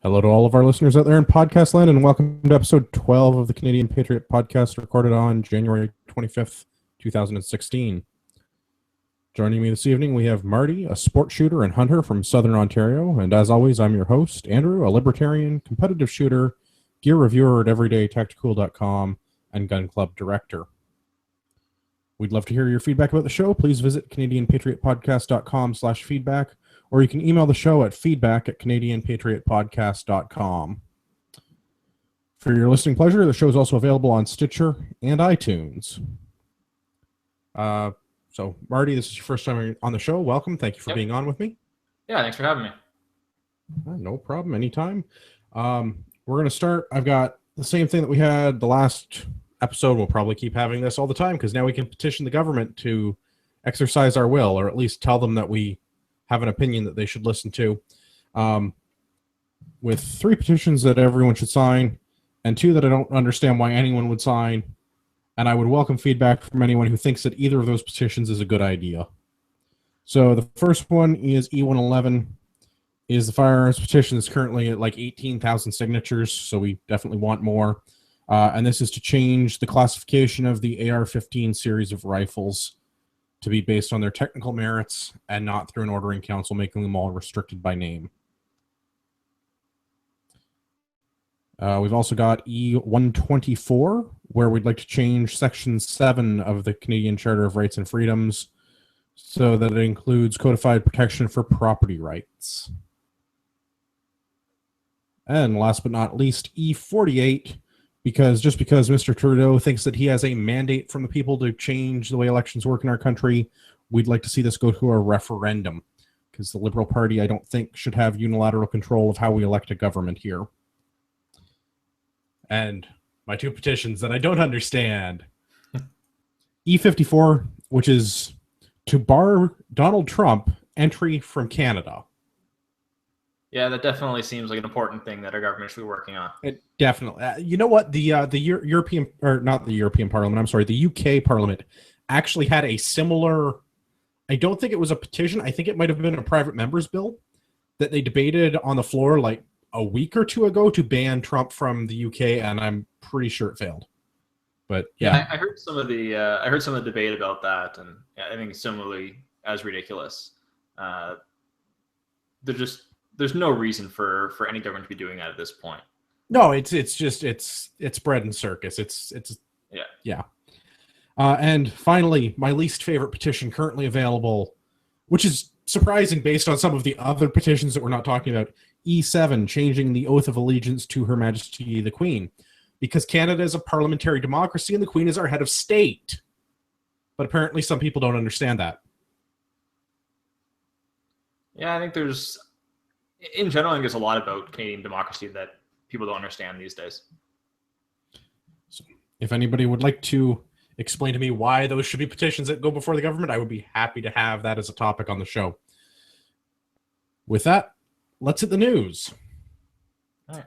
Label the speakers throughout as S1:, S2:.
S1: Hello to all of our listeners out there in podcast land, and welcome to episode 12 of the Canadian Patriot podcast, recorded on January 25th, 2016. Joining me this evening, we have Marty, a sport shooter and hunter from Southern Ontario, and as always, I'm your host, Andrew, a libertarian, competitive shooter, gear reviewer at everydaytactical.com, and gun club director. We'd love to hear your feedback about the show. Please visit canadianpatriotpodcast.com/feedback, or you can email the show at feedback@canadianpatriotpodcast.com. For your listening pleasure, the show is also available on Stitcher and iTunes. So, Marty, this is your first time on the show. Welcome. Thank you for being on with me.
S2: Yeah, thanks for having me.
S1: No problem. Anytime. We're going to start. I've got the same thing that we had the last episode. We'll probably keep having this all the time because now we can petition the government to exercise our will, or at least tell them that we have an opinion that they should listen to, with 3 petitions that everyone should sign and 2 that I don't understand why anyone would sign, and I would welcome feedback from anyone who thinks that either of those petitions is a good idea. So the first one is E111, is the firearms petition. That's currently at like 18,000 signatures, so we definitely want more, and this is to change the classification of the AR-15 series of rifles to be based on their technical merits and not through an ordering council, making them all restricted by name. We've also got E124, where we'd like to change Section 7 of the Canadian Charter of Rights and Freedoms so that it includes codified protection for property rights. And last but not least, E48, because Mr. Trudeau thinks that he has a mandate from the people to change the way elections work in our country, we'd like to see this go to a referendum, because the Liberal Party, I don't think, should have unilateral control of how we elect a government here. And my 2 petitions that I don't understand. E54, which is to bar Donald Trump entry from Canada.
S2: Yeah, that definitely seems like an important thing that our government should be working on.
S1: It definitely. You know what? The European, or not the European Parliament, I'm sorry, the UK Parliament actually had a similar, I don't think it was a petition, I think it might have been a private member's bill that they debated on the floor like a week or 2 ago to ban Trump from the UK, and I'm pretty sure it failed. But yeah,
S2: I heard some of the debate about that, and I think similarly as ridiculous. There's no reason for any government to be doing that at this point.
S1: No, it's bread and circus. It's yeah. And finally, my least favorite petition currently available, which is surprising based on some of the other petitions that we're not talking about, E7, changing the oath of allegiance to Her Majesty the Queen, because Canada is a parliamentary democracy and the Queen is our head of state. But apparently some people don't understand that.
S2: Yeah, I think in general, I think there's a lot about Canadian democracy that people don't understand these days.
S1: So if anybody would like to explain to me why those should be petitions that go before the government, I would be happy to have that as a topic on the show. With that, let's hit the news.
S2: All right.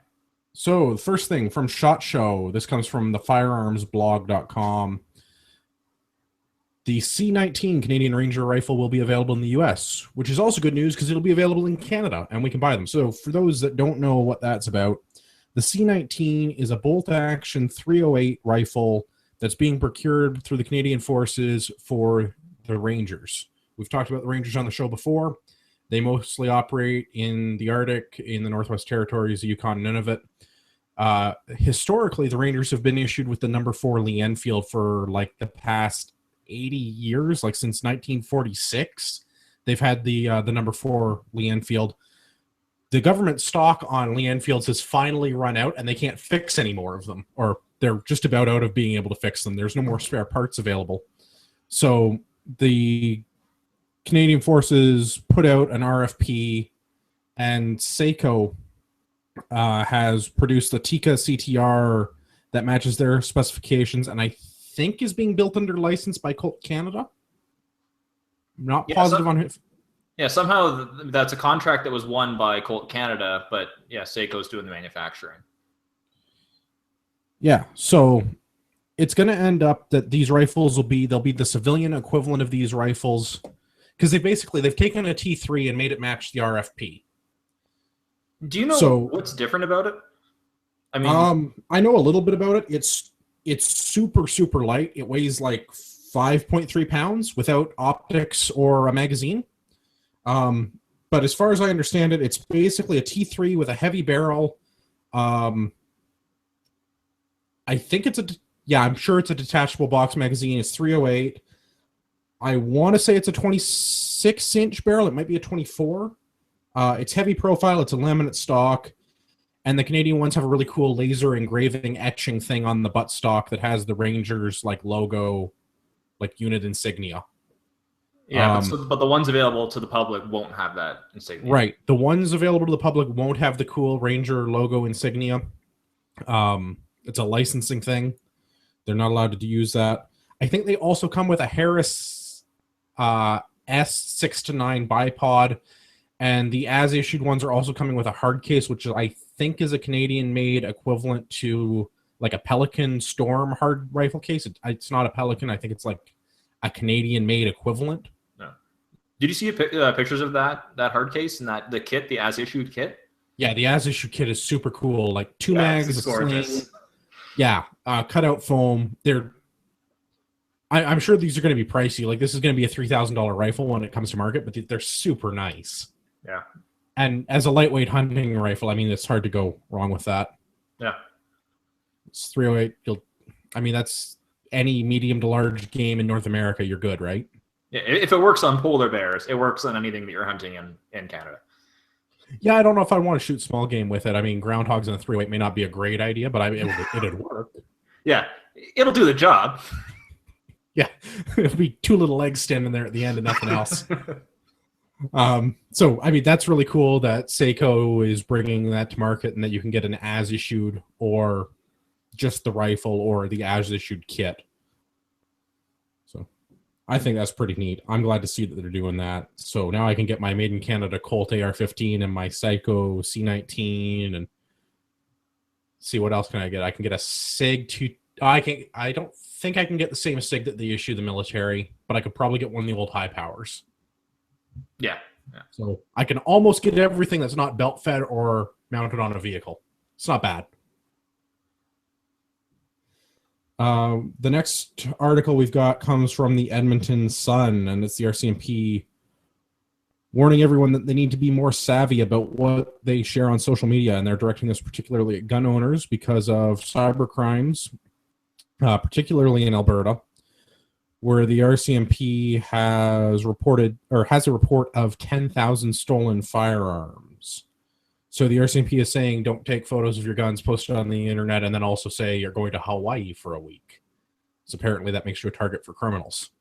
S1: So the first thing from SHOT Show, this comes from the firearmsblog.com. The C19 Canadian Ranger rifle will be available in the US, which is also good news because it'll be available in Canada and we can buy them. So for those that don't know what that's about, the C19 is a bolt-action .308 rifle that's being procured through the Canadian Forces for the Rangers. We've talked about the Rangers on the show before. They mostly operate in the Arctic, in the Northwest Territories, the Yukon, Nunavut. Historically, the Rangers have been issued with the number 4 Lee Enfield for like the past 80 years, like since 1946. They've had the number 4 Lee Enfield. The government stock on Lee Enfields has finally run out, and they can't fix any more of them, or they're just about out of being able to fix them. There's no more spare parts available. So the Canadian Forces put out an RFP, and Seiko has produced the Tika CTR that matches their specifications, and I think is being built under license by Colt Canada. I'm not positive on it.
S2: Yeah, somehow that's a contract that was won by Colt Canada, but yeah, Seiko's doing the manufacturing.
S1: Yeah, so it's going to end up that these rifles they'll be the civilian equivalent of these rifles, because they've taken a T3 and made it match the RFP.
S2: Do you know
S1: So
S2: what's different about it? I mean,
S1: I know a little bit about it. It's super super light. It weighs like 5.3 pounds without optics or a magazine. Um, but as far as I understand it, it's basically a T3 with a heavy barrel. Um, I think it's I'm sure it's a detachable box magazine. It's 308. I want to say it's a 26-inch barrel. It might be a 24. It's heavy profile. It's a laminate stock. And the Canadian ones have a really cool laser engraving etching thing on the buttstock that has the Rangers like logo, like unit insignia.
S2: yeah, but the ones available to the public won't have that insignia.
S1: Right. The ones available to the public won't have the cool Ranger logo insignia. It's a licensing thing. They're not allowed to use that. I think they also come with a Harris S6-9 bipod, and the as issued ones are also coming with a hard case, which I think is a Canadian made equivalent to like a Pelican Storm hard rifle case. It's not a Pelican. I think it's like a Canadian made equivalent.
S2: No. Did you see pictures of that hard case and the kit, the as issued kit?
S1: Yeah, the as issued kit is super cool. Like two mags, a sling. Yeah, cutout foam. I'm sure these are going to be pricey. Like this is going to be a $3,000 rifle when it comes to market, but they're super nice.
S2: Yeah.
S1: And as a lightweight hunting rifle, I mean, it's hard to go wrong with that.
S2: Yeah.
S1: It's 308. That's any medium to large game in North America, you're good, right?
S2: Yeah, if it works on polar bears, it works on anything that you're hunting in Canada.
S1: Yeah, I don't know if I want to shoot small game with it. I mean, groundhogs in a 308 may not be a great idea, but it'd work.
S2: Yeah, it'll do the job.
S1: Yeah, it'll be two little legs standing there at the end and nothing else. So, I mean, that's really cool that Seiko is bringing that to market and that you can get an as-issued or just the rifle or the as-issued kit. So, I think that's pretty neat. I'm glad to see that they're doing that. So now I can get my Made in Canada Colt AR-15 and my Seiko C19 and see what else can I get. I can get a SIG. I don't think I can get the same SIG that they issue the military, but I could probably get one of the old high powers.
S2: Yeah.
S1: So I can almost get everything that's not belt fed or mounted on a vehicle. It's not bad. The next article we've got comes from the Edmonton Sun, and it's the RCMP warning everyone that they need to be more savvy about what they share on social media, and they're directing this particularly at gun owners because of cyber crimes, particularly in Alberta, where the RCMP has a report of 10,000 stolen firearms. So the RCMP is saying don't take photos of your guns, post it on the internet, and then also say you're going to Hawaii for a week. So apparently that makes you a target for criminals.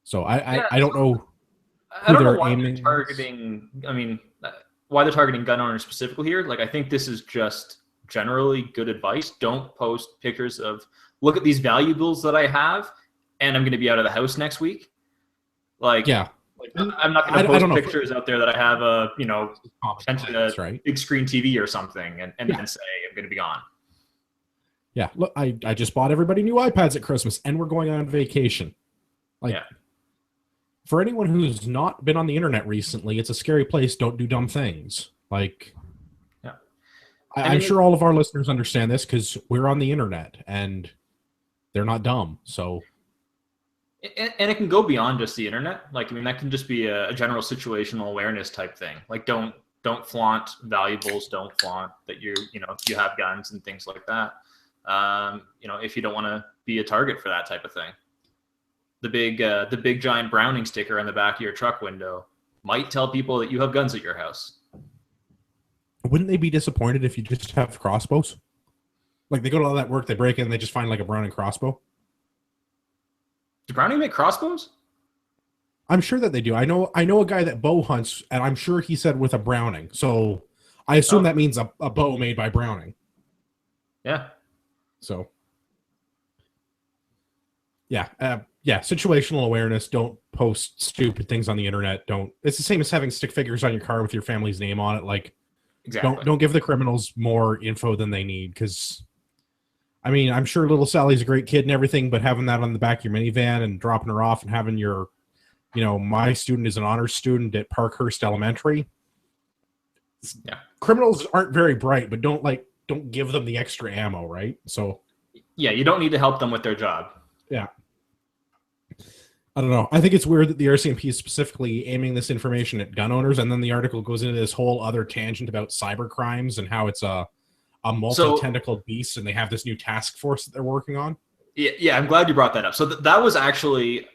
S1: So I don't know
S2: who they're aiming. Why they're targeting gun owners specifically here. Like, I think this is just generally good advice. Don't post pictures of, look at these valuables that I have, and I'm going to be out of the house next week. Like, yeah. Like, I'm not going to post pictures out there that I have a big screen TV or something and then say I'm going to be gone.
S1: Yeah, look, I just bought everybody new iPads at Christmas, and we're going on vacation. Like, for anyone who's not been on the internet recently, it's a scary place. Don't do dumb things. Like, I'm sure all of our listeners understand this because we're on the internet, and they're not dumb. So.
S2: And it can go beyond just the internet. Like, I mean, that can just be a general situational awareness type thing. Like, don't flaunt valuables. Don't flaunt that you have guns and things like that. If you don't want to be a target for that type of thing. The big giant Browning sticker on the back of your truck window might tell people that you have guns at your house.
S1: Wouldn't they be disappointed if you just have crossbows? Like, they go to all that work, they break in, and they just find like a Browning crossbow.
S2: Do Browning make crossbows?
S1: I'm sure that they do. I know a guy that bow hunts, and I'm sure he said with a Browning. So I assume that means a bow made by Browning.
S2: Yeah.
S1: So. Yeah. Situational awareness. Don't post stupid things on the internet. It's the same as having stick figures on your car with your family's name on it. Like, exactly. Don't give the criminals more info than they need, because I mean, I'm sure little Sally's a great kid and everything, but having that on the back of your minivan and dropping her off and having your, my student is an honors student at Parkhurst Elementary. criminals aren't very bright, but don't give them the extra ammo, right? So
S2: Yeah, you don't need to help them with their job.
S1: yeah. I don't know. I think it's weird that the RCMP is specifically aiming this information at gun owners, and then the article goes into this whole other tangent about cyber crimes and how it's a multi-tentacled beast, and they have this new task force that they're working on.
S2: Yeah, I'm glad you brought that up. So that was actually,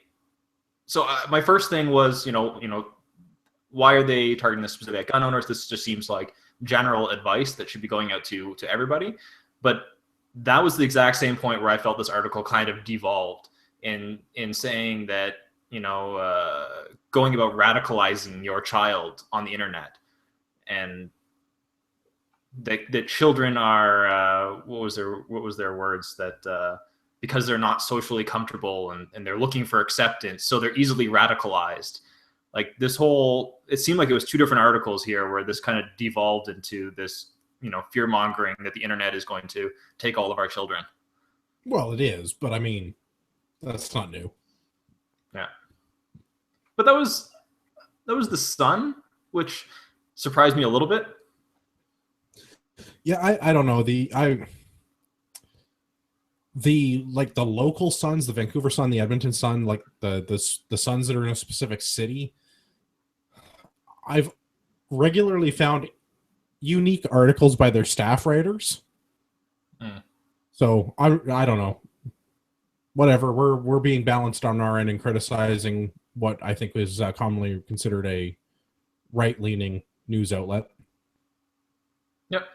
S2: my first thing was, why are they targeting this specific gun owners? This just seems like general advice that should be going out to everybody. But that was the exact same point where I felt this article kind of devolved in saying that, going about radicalizing your child on the internet, and that children are what was their words, that because they're not socially comfortable and they're looking for acceptance, so they're easily radicalized. Like this whole, it seemed like it was two different articles here where this kind of devolved into this, fear mongering that the internet is going to take all of our children.
S1: Well, it is, but I mean, that's not new.
S2: Yeah. But that was the Sun, which surprised me a little bit.
S1: Yeah, I don't know. The local Suns, the Vancouver Sun, the Edmonton Sun, like the Suns that are in a specific city, I've regularly found unique articles by their staff writers. So I don't know. Whatever, we're being balanced on our end and criticizing what I think is commonly considered a right-leaning news outlet.
S2: Yep.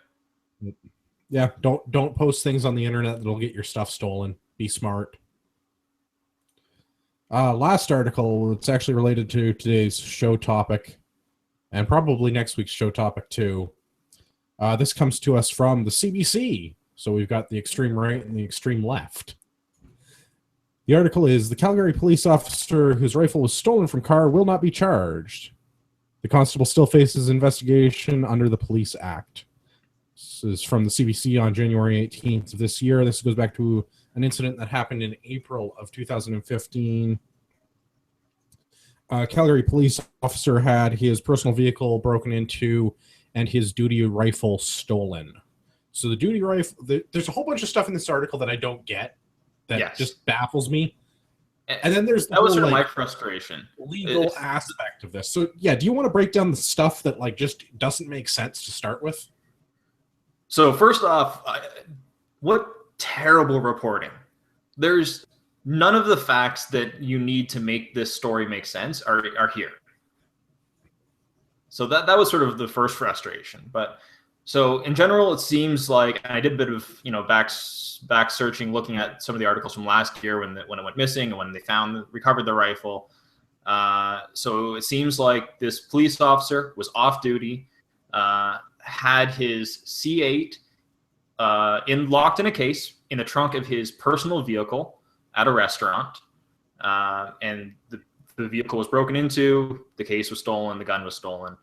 S1: Yeah, don't post things on the internet that'll get your stuff stolen. Be smart. Last article, it's actually related to today's show topic, and probably next week's show topic too. This comes to us from the CBC. So we've got the extreme right and the extreme left. The article is, the Calgary police officer whose rifle was stolen from car will not be charged. The constable still faces investigation under the Police Act. This is from the CBC on January 18th of this year. This goes back to an incident that happened in April of 2015. Calgary police officer had his personal vehicle broken into and his duty rifle stolen. So the duty rifle, there's a whole bunch of stuff in this article that I don't get, that just baffles me. And then there's
S2: that was sort of my frustration.
S1: Legal aspect of this. So yeah, do you want to break down the stuff that just doesn't make sense to start with?
S2: So first off, what terrible reporting. There's none of the facts that you need to make this story make sense are here. So that was sort of the first frustration. But so in general, it seems like, and I did a bit of back searching, looking at some of the articles from last year when it went missing and when they recovered the rifle. So it seems like this police officer was off duty, had his C8 locked in a case in the trunk of his personal vehicle at a restaurant, and the vehicle was broken into, the case was stolen, the gun was stolen.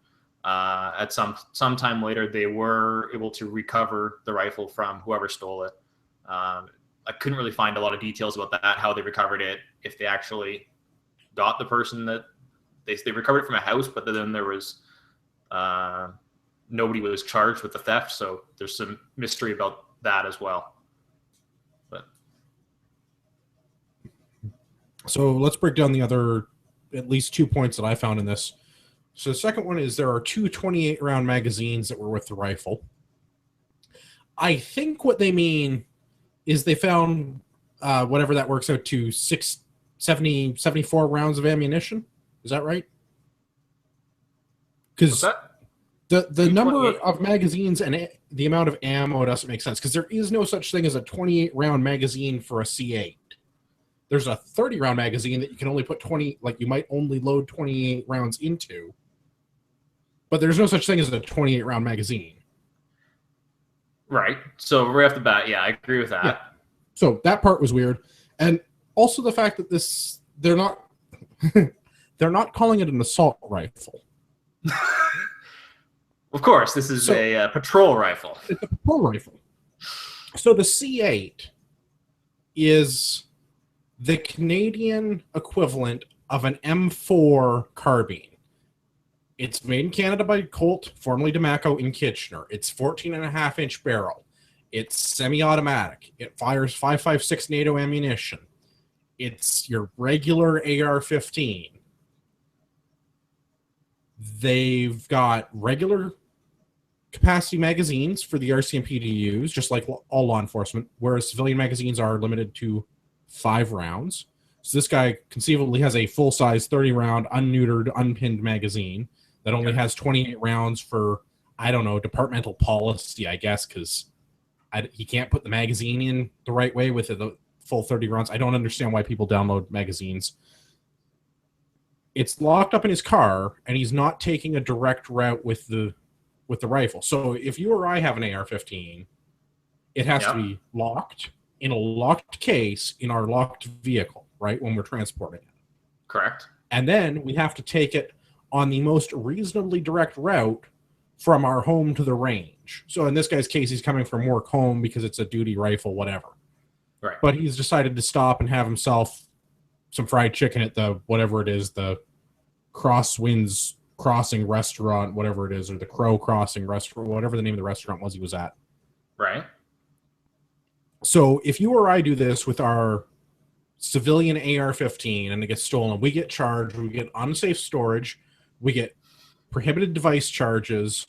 S2: At some time later, they were able to recover the rifle from whoever stole it. I couldn't really find a lot of details about that, how they recovered it, if they actually got the person that they recovered it from a house, but then there was nobody was charged with the theft. So there's some mystery about that as well.
S1: So let's break down the other, at least 2 points that I found in this. So the second one is there are two 28-round magazines that were with the rifle. I think what they mean is they found whatever that works out to 74 rounds of ammunition. Is that right? Because the number of magazines and the amount of ammo doesn't make sense, because there is no such thing as a 28-round magazine for a C8. There's a 30-round magazine that you can only put 20, like you might only load 28 rounds into. But there's no such thing as a 28-round magazine.
S2: Right. So right off the bat, yeah, I agree with that.
S1: Yeah. So that part was weird. And also the fact that they're not they're not calling it an assault rifle.
S2: Of course, this is a patrol rifle.
S1: It's a patrol rifle. So the C8 is the Canadian equivalent of an M4 carbine. It's made in Canada by Colt, formerly Demaco in Kitchener. It's 14.5-inch barrel. It's semi-automatic. It fires 5.56 NATO ammunition. It's your regular AR-15. They've got regular capacity magazines for the RCMP to use, just like all law enforcement, whereas civilian magazines are limited to 5 rounds. So this guy conceivably has a full-size 30-round, unneutered, unpinned magazine that only has 28 rounds for, I don't know, departmental policy, I guess, because he can't put the magazine in the right way with the full 30 rounds. I don't understand why people download magazines. It's locked up in his car, and he's not taking a direct route with the rifle. So if you or I have an AR-15, it has to be locked in a locked case in our locked vehicle, right, when we're transporting it.
S2: Correct.
S1: And then we have to take it on the most reasonably direct route from our home to the range. So in this guy's case, he's coming from work home because it's a duty rifle, whatever.
S2: Right.
S1: But he's decided to stop and have himself some fried chicken at the, whatever it is, the Crosswinds Crossing restaurant, whatever it is, or the Crow Crossing restaurant, whatever the name of the restaurant was he was at.
S2: Right.
S1: So if you or I do this with our civilian AR-15 and it gets stolen, we get charged, we get unsafe storage, we get prohibited device charges,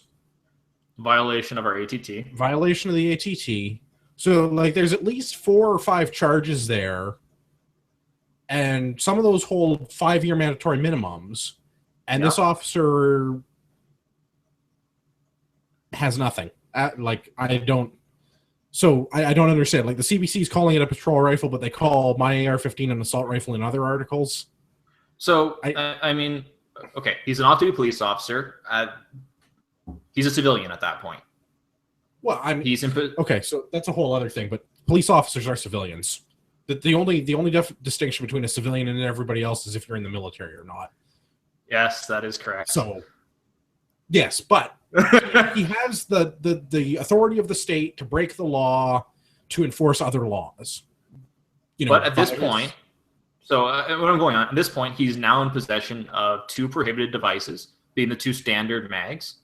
S2: violation of our ATT.
S1: Violation of the ATT. So, like, there's at least 4 or 5 charges there, and some of those hold 5-year mandatory minimums, and this officer has nothing. I don't understand. Like, the CBC is calling it a patrol rifle, but they call my AR-15 an assault rifle in other articles.
S2: So, I mean, okay, he's an off-duty police officer. He's a civilian at that point.
S1: Well, I mean, okay, so that's a whole other thing. But police officers are civilians. The only distinction between a civilian and everybody else is if you're in the military or not.
S2: Yes, that is correct.
S1: So, yes, but he has the authority of the state to break the law, to enforce other laws. You know,
S2: but at this point, so what I'm going on at this point, he's now in possession of 2 prohibited devices, being the 2 standard mags.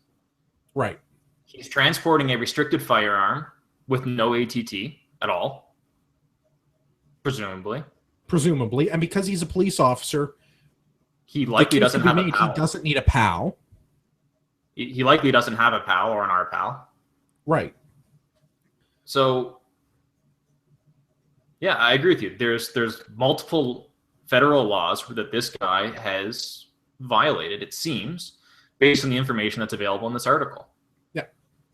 S1: Right.
S2: He's transporting a restricted firearm with no ATT at all, presumably.
S1: Presumably, and because he's a police officer,
S2: he likely doesn't have a POW.
S1: He doesn't need a POW.
S2: He likely doesn't have a POW or an RPOW.
S1: Right.
S2: So, yeah, I agree with you. There's multiple federal laws that this guy has violated, it seems, based on the information that's available in this article.
S1: Yeah.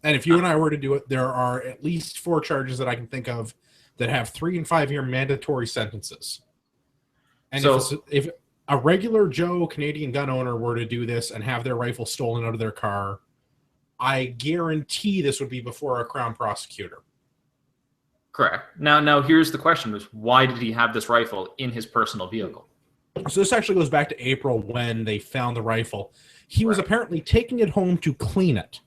S1: And if you and I were to do it, there are at least 4 charges that I can think of that have 3- and 5-year mandatory sentences. And so, if a regular Joe Canadian gun owner were to do this and have their rifle stolen out of their car, I guarantee this would be before a Crown prosecutor.
S2: Correct. Now here's the question: is why did he have this rifle in his personal vehicle?
S1: So this actually goes back to April when they found the rifle. He was apparently taking it home to clean it.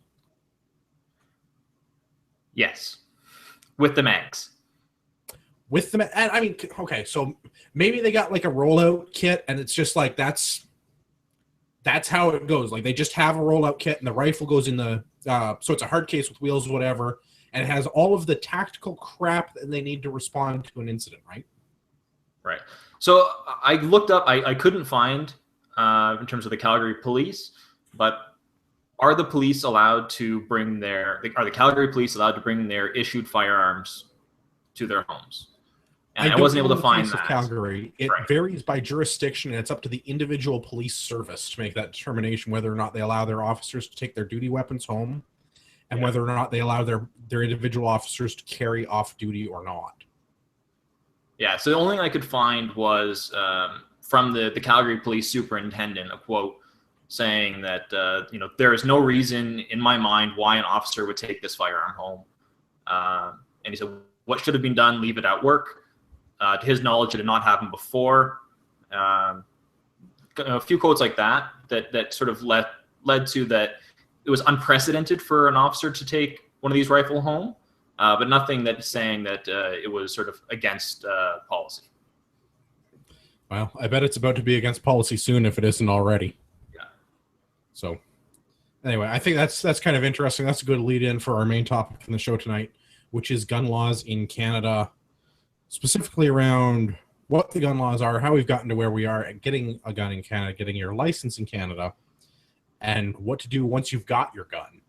S2: Yes, with the mags.
S1: With the, and I mean, okay, so maybe they got like a rollout kit, and it's just like that's how it goes. Like they just have a rollout kit, and the rifle goes in the so it's a hard case with wheels, whatever, and it has all of the tactical crap that they need to respond to an incident, right?
S2: Right. So I looked up. I couldn't find in terms of the Calgary police, but are the police allowed to bring are the Calgary police allowed to bring their issued firearms to their homes? And I wasn't able to find that.
S1: Calgary. It varies by jurisdiction, and it's up to the individual police service to make that determination whether or not they allow their officers to take their duty weapons home, and whether or not they allow their individual officers to carry off duty or not.
S2: Yeah. So the only thing I could find was from the Calgary police superintendent, a quote saying that there is no reason in my mind why an officer would take this firearm home, and he said what should have been done, leave it at work. To his knowledge, it had not happened before. A few quotes like that sort of led to that it was unprecedented for an officer to take one of these rifle home, but nothing that's saying that it was sort of against policy.
S1: Well, I bet it's about to be against policy soon if it isn't already.
S2: Yeah.
S1: So Anyway, I think that's kind of interesting. That's a good lead in for our main topic in the show tonight, which is gun laws in Canada, specifically around what the gun laws are, how we've gotten to where we are at getting a gun in Canada, getting your license in Canada, and what to do once you've got your gun.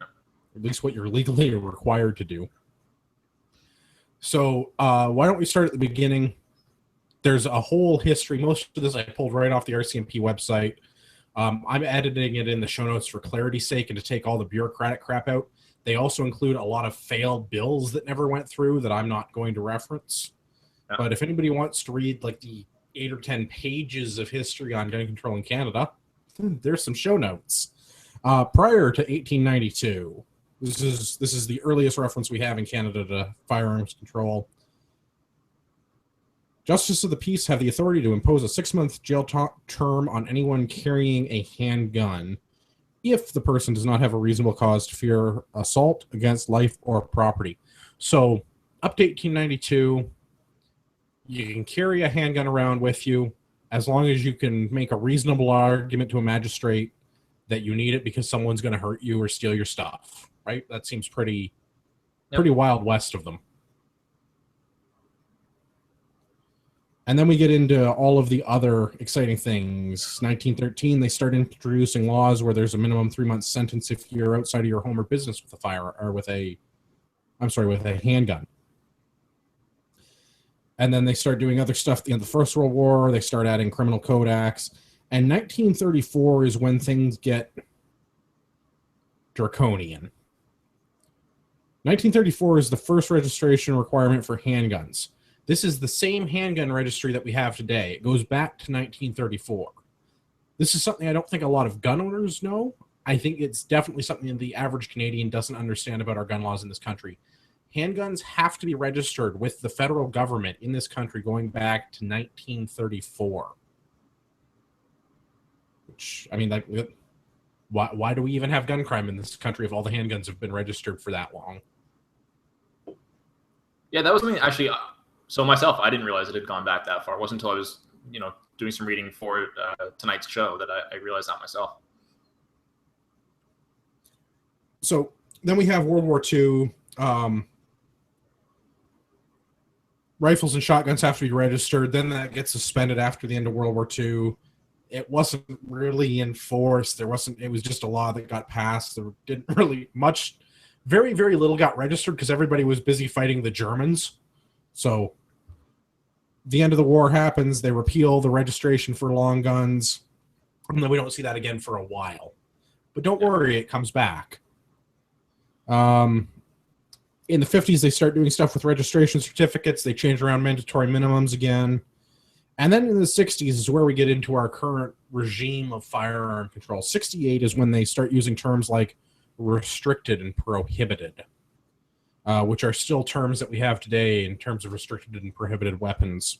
S1: At least what you're legally required to do. So why don't we start at the beginning? There's a whole history. Most of this I pulled right off the RCMP website. I'm editing it in the show notes for clarity's sake and to take all the bureaucratic crap out. They also include a lot of failed bills that never went through that I'm not going to reference. Yeah. But if anybody wants to read like the 8 or 10 pages of history on gun control in Canada, there's some show notes. Prior to 1892, this is the earliest reference we have in Canada to firearms control. Justice of the peace have the authority to impose a 6-month jail term on anyone carrying a handgun if the person does not have a reasonable cause to fear assault against life or property. So up to 1892, you can carry a handgun around with you as long as you can make a reasonable argument to a magistrate that you need it because someone's going to hurt you or steal your stuff, right? That seems pretty wild west of them. And then we get into all of the other exciting things. 1913, they start introducing laws where there's a minimum 3-month sentence if you're outside of your home or business with a handgun. And then they start doing other stuff at the end of the First World War. They start adding criminal code acts. And 1934 is when things get draconian. 1934 is the first registration requirement for handguns. This is the same handgun registry that we have today. It goes back to 1934. This is something I don't think a lot of gun owners know. I think it's definitely something that the average Canadian doesn't understand about our gun laws in this country. Handguns have to be registered with the federal government in this country going back to 1934. Which, I mean, like, why do we even have gun crime in this country if all the handguns have been registered for that long?
S2: Yeah, that was something actually. So myself, I didn't realize it had gone back that far. It wasn't until I was, doing some reading for tonight's show that I realized that myself.
S1: So then we have World War II. Rifles and shotguns have to be registered. Then that gets suspended after the end of World War II. It wasn't really enforced. It was just a law that got passed. There didn't really much, very, very little got registered because everybody was busy fighting the Germans. So the end of the war happens. They repeal the registration for long guns. And then we don't see that again for a while. But don't worry, it comes back. In the 50s, they start doing stuff with registration certificates. They change around mandatory minimums again. And then in the 60s is where we get into our current regime of firearm control. 68 is when they start using terms like restricted and prohibited. Which are still terms that we have today in terms of restricted and prohibited weapons.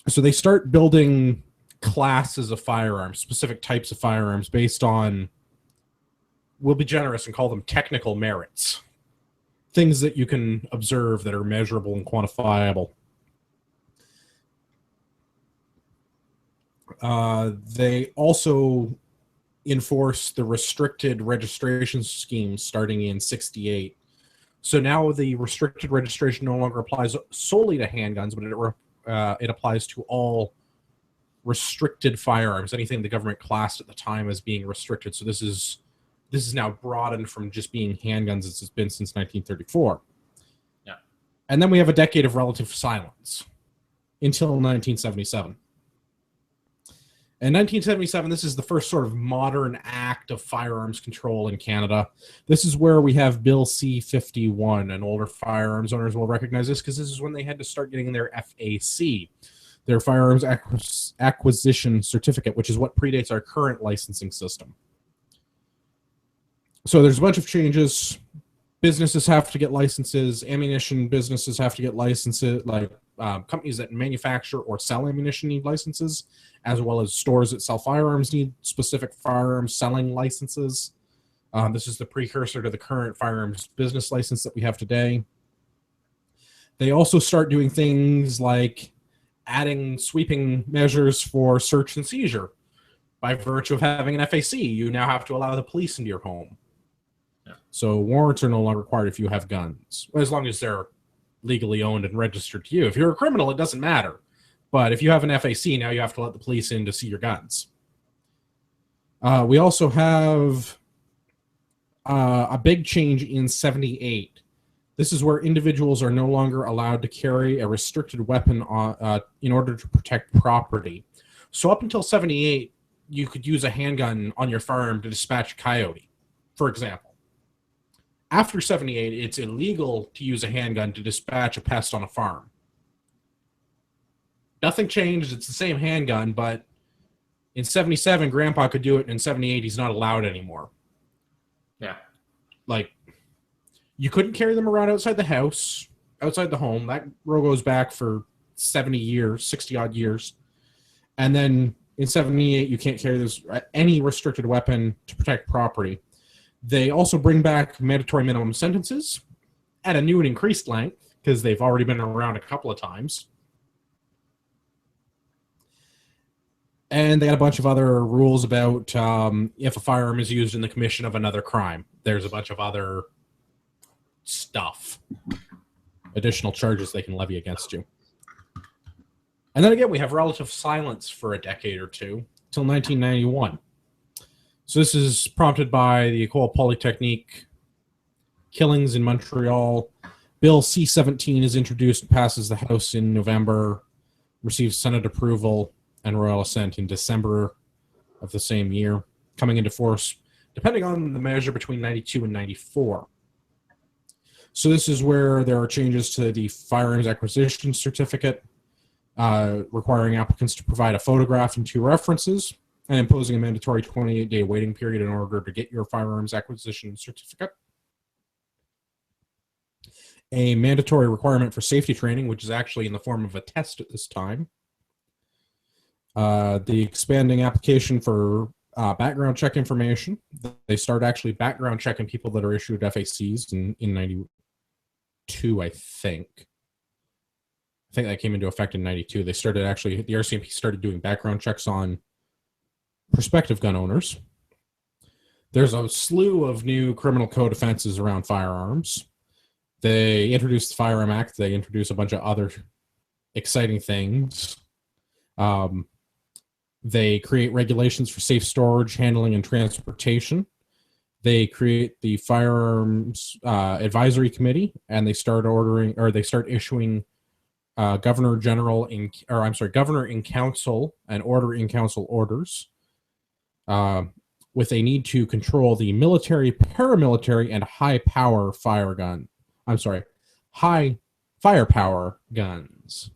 S1: So they start building classes of firearms, specific types of firearms based on, we'll be generous and call them technical merits. Things that you can observe that are measurable and quantifiable. They also enforce the restricted registration scheme starting in 68. So now the restricted registration no longer applies solely to handguns, but it applies to all restricted firearms, anything the government classed at the time as being restricted. So this is now broadened from just being handguns as it's been since 1934.
S2: Yeah.
S1: And then we have a decade of relative silence until 1977. In 1977, this is the first sort of modern act of firearms control in Canada. This is where we have Bill C-51, and older firearms owners will recognize this because this is when they had to start getting their FAC, their Firearms Acquisition Certificate, which is what predates our current licensing system. So there's a bunch of changes. Businesses have to get licenses. Ammunition businesses have to get licenses, like companies that manufacture or sell ammunition need licenses, as well as stores that sell firearms need specific firearms selling licenses. This is the precursor to the current firearms business license that we have today. They also start doing things like adding sweeping measures for search and seizure. by virtue of having an FAC, you now have to allow the police into your home.
S2: Yeah.
S1: So warrants are no longer required if you have guns, as long as they're legally owned and registered to you. If you're a criminal, it doesn't matter. But if you have an FAC, now you have to let the police in to see your guns. We also have a big change in 78. This is where individuals are no longer allowed to carry a restricted weapon in order to protect property. So up until 78, you could use a handgun on your farm to dispatch a coyote, for example. After 78, it's illegal to use a handgun to dispatch a pest on a farm. Nothing changed. It's the same handgun, but in 77, Grandpa could do it, and in 78, he's not allowed anymore.
S2: Yeah.
S1: Like, you couldn't carry them around outside the house, outside the home. That rule goes back for 70 years, 60-odd years. And then in 78, you can't carry any restricted weapon to protect property. They also bring back mandatory minimum sentences at a new and increased length, because they've already been around a couple of times. And they got a bunch of other rules about if a firearm is used in the commission of another crime. There's a bunch of other stuff, additional charges they can levy against you. And then again, we have relative silence for a decade or two, till 1991. So this is prompted by the École Polytechnique killings in Montreal. Bill C-17 is introduced and passes the House in November, receives Senate approval and royal assent in December of the same year, coming into force, depending on the measure, between 92 and 94. So this is where there are changes to the firearms acquisition certificate, requiring applicants to provide a photograph and 2 references, and imposing a mandatory 28-day waiting period in order to get your firearms acquisition certificate. A mandatory requirement for safety training, which is actually in the form of a test at this time. The expanding application for background check information. They start actually background checking people that are issued FACs in 92, I think. I think that came into effect in 92. They started actually, the RCMP started doing background checks on prospective gun owners. There's a slew of new criminal code offenses around firearms. They introduced the Firearm Act. They introduced a bunch of other exciting things. They create regulations for safe storage, handling, and transportation. They create the Firearms Advisory Committee, and they start issuing governor in council and order in council orders, with a need to control the military, paramilitary, and high firepower guns.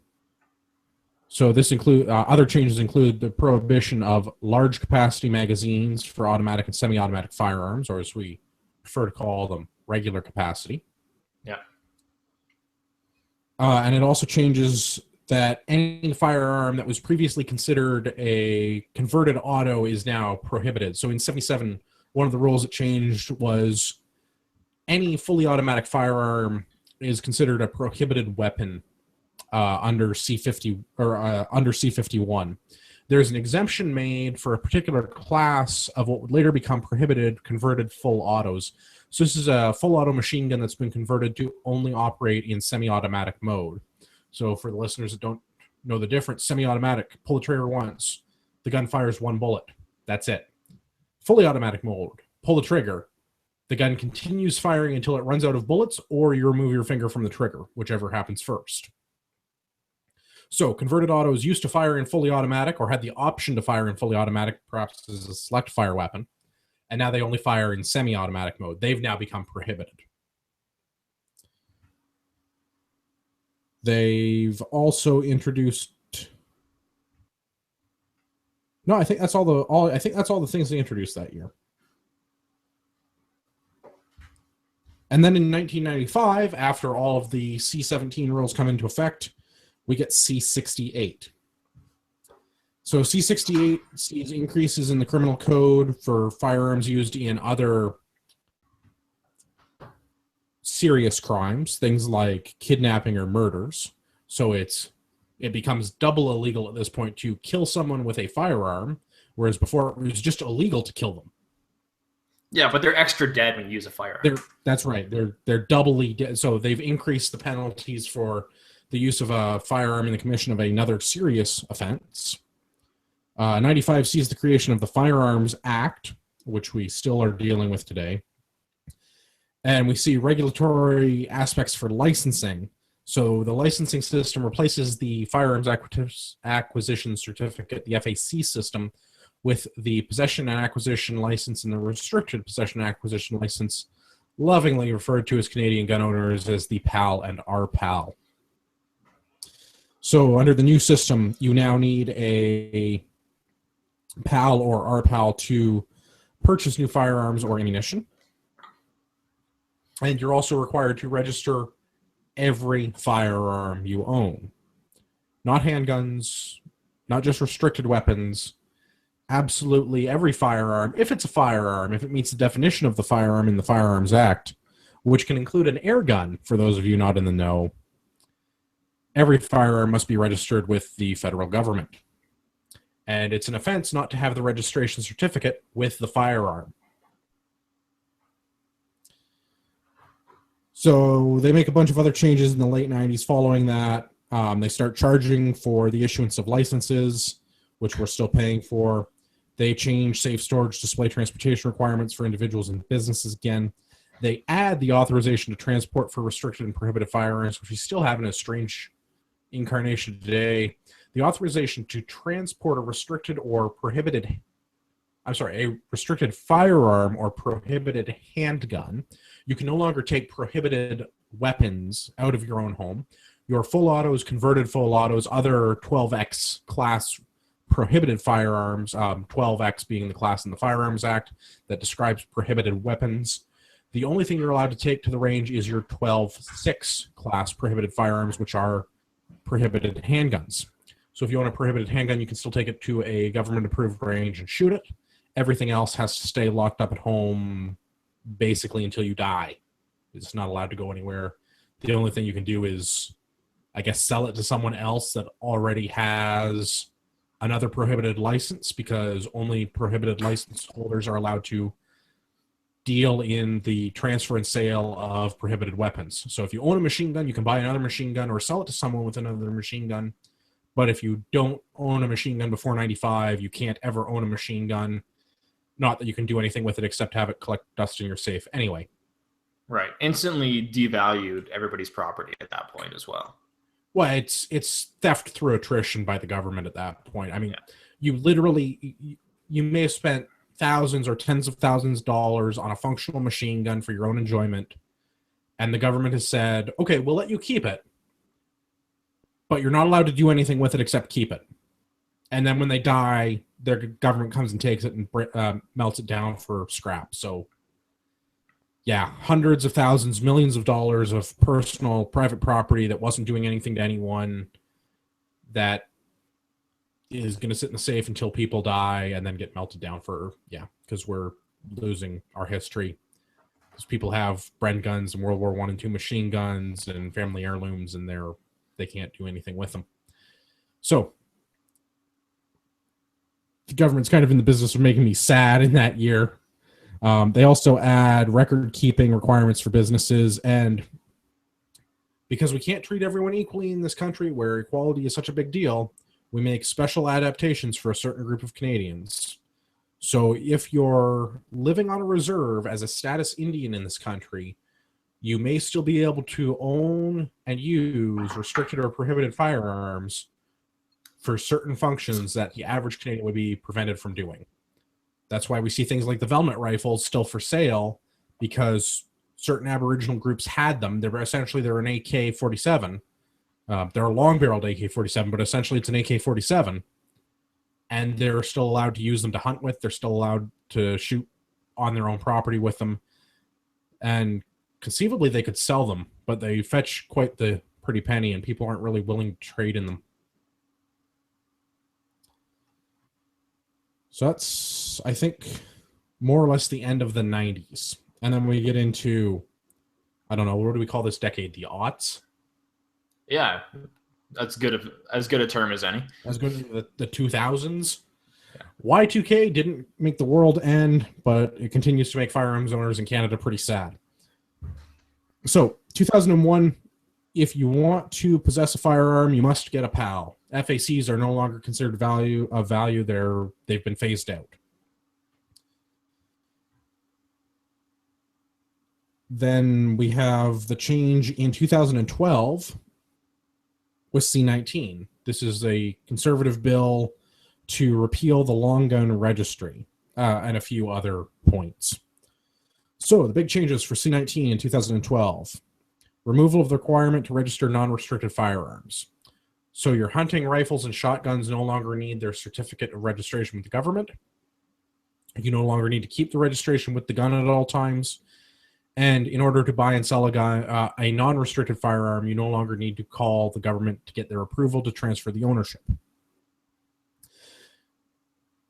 S1: So this other changes include the prohibition of large capacity magazines for automatic and semi-automatic firearms, or as we prefer to call them, regular capacity.
S2: Yeah.
S1: And it also changes that any firearm that was previously considered a converted auto is now prohibited. So in 77, one of the rules that changed was any fully automatic firearm is considered a prohibited weapon under C50 or under C51. There's an exemption made for a particular class of what would later become prohibited converted full autos. So this is a full auto machine gun that's been converted to only operate in semi-automatic mode. So for the listeners that don't know the difference, semi-automatic, pull the trigger once, the gun fires 1 bullet. That's it. Fully automatic mode, pull the trigger, the gun continues firing until it runs out of bullets, or you remove your finger from the trigger, whichever happens first. So converted autos used to fire in fully automatic, or had the option to fire in fully automatic, perhaps as a select fire weapon, and now they only fire in semi-automatic mode. They've now become prohibited. They've also introduced. No, I think that's all the things they introduced that year. And then in 1995, after all of the C-17 rules come into effect, we get C-68. So C-68 sees increases in the criminal code for firearms used in other serious crimes, things like kidnapping or murders. So it becomes double illegal at this point to kill someone with a firearm, whereas before it was just illegal to kill them.
S2: Yeah, but they're extra dead when you use a firearm.
S1: That's right. They're doubly dead. So they've increased the penalties for the use of a firearm in the commission of another serious offense. 95 sees the creation of the Firearms Act, which we still are dealing with today. And we see regulatory aspects for licensing. So the licensing system replaces the Firearms Acquisition Certificate, the FAC system, with the Possession and Acquisition License and the Restricted Possession and Acquisition License, lovingly referred to as Canadian gun owners as the PAL and RPAL. So under the new system, you now need a PAL or RPAL to purchase new firearms or ammunition. And you're also required to register every firearm you own. Not handguns, not just restricted weapons, absolutely every firearm, if it's a firearm, if it meets the definition of the firearm in the Firearms Act, which can include an air gun, for those of you not in the know. Every firearm must be registered with the federal government. And it's an offense not to have the registration certificate with the firearm. So they make a bunch of other changes in the late 90s following that. They start charging for the issuance of licenses, which we're still paying for. They change safe storage display transportation requirements for individuals and businesses again. They add the authorization to transport for restricted and prohibited firearms, which we still have in a strange incarnation today. The authorization to transport a restricted firearm or prohibited handgun. You can no longer take prohibited weapons out of your own home. Your full autos, converted full autos, other 12X class prohibited firearms, 12X being the class in the Firearms Act that describes prohibited weapons. The only thing you're allowed to take to the range is your 12.6 class prohibited firearms, which are prohibited handguns. So if you own a prohibited handgun, you can still take it to a government-approved range and shoot it. Everything else has to stay locked up at home basically until you die. It's not allowed to go anywhere. The only thing you can do is, I guess, sell it to someone else that already has another prohibited license, because only prohibited license holders are allowed to deal in the transfer and sale of prohibited weapons. So if you own a machine gun, you can buy another machine gun or sell it to someone with another machine gun. But if you don't own a machine gun before 95, you can't ever own a machine gun. Not that you can do anything with it except have it collect dust in your safe anyway.
S2: Right. Instantly devalued everybody's property at that point as well.
S1: Well, it's theft through attrition by the government at that point. I mean, you literally, you may have spent thousands or tens of thousands of dollars on a functional machine gun for your own enjoyment, and the government has said, okay, we'll let you keep it, but you're not allowed to do anything with it except keep it. And then when they die, their government comes and takes it and melts it down for scrap. So yeah, hundreds of thousands, millions of dollars of personal private property that wasn't doing anything to anyone, that is going to sit in the safe until people die and then get melted down for, because we're losing our history. Because people have Bren guns and World War I and II machine guns and family heirlooms, and they can't do anything with them. So the government's kind of in the business of making me sad in that year. They also add record-keeping requirements for businesses, and because we can't treat everyone equally in this country where equality is such a big deal, we make special adaptations for a certain group of Canadians. So if you're living on a reserve as a status Indian in this country, you may still be able to own and use restricted or prohibited firearms for certain functions that the average Canadian would be prevented from doing. That's why we see things like the Velvet rifles still for sale, because certain Aboriginal groups had them. They're an AK-47. They're a long-barreled AK-47, but essentially it's an AK-47. And they're still allowed to use them to hunt with. They're still allowed to shoot on their own property with them. And conceivably they could sell them, but they fetch quite the pretty penny, and people aren't really willing to trade in them. So that's, I think, more or less the end of the 90s. And then we get into, I don't know, what do we call this decade? The aughts?
S2: Yeah, that's as good a term as any.
S1: As good as the 2000s. Y2K didn't make the world end, but it continues to make firearms owners in Canada pretty sad. So, 2001, if you want to possess a firearm, you must get a PAL. FACs are no longer considered value. They've been phased out. Then we have the change in 2012 with C-19. This is a conservative bill to repeal the long gun registry and a few other points. So the big changes for C-19 in 2012. Removal of the requirement to register non-restricted firearms. So your hunting rifles and shotguns no longer need their certificate of registration with the government. You no longer need to keep the registration with the gun at all times. And in order to buy and sell a non-restricted firearm, you no longer need to call the government to get their approval to transfer the ownership.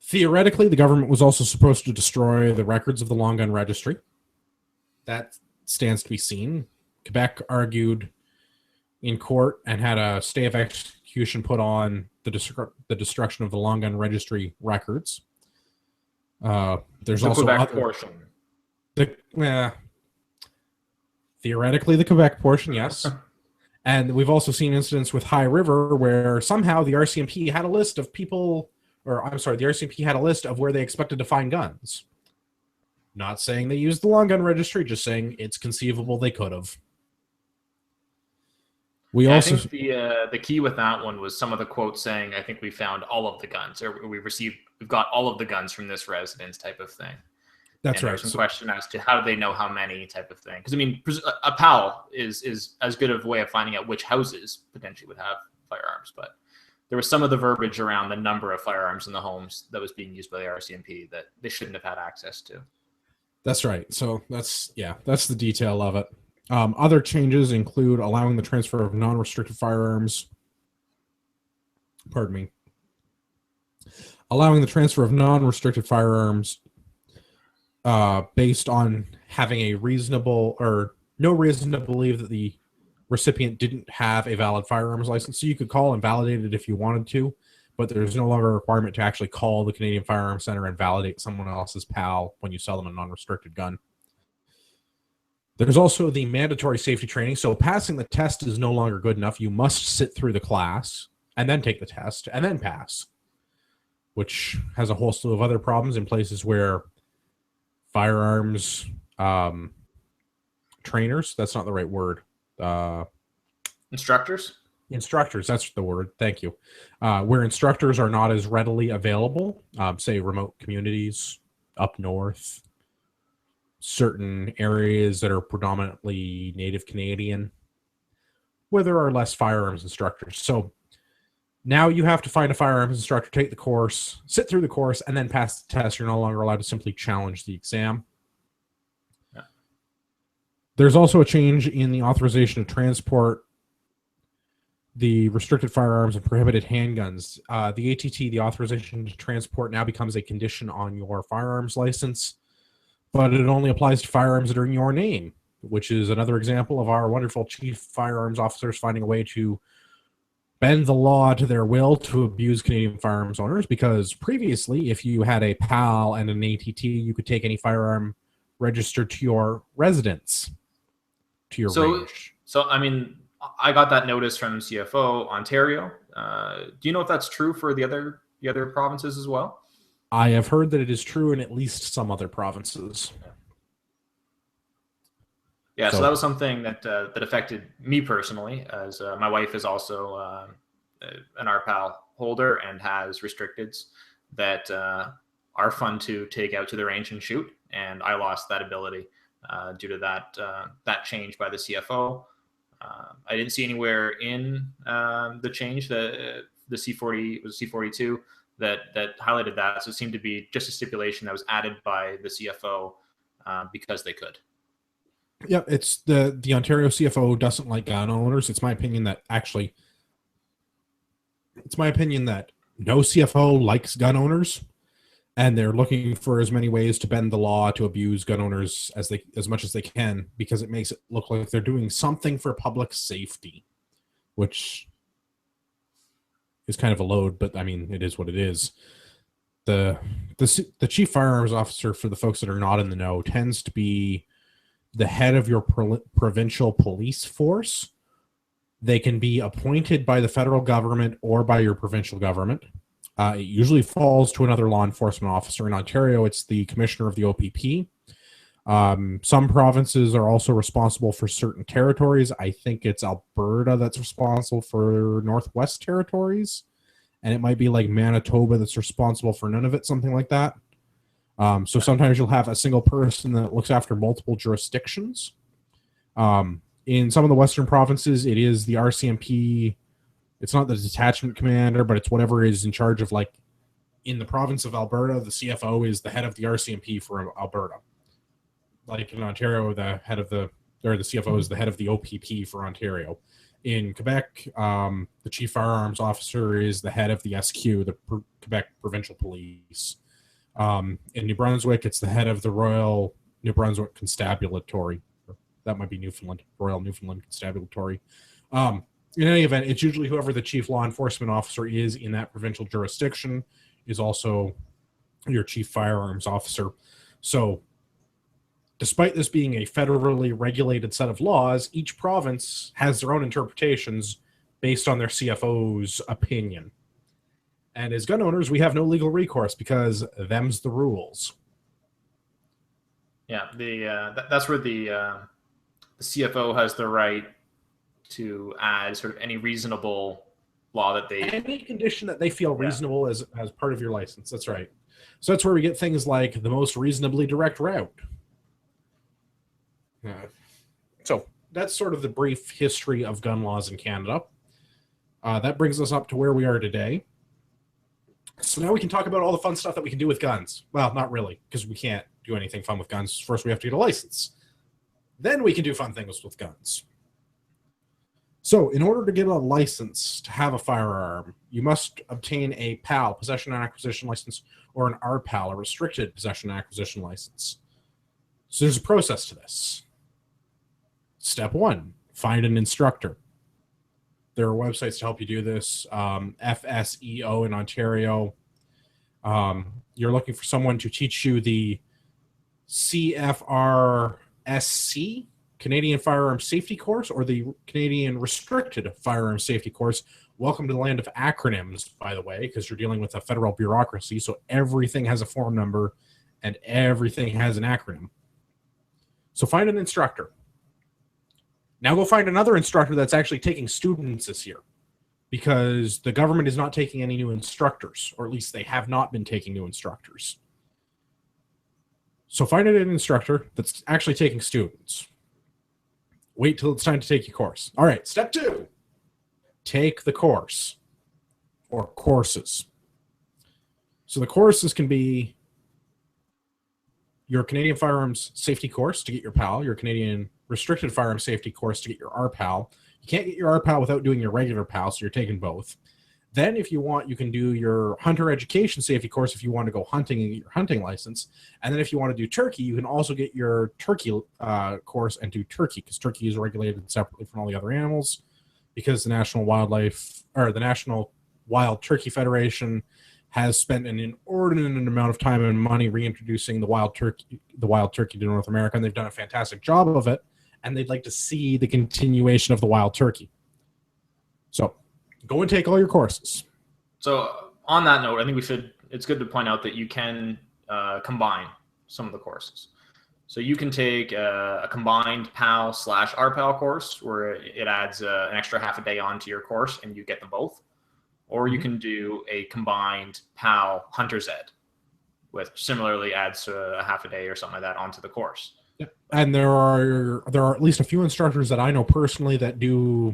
S1: Theoretically, the government was also supposed to destroy the records of the long gun registry. That stands to be seen. Quebec argued in court and had a stay of execution put on the destruction of the long gun registry records. There's
S2: the
S1: also
S2: Quebec portion.
S1: Theoretically, the Quebec portion, yes. And we've also seen incidents with High River where somehow the RCMP had a list of people, the RCMP had a list of where they expected to find guns. Not saying they used the long gun registry, just saying it's conceivable they could have.
S2: I think the key with that one was some of the quotes saying, I think we found all of the guns, or we've got all of the guns from this residence type of thing.
S1: That's right.
S2: There's some question as to how do they know how many type of thing. Because, I mean, a PAL is as good of a way of finding out which houses potentially would have firearms. But there was some of the verbiage around the number of firearms in the homes that was being used by the RCMP that they shouldn't have had access to.
S1: That's right. So that's the detail of it. Other changes include allowing the transfer of non-restricted firearms. Pardon me. Allowing the transfer of non-restricted firearms based on having a reasonable or no reason to believe that the recipient didn't have a valid firearms license. So you could call and validate it if you wanted to, but there's no longer a requirement to actually call the Canadian Firearms Center and validate someone else's PAL when you sell them a non-restricted gun. There's also the mandatory safety training. So passing the test is no longer good enough. You must sit through the class and then take the test and then pass, which has a whole slew of other problems in places where firearms trainers, that's not the right word.
S2: Instructors,
S1: that's the word. Thank you. Where instructors are not as readily available, say remote communities up north, certain areas that are predominantly Native Canadian, where there are less firearms instructors. So now you have to find a firearms instructor, take the course, sit through the course, and then pass the test. You're no longer allowed to simply challenge the exam. Yeah. There's also a change in the authorization to transport the restricted firearms and prohibited handguns. The ATT, the authorization to transport, now becomes a condition on your firearms license, but it only applies to firearms that are in your name, which is another example of our wonderful chief firearms officers finding a way to bend the law to their will to abuse Canadian firearms owners, because previously, if you had a PAL and an ATT, you could take any firearm registered to your residence, to your range.
S2: So, I mean, I got that notice from CFO Ontario. Do you know if that's true for the other provinces as well?
S1: I have heard that it is true in at least some other provinces.
S2: Yeah, so that was something that affected me personally, as my wife is also an RPAL holder and has restricteds that are fun to take out to the range and shoot, and I lost that ability due to that change by the CFO. I didn't see anywhere in the change that the C40 was C42 that highlighted that, so it seemed to be just a stipulation that was added by the CFO because they could.
S1: Yeah, it's the Ontario CFO doesn't like gun owners. It's my opinion that no CFO likes gun owners, and they're looking for as many ways to bend the law to abuse gun owners as much as they can, because it makes it look like they're doing something for public safety, which is kind of a load, but I mean, it is what it is. the chief firearms officer, for the folks that are not in the know, tends to be the head of your provincial police force. They can be appointed by the federal government or by your provincial government. It usually falls to another law enforcement officer. In Ontario, it's the commissioner of the OPP. Some provinces are also responsible for certain territories. I think it's Alberta that's responsible for Northwest Territories, and it might be like Manitoba that's responsible for none of it, something like that. So sometimes you'll have a single person that looks after multiple jurisdictions. In some of the Western provinces, it is the RCMP. It's not the detachment commander, but it's whatever is in charge of, like, in the province of Alberta, the CFO is the head of the RCMP for Alberta. Like in Ontario, the CFO is the head of the OPP for Ontario. In Quebec, the chief firearms officer is the head of the SQ, the Quebec Provincial Police. In New Brunswick, it's the head of the Royal New Brunswick Constabulary. That might be Newfoundland, Royal Newfoundland Constabulary. In any event, it's usually whoever the chief law enforcement officer is in that provincial jurisdiction is also your chief firearms officer. So despite this being a federally regulated set of laws, each province has their own interpretations based on their CFO's opinion. And as gun owners, we have no legal recourse because them's the rules.
S2: Yeah, that's where the CFO has the right to add sort of any reasonable law that they...
S1: Any condition that they feel reasonable as part of your license. That's right. So that's where we get things like the most reasonably direct route. So that's sort of the brief history of gun laws in Canada. That brings us up to where we are today. So now we can talk about all the fun stuff that we can do with guns. Well, not really, because we can't do anything fun with guns. First, we have to get a license. Then we can do fun things with guns. So in order to get a license to have a firearm, you must obtain a PAL, Possession and Acquisition License, or an RPAL, a Restricted Possession and Acquisition License. So there's a process to this. Step 1, find an instructor. There are websites to help you do this. FSEO in Ontario. You're looking for someone to teach you the CFRSC, Canadian Firearm Safety Course, or the Canadian Restricted Firearm Safety Course. Welcome to the land of acronyms, by the way, because you're dealing with a federal bureaucracy, so everything has a form number and everything has an acronym. So find an instructor. Now go find another instructor that's actually taking students this year, because the government is not taking any new instructors, or at least they have not been taking new instructors. So find an instructor that's actually taking students. Wait till it's time to take your course. All right, step 2, take the course or courses. So the courses can be your Canadian Firearms Safety course to get your PAL, your Canadian Restricted Firearms Safety course to get your RPAL. You can't get your RPAL without doing your regular PAL, so you're taking both. Then if you want, you can do your Hunter Education Safety course if you want to go hunting and get your hunting license. And then if you want to do turkey, you can also get your turkey course and do turkey, because turkey is regulated separately from all the other animals, because the National Wild Turkey Federation has spent an inordinate amount of time and money reintroducing the wild turkey to North America, and they've done a fantastic job of it, and they'd like to see the continuation of the wild turkey. So go and take all your courses.
S2: So on that note, I think it's good to point out that you can combine some of the courses. So you can take a combined PAL/RPAL course where it adds an extra half a day onto your course and you get them both. Or you can do a combined PAL Hunter's Ed, which similarly adds a half a day or something like that onto the course.
S1: Yep. And there are at least a few instructors that I know personally that do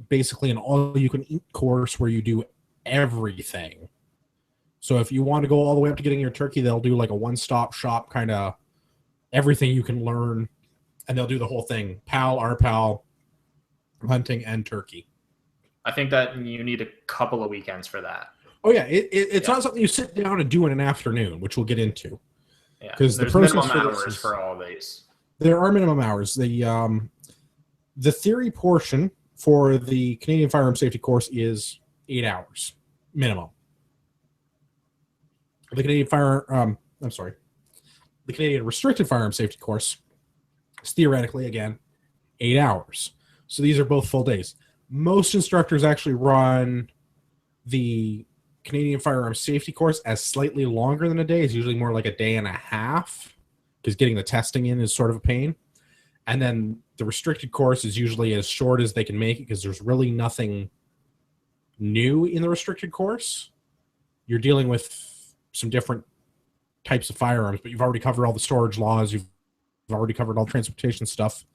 S1: basically an all-you-can-eat course where you do everything. So if you want to go all the way up to getting your turkey, they'll do like a one-stop shop kind of everything you can learn, and they'll do the whole thing: PAL, RPAL, hunting, and turkey.
S2: I think that you need a couple of weekends for that.
S1: Oh yeah, it's not something you sit down and do in an afternoon, which we'll get into.
S2: Yeah, because there's minimum hours for all these.
S1: There are minimum hours. The theory portion for the Canadian Firearm Safety course is 8 hours minimum. The Canadian the Canadian Restricted Firearm Safety course is theoretically, again, 8 hours. So these are both full days. Most instructors actually run the Canadian Firearm Safety course as slightly longer than a day. It's usually more like a day and a half, because getting the testing in is sort of a pain. And then the restricted course is usually as short as they can make it, because there's really nothing new in the restricted course. You're dealing with some different types of firearms, but you've already covered all the storage laws. You've already covered all the transportation stuff.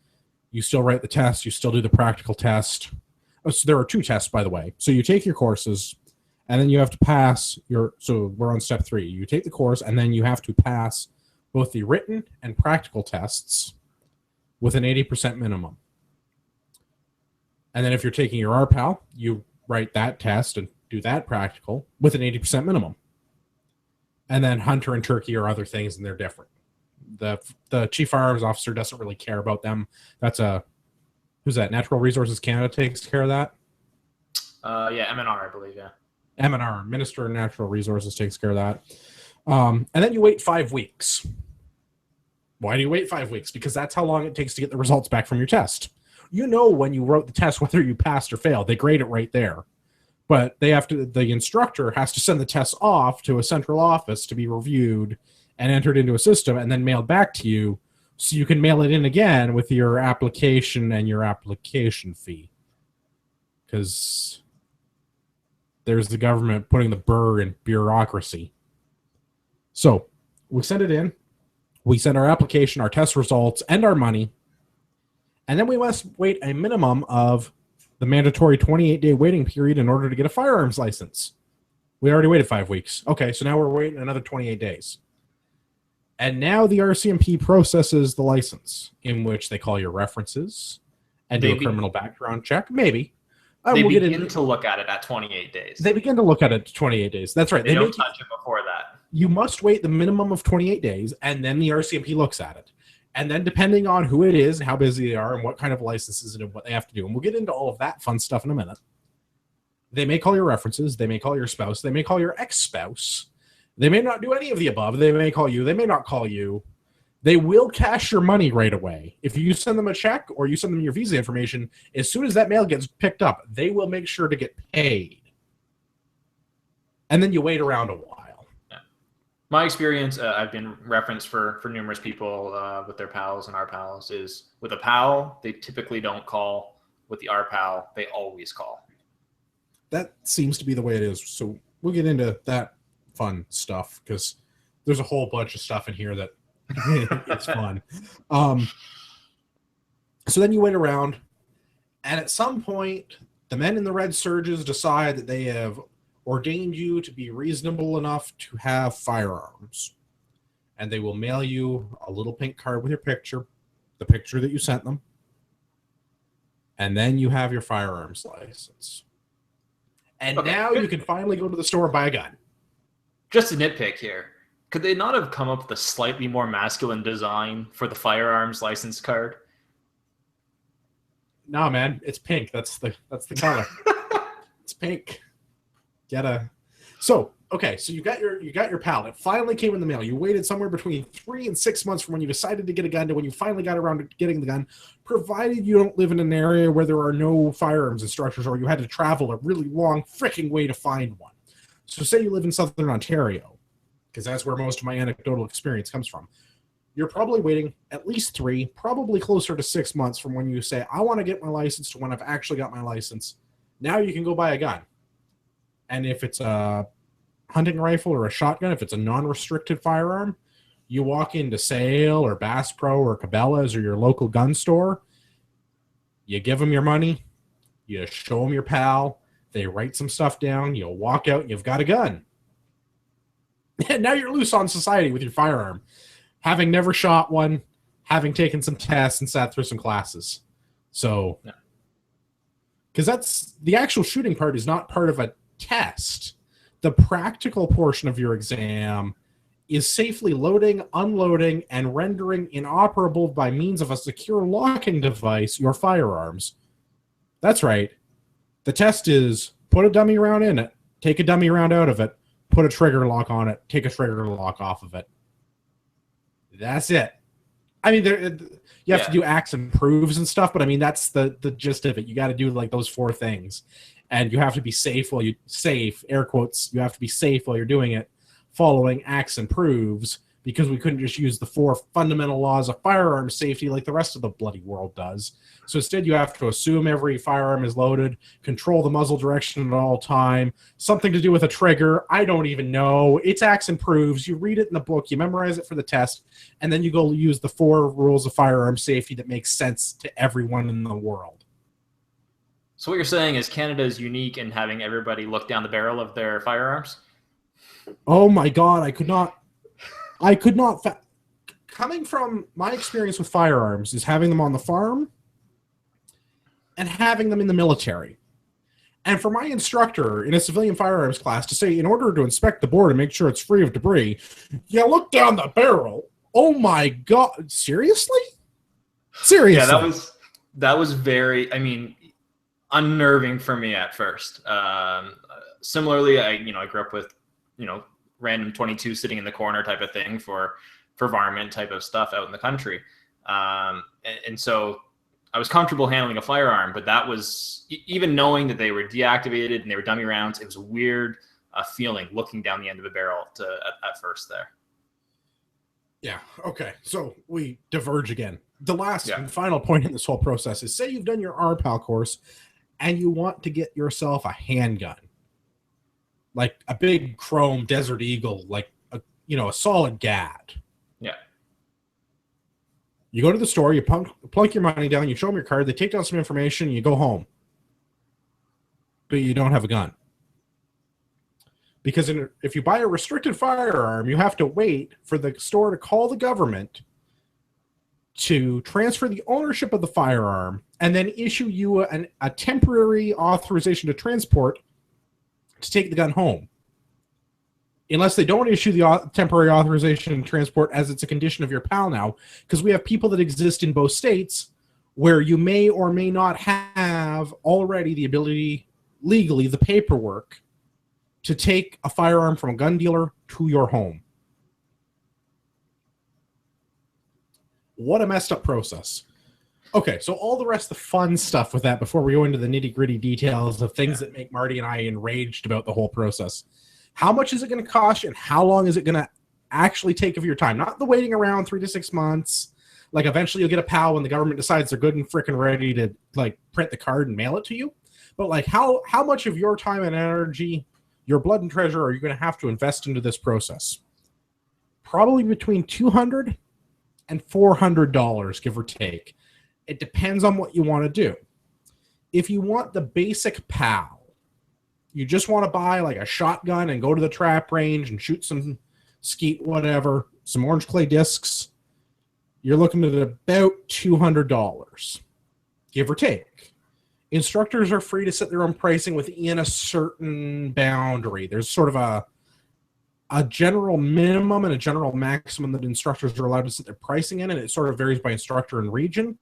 S1: You still write the test. You still do the practical test. Oh, so there are 2 tests, by the way. So you take your courses, and then you have to pass your... So we're on step 3. You take the course, and then you have to pass both the written and practical tests with an 80% minimum. And then if you're taking your RPAL, you write that test and do that practical with an 80% minimum. And then hunter and turkey are other things, and they're different. The chief firearms officer doesn't really care about them. That's who's that? Natural Resources Canada takes care of that.
S2: Yeah, MNR, I believe. Yeah,
S1: MNR, Minister of Natural Resources, takes care of that. And then you wait 5 weeks. Why do you wait 5 weeks? Because that's how long it takes to get the results back from your test. You know when you wrote the test whether you passed or failed. They grade it right there. But the instructor has to send the tests off to a central office to be reviewed and entered into a system and then mailed back to you, so you can mail it in again with your application and your application fee. Because there's the government putting the burr in bureaucracy. So we send it in. We send our application, our test results, and our money. And then we must wait a minimum of the mandatory 28-day waiting period in order to get a firearms license. We already waited 5 weeks. Okay, so now we're waiting another 28 days. And now the RCMP processes the license, in which they call your references and do a criminal background check. Maybe.
S2: They begin to look at it at 28 days.
S1: They begin to look at it 28 days. That's right.
S2: They don't touch it before that.
S1: You must wait the minimum of 28 days, and then the RCMP looks at it. And then depending on who it is, how busy they are, and what kind of licenses and what they have to do, and we'll get into all of that fun stuff in a minute. They may call your references. They may call your spouse. They may call your ex-spouse. They may not do any of the above. They may call you. They may not call you. They will cash your money right away. If you send them a check or you send them your visa information, as soon as that mail gets picked up, they will make sure to get paid. And then you wait around a while.
S2: My experience, I've been referenced for numerous people with their pals and our pals, is with a pal, they typically don't call. With the RPAL, they always call.
S1: That seems to be the way it is. So we'll get into that fun stuff, because there's a whole bunch of stuff in here that it's fun. So then you wait around, and at some point, the men in the red surges decide that they have ordained you to be reasonable enough to have firearms. And they will mail you a little pink card with your picture, the picture that you sent them. And then you have your firearms license. And now you can finally go to the store and buy a gun.
S2: Just a nitpick here. Could they not have come up with a slightly more masculine design for the firearms license card?
S1: No, man, it's pink. That's the color. It's pink. So you got your PAL. It finally came in the mail. You waited somewhere between 3 and 6 months from when you decided to get a gun to when you finally got around to getting the gun, provided you don't live in an area where there are no firearms instructors or you had to travel a really long freaking way to find one. So say you live in Southern Ontario, because that's where most of my anecdotal experience comes from. You're probably waiting at least 3, probably closer to 6 months from when you say, I want to get my license, to when I've actually got my license. Now you can go buy a gun. And if it's a hunting rifle or a shotgun, if it's a non-restricted firearm, you walk into Sale or Bass Pro or Cabela's or your local gun store, you give them your money, you show them your PAL, they write some stuff down, you'll walk out and you've got a gun. And now you're loose on society with your firearm, having never shot one, having taken some tests and sat through some classes. So, because that's the actual shooting part is not part of a test. The practical portion of your exam is safely loading, unloading, and rendering inoperable by means of a secure locking device your firearms. That's right. The test is put a dummy round in it, take a dummy round out of it, put a trigger lock on it, take a trigger lock off of it. That's it. I mean, you have to do acts and proves and stuff, but I mean, that's the gist of it. You got to do like those 4 things, and you have to be safe while air quotes, you have to be safe while you're doing it, following acts and proves, because we couldn't just use the 4 fundamental laws of firearm safety like the rest of the bloody world does. So instead, you have to assume every firearm is loaded, control the muzzle direction at all time, something to do with a trigger. I don't even know. It's acts and proves. You read it in the book, you memorize it for the test, and then you go use the 4 rules of firearm safety that make sense to everyone in the world.
S2: So what you're saying is Canada is unique in having everybody look down the barrel of their firearms?
S1: Oh my God, I could not. Coming from my experience with firearms is having them on the farm and having them in the military. And for my instructor in a civilian firearms class to say, in order to inspect the board and make sure it's free of debris, you look down the barrel. Oh my God. Seriously? Seriously.
S2: Yeah, that was very, I mean, unnerving for me at first. Similarly, I grew up with, random 22 sitting in the corner type of thing for varmint type of stuff out in the country. And so I was comfortable handling a firearm, but that was, even knowing that they were deactivated and they were dummy rounds, it was a weird feeling looking down the end of a barrel at first there.
S1: Yeah. Okay. So we diverge again. The last and final point in this whole process is, say you've done your RPAL course and you want to get yourself a handgun, like a big chrome Desert Eagle, like a solid GAD.
S2: Yeah.
S1: You go to the store, you plunk your money down, you show them your card, they take down some information, you go home. But you don't have a gun. Because if you buy a restricted firearm, you have to wait for the store to call the government to transfer the ownership of the firearm and then issue you a temporary authorization to transport to take the gun home. Unless they don't issue the temporary authorization to transport, as it's a condition of your PAL now, because we have people that exist in both states where you may or may not have already the ability, legally, the paperwork, to take a firearm from a gun dealer to your home. What a messed up process. Okay, so all the rest of the fun stuff with that before we go into the nitty-gritty details of things that make Marty and I enraged about the whole process. How much is it going to cost you, and how long is it going to actually take of your time? Not the waiting around 3 to 6 months. Like, eventually you'll get a PAL when the government decides they're good and freaking ready to, like, print the card and mail it to you. But, like, how much of your time and energy, your blood and treasure, are you going to have to invest into this process? Probably between $200 and $400, give or take. It depends on what you want to do. If you want the basic PAL, you just want to buy like a shotgun and go to the trap range and shoot some skeet, whatever, some orange clay discs, you're looking at about $200, give or take. Instructors are free to set their own pricing within a certain boundary. There's sort of a general minimum and a general maximum that instructors are allowed to set their pricing in, and it sort of varies by instructor and region.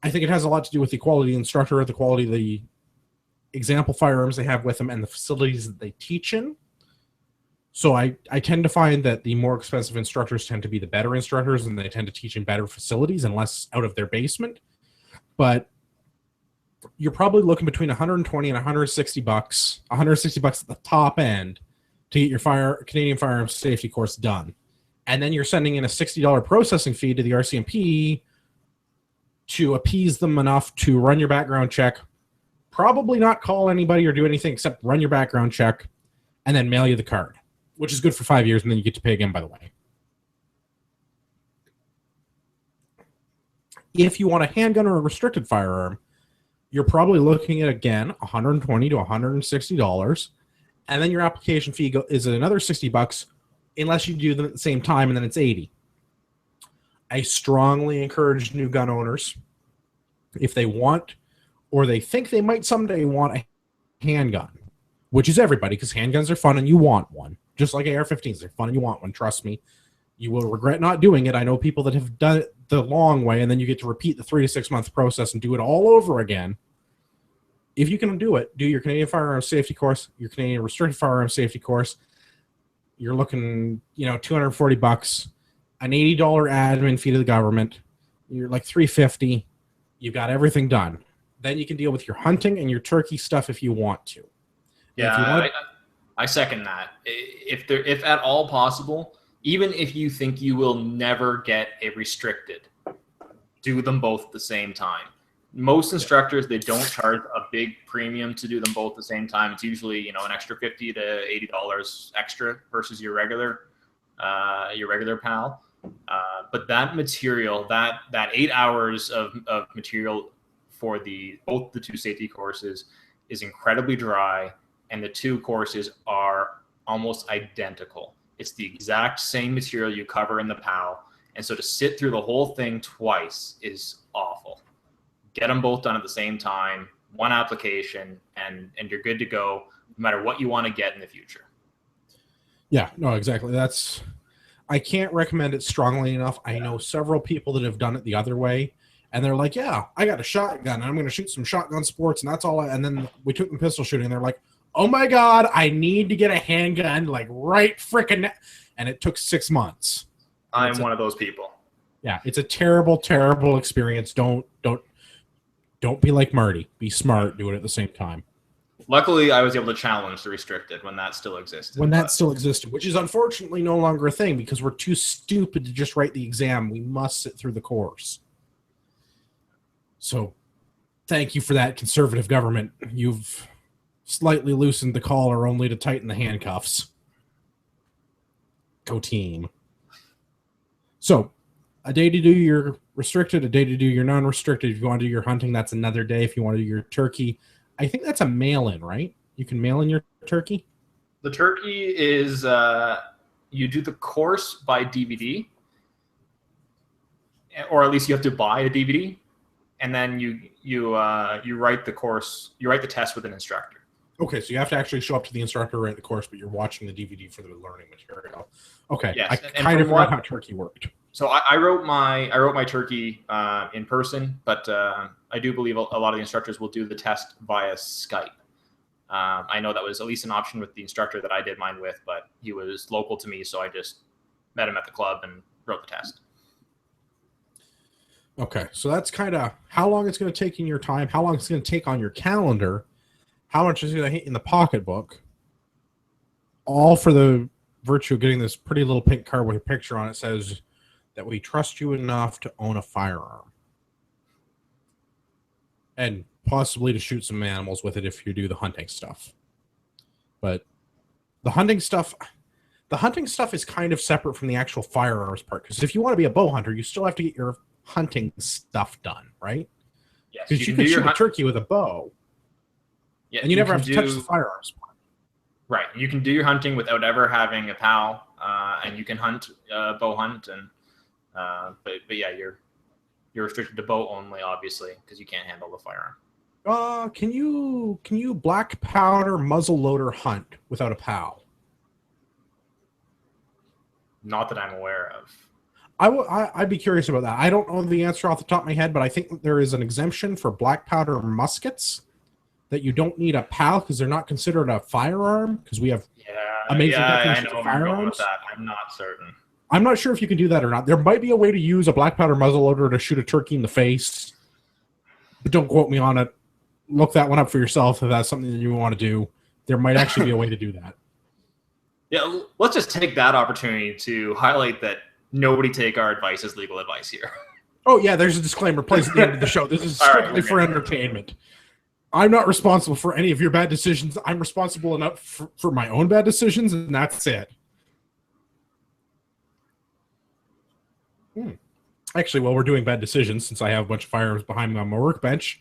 S1: I think it has a lot to do with the quality of the instructor, the quality of the example firearms they have with them, and the facilities that they teach in. So I tend to find that the more expensive instructors tend to be the better instructors, and they tend to teach in better facilities and less out of their basement. But you're probably looking between $120 and $160, $160 at the top end to get your Canadian firearms safety course done. And then you're sending in a $60 processing fee to the RCMP to appease them enough to run your background check, probably not call anybody or do anything except run your background check, and then mail you the card, which is good for 5 years, and then you get to pay again, by the way. If you want a handgun or a restricted firearm, you're probably looking at, again, $120 to $160, and then your application fee is another $60 unless you do them at the same time, and then it's $80. I strongly encourage new gun owners, if they want or they think they might someday want a handgun, which is everybody, because handguns are fun and you want one. Just like AR-15s, they're fun and you want one. Trust me. You will regret not doing it. I know people that have done it the long way, and then you get to repeat the 3 to 6 month process and do it all over again. If you can do it, do your Canadian Firearms Safety course, your Canadian Restricted Firearms Safety course. you're looking, $240, an $80 admin fee to the government. You're like $350. You've got everything done. Then you can deal with your hunting and your turkey stuff if you want to.
S2: Yeah, I second that. If at all possible, even if you think you will never get a restricted, do them both at the same time. Most instructors, they don't charge a big premium to do them both at the same time. It's usually, an extra $50 to $80 extra versus your regular PAL. But that material, that 8 hours of material for both the two safety courses is incredibly dry, and the two courses are almost identical. It's the exact same material you cover in the PAL. And so to sit through the whole thing twice is awful. Get them both done at the same time, one application, and you're good to go no matter what you want to get in the future.
S1: Yeah, no, exactly. I can't recommend it strongly enough. I know several people that have done it the other way, and they're like, yeah, I got a shotgun, and I'm going to shoot some shotgun sports, and that's all. And then we took them pistol shooting, and they're like, oh my God, I need to get a handgun, like right frickin' now. And it took 6 months.
S2: I'm one of those people.
S1: Yeah, it's a terrible, terrible experience. Don't be like Marty. Be smart. Do it at the same time.
S2: Luckily, I was able to challenge the restricted when that still existed.
S1: Which is unfortunately no longer a thing because we're too stupid to just write the exam. We must sit through the course. So, thank you for that, conservative government. You've slightly loosened the collar only to tighten the handcuffs. Go team. So, a day to do your restricted, a day to do your non-restricted. If you want to do your hunting, that's another day. If you want to do your turkey, I think that's a mail-in, right? You can mail in your turkey?
S2: The turkey is, you do the course by DVD, or at least you have to buy a DVD, and then you write the course, you write the test with an instructor.
S1: Okay, so you have to actually show up to the instructor, write the course, but you're watching the DVD for the learning material. Okay, yes, I kind of forgot how turkey worked.
S2: So I wrote my turkey in person, but I do believe a lot of the instructors will do the test via Skype. I know that was at least an option with the instructor that I did mine with, but he was local to me, so I just met him at the club and wrote the test.
S1: Okay, so that's kind of how long it's going to take in your time, how long it's going to take on your calendar, how much is going to hit in the pocketbook, all for the virtue of getting this pretty little pink card with a picture on it says that we trust you enough to own a firearm. And possibly to shoot some animals with it if you do the hunting stuff. But the hunting stuff is kind of separate from the actual firearms part. Because if you want to be a bow hunter, you still have to get your hunting stuff done, right?
S2: Yes.
S1: Because you can shoot a turkey with a bow. Yeah, and you never have to touch the firearms part.
S2: Right. You can do your hunting without ever having a PAL, and you can hunt, bow hunt, and but yeah, you're restricted to bow only, obviously, because you can't handle the firearm.
S1: Can you black powder muzzleloader hunt without a PAL?
S2: Not that I'm aware of.
S1: I'd be curious about that. I don't know the answer off the top of my head, but I think there is an exemption for black powder muskets that you don't need a PAL because they're not considered a firearm because we have amazing definitions of firearms.
S2: I'm not certain.
S1: I'm not sure if you can do that or not. There might be a way to use a black powder muzzleloader to shoot a turkey in the face, but don't quote me on it. Look that one up for yourself if that's something that you want to do. There might actually be a way to do that.
S2: Yeah, let's just take that opportunity to highlight that nobody take our advice as legal advice here.
S1: Oh, yeah, there's a disclaimer placed at the end of the show. This is strictly for entertainment. I'm not responsible for any of your bad decisions. I'm responsible enough for my own bad decisions, and that's it. Actually, while we're doing bad decisions, since I have a bunch of firearms behind me on my workbench,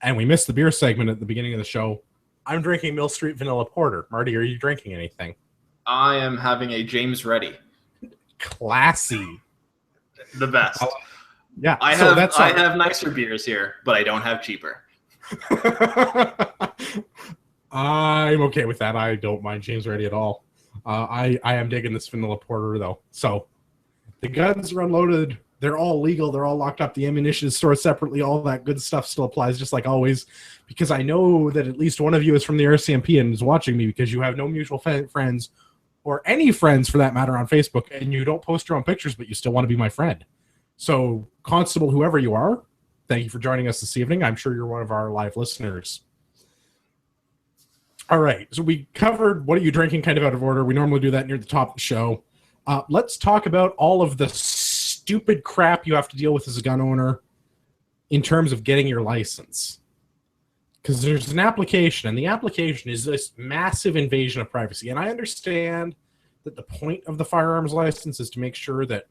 S1: and we missed the beer segment at the beginning of the show, I'm drinking Mill Street Vanilla Porter. Marty, are you drinking anything?
S2: I am having a James Reddy.
S1: Classy.
S2: The best.
S1: Yeah,
S2: I have nicer beers here, but I don't have cheaper.
S1: I'm okay with that. I don't mind James Reddy at all. I am digging this vanilla porter though. So the guns are unloaded. They're all legal. They're all locked up. The ammunition is stored separately. All that good stuff still applies, just like always. Because I know that at least one of you is from the RCMP and is watching me because you have no mutual friends or any friends for that matter on Facebook, and you don't post your own pictures, but you still want to be my friend. So, Constable, whoever you are, thank you for joining us this evening. I'm sure you're one of our live listeners. All right, so we covered what are you drinking kind of out of order. We normally do that near the top of the show. Let's talk about all of the stupid crap you have to deal with as a gun owner in terms of getting your license. Because there's an application, and the application is this massive invasion of privacy. And I understand that the point of the firearms license is to make sure that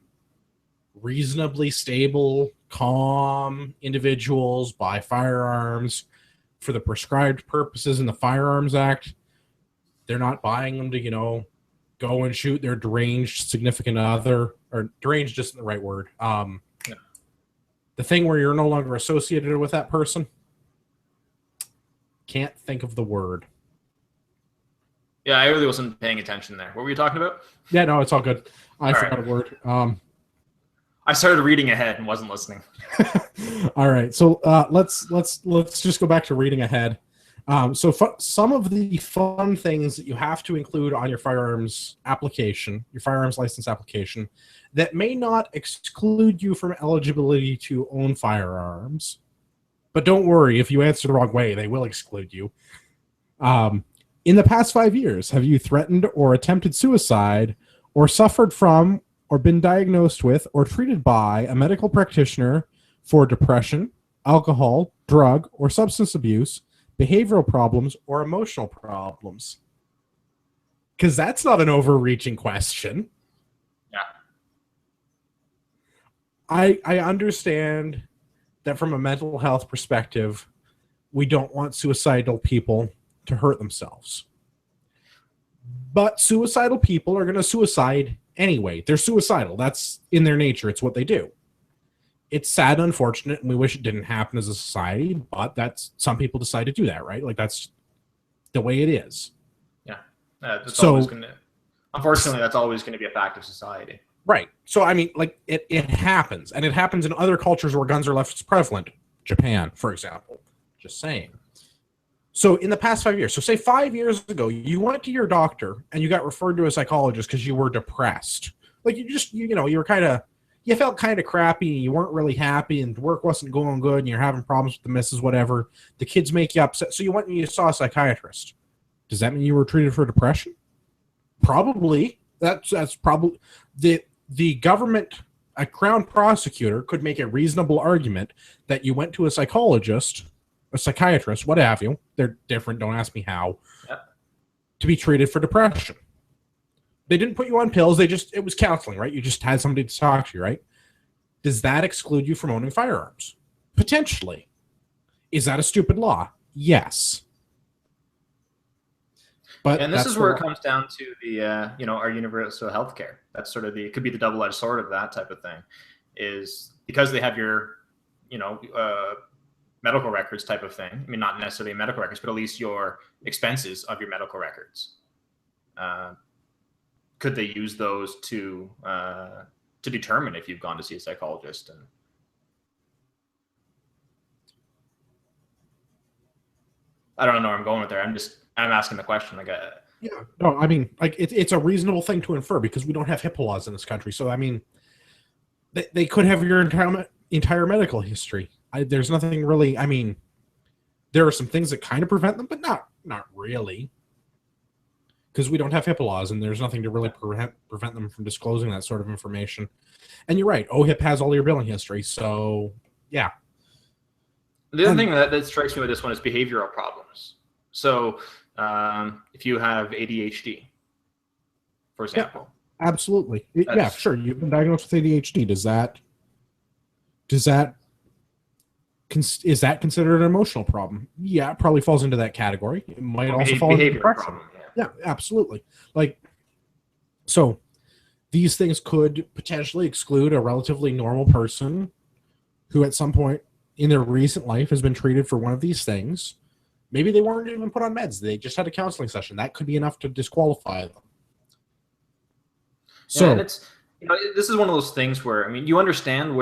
S1: reasonably stable, calm individuals buy firearms for the prescribed purposes in the Firearms Act. They're not buying them to, go and shoot their deranged significant other, or deranged isn't the right word. The thing where you're no longer associated with that person. Can't think of the word.
S2: Yeah, I really wasn't paying attention there. What were you talking about?
S1: Yeah, no, it's all good. I forgot a word.
S2: I started reading ahead and wasn't listening.
S1: All right, so let's just go back to reading ahead. Some of the fun things that you have to include on your firearms application, your firearms license application, that may not exclude you from eligibility to own firearms. But don't worry, if you answer the wrong way, they will exclude you. In the past 5 years, have you threatened or attempted suicide or suffered from or been diagnosed with or treated by a medical practitioner for depression, alcohol, drug, or substance abuse, behavioral problems, or emotional problems? Because that's not an overreaching question.
S2: Yeah.
S1: I understand that from a mental health perspective, we don't want suicidal people to hurt themselves. But suicidal people are going to suicide anyway. They're suicidal. That's in their nature. It's what they do. It's sad and unfortunate, and we wish it didn't happen as a society, but some people decide to do that, right? Like, that's the way it is.
S2: Yeah. Unfortunately, that's always going to be a fact of society.
S1: Right. So, I mean, like, it happens. And it happens in other cultures where guns are left prevalent. Japan, for example. Just saying. So, in the past 5 years, so say 5 years ago, you went to your doctor and you got referred to a psychologist because you were depressed. Like, you felt kind of crappy, you weren't really happy, and work wasn't going good, and you're having problems with the missus, whatever. The kids make you upset. So, you went and you saw a psychiatrist. Does that mean you were treated for depression? Probably. That's probably... The government, a crown prosecutor, could make a reasonable argument that you went to a psychologist, a psychiatrist, what have you. They're different. Don't ask me how. Yep. To be treated for depression. They didn't put you on pills. It was counseling, right? You just had somebody to talk to you, right? Does that exclude you from owning firearms? Potentially. Is that a stupid law? Yes. But
S2: and this is where it comes down to the, our universal health care. That's sort of it could be the double-edged sword of that type of thing, is because they have your, medical records type of thing. I mean, not necessarily medical records, but at least your expenses of your medical records. Could they use those to determine if you've gone to see a psychologist? And I don't know where I'm going with there. I'm asking the question.
S1: Yeah, no, I mean, like it's a reasonable thing to infer because we don't have HIPAA laws in this country. So, I mean, they could have your entire medical history. There's nothing really. I mean, there are some things that kind of prevent them, but not really, because we don't have HIPAA laws, and there's nothing to really prevent them from disclosing that sort of information. And you're right, OHIP has all your billing history, so yeah.
S2: The other thing that strikes me with this one is behavioral problems. So if you have ADHD, for example.
S1: Yeah, absolutely. Yeah, sure. You've been diagnosed with ADHD. Is that considered an emotional problem? Yeah, it probably falls into that category. It might also fall into depression. Problem, yeah, absolutely. Like, so these things could potentially exclude a relatively normal person who at some point in their recent life has been treated for one of these things. Maybe they weren't even put on meds. They just had a counseling session. That could be enough to disqualify them. So,
S2: and it's, this is one of those things where, I mean, you understand